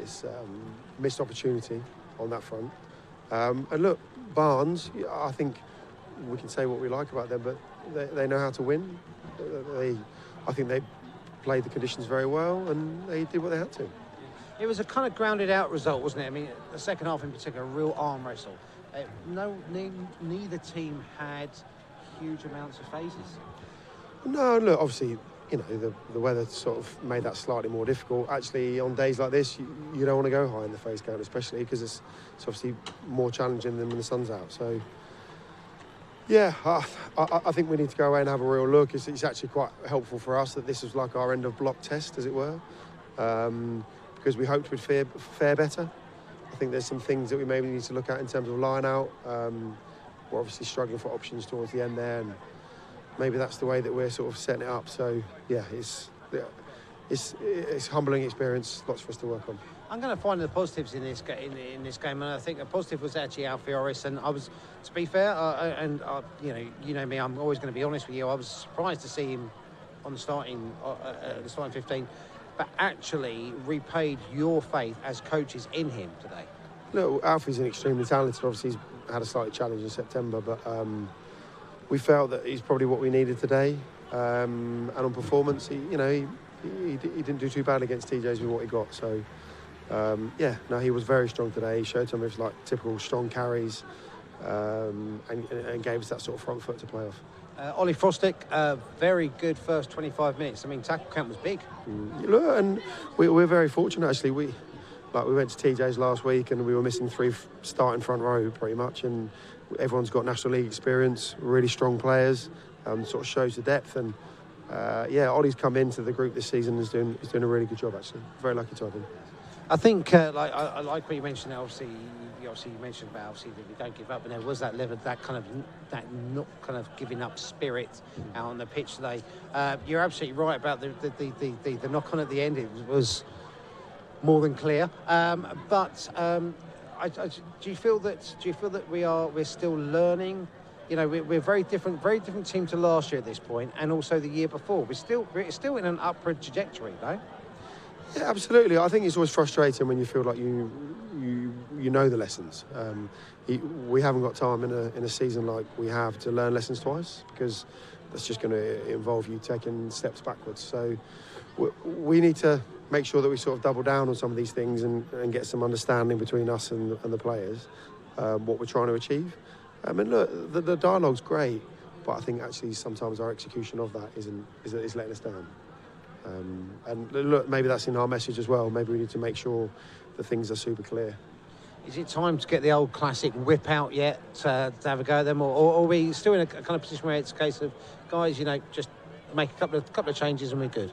it's missed opportunity on that front. And look, Barnes, I think we can say what we like about them, but they know how to win. I think they played the conditions very well, and they did what they had to. It was a kind of grounded out result, wasn't it? I mean, the second half in particular, a real arm wrestle. Neither team had huge amounts of phases. No, look, obviously, you know, the weather sort of made that slightly more difficult. Actually, on days like this, you don't want to go high in the phase count, especially because it's obviously more challenging than when the sun's out. So, yeah, I think we need to go away and have a real look. It's actually quite helpful for us that this was like our end of block test, as it were. Because we hoped we'd fare better. I think there's some things that we maybe need to look at in terms of line out. We're obviously struggling for options towards the end there, and maybe that's the way that we're sort of setting it up. So yeah, it's a humbling experience, lots for us to work on. I'm going to find the positives in this game, and I think a positive was actually Alfie Orris. And I was, to be fair, you know me, I'm always going to be honest with you. I was surprised to see him on the starting 15. But actually repaid your faith as coaches in him today? Look, Alfie's an extremely talented. Obviously, he's had a slight challenge in September, but we felt that he's probably what we needed today. And on performance, he didn't do too bad against TJs with what he got. So, yeah, no, he was very strong today. He showed some of his typical strong carries and gave us that sort of front foot to play off. Ollie Frostick, very good first 25 minutes. I mean, tackle count was big. Look, and we're very fortunate, actually. We went to TJ's last week and we were missing 3 starting front row pretty much, and everyone's got National League experience, really strong players, sort of shows the depth. And yeah, Ollie's come into the group this season and is doing a really good job, actually. Very lucky to have him. I think, I like what you mentioned. Obviously, you mentioned about that we don't give up, and there was that level, that not kind of giving up spirit out on the pitch today. You're absolutely right about the knock on at the end. It was more than clear. But do you feel that we're still learning? You know, we're very different team to last year at this point, and also the year before. We're still in an upward trajectory, though. Yeah, absolutely. I think it's always frustrating when you feel like you know the lessons. We haven't got time in a season like we have to learn lessons twice, because that's just going to involve you taking steps backwards. So we need to make sure that we sort of double down on some of these things and get some understanding between us and the players, what we're trying to achieve. I mean, look, the dialogue's great, but I think actually sometimes our execution of that is letting us down. And look, maybe that's in our message as well. Maybe we need to make sure that things are super clear. Is it time to get the old classic whip out yet to have a go at them, or are we still in a kind of position where it's a case of, guys, you know, just make a couple of changes and we're good?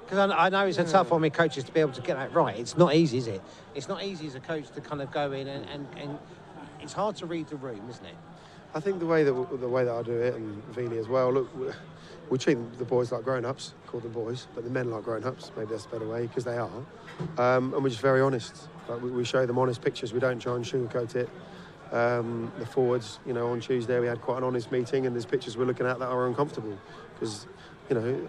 Because I know it's a tough one with coaches to be able to get that right. It's not easy, is it? It's not easy as a coach to kind of go in and it's hard to read the room, isn't it? I think the way that I do it, and Vili as well, look, we treat the boys like grown-ups, call them boys, but the men like grown-ups, maybe that's a better way, because they are. And we're just very honest. Like, we show them honest pictures, we don't try and sugarcoat it. The forwards, you know, on Tuesday we had quite an honest meeting, and there's pictures we're looking at that are uncomfortable, because, you know,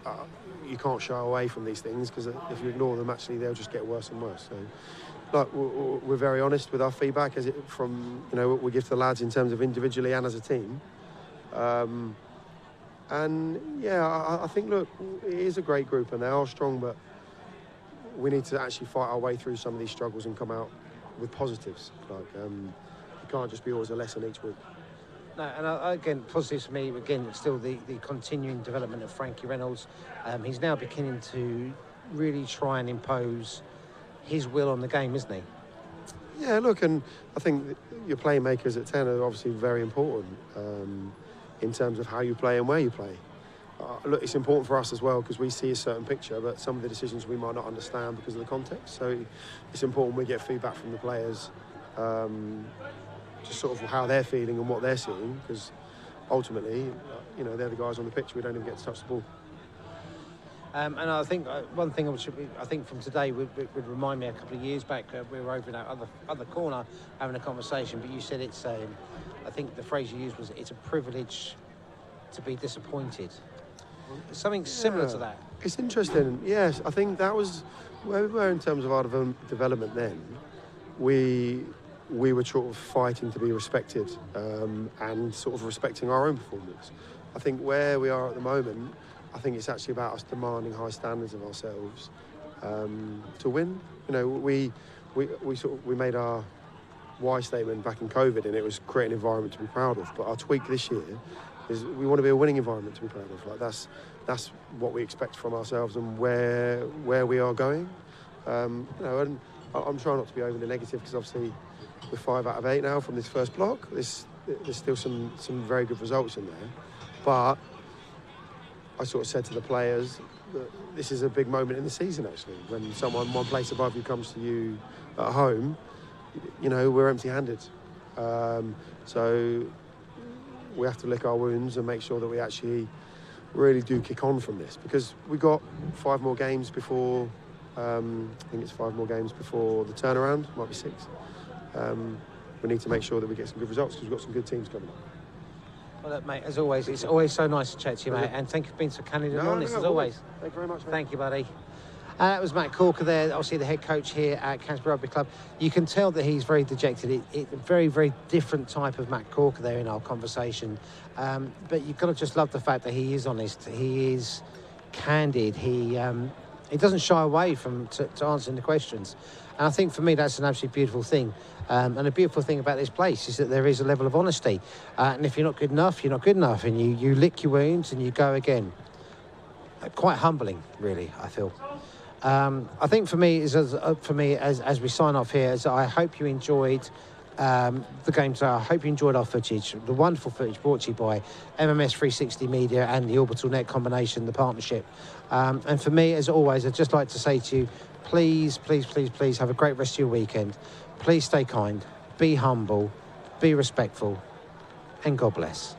you can't shy away from these things, because if you ignore them, actually they'll just get worse and worse. So, like, we're very honest with our feedback from what we give to the lads in terms of individually and as a team. And yeah, I think, look, it is a great group and they are strong, but we need to actually fight our way through some of these struggles and come out with positives. Like, it can't just be always a lesson each week. No, and again, positives for me, again, still the continuing development of Frankie Reynolds. He's now beginning to really try and impose his will on the game, isn't he? Yeah, look, and I think your playmakers at 10 are obviously very important in terms of how you play and where you play. Look, it's important for us as well because we see a certain picture, but some of the decisions we might not understand because of the context. So it's important we get feedback from the players just sort of how they're feeling and what they're seeing, because ultimately, you know, they're the guys on the pitch. We don't even get to touch the ball. And I think one thing which I think from today would remind me a couple of years back, we were over in that other corner having a conversation, but you said it's, I think the phrase you used was, it's a privilege to be disappointed. Something similar to that. It's interesting. Yes, I think that was where we were in terms of our development then. We were sort of fighting to be respected and sort of respecting our own performance. I think where we are at the moment, I think it's actually about us demanding high standards of ourselves to win. You know, we made our why statement back in COVID, and it was create an environment to be proud of. But our tweak this year is we want to be a winning environment to be proud of. Like that's what we expect from ourselves and where we are going. You know, and I'm trying not to be overly negative, because obviously we're 5 out of 8 now from this first block. There's still some very good results in there, but I sort of said to the players that this is a big moment in the season, actually, when someone one place above you comes to you at home. You know, we're empty-handed, so we have to lick our wounds and make sure that we actually really do kick on from this, because we've got 5 more games before. I think it's 5 more games before the turnaround. Might be 6. We need to make sure that we get some good results, because we've got some good teams coming up. Well, look, mate, as always, it's always so nice to chat to you, mate, and thank you for being so candid and honest, as always. Thank you very much, mate. Thank you, buddy. That was Matt Corker there, obviously the head coach here at Canterbury Rugby Club. You can tell that he's very dejected. It's a very, very different type of Matt Corker there in our conversation. But you've got to just love the fact that he is honest. He is candid. He doesn't shy away from to answering the questions. And I think for me that's an absolutely beautiful thing. And the beautiful thing about this place is that there is a level of honesty. And if you're not good enough, you're not good enough. And you lick your wounds and you go again. Quite humbling, really, I feel. I think for me, as we sign off here, is I hope you enjoyed the game today. I hope you enjoyed our footage, the wonderful footage brought to you by MMS 360 Media and the Orbital Net combination, the partnership. And for me, as always, I'd just like to say to you, please, please, please, please have a great rest of your weekend. Please stay kind, be humble, be respectful, and God bless.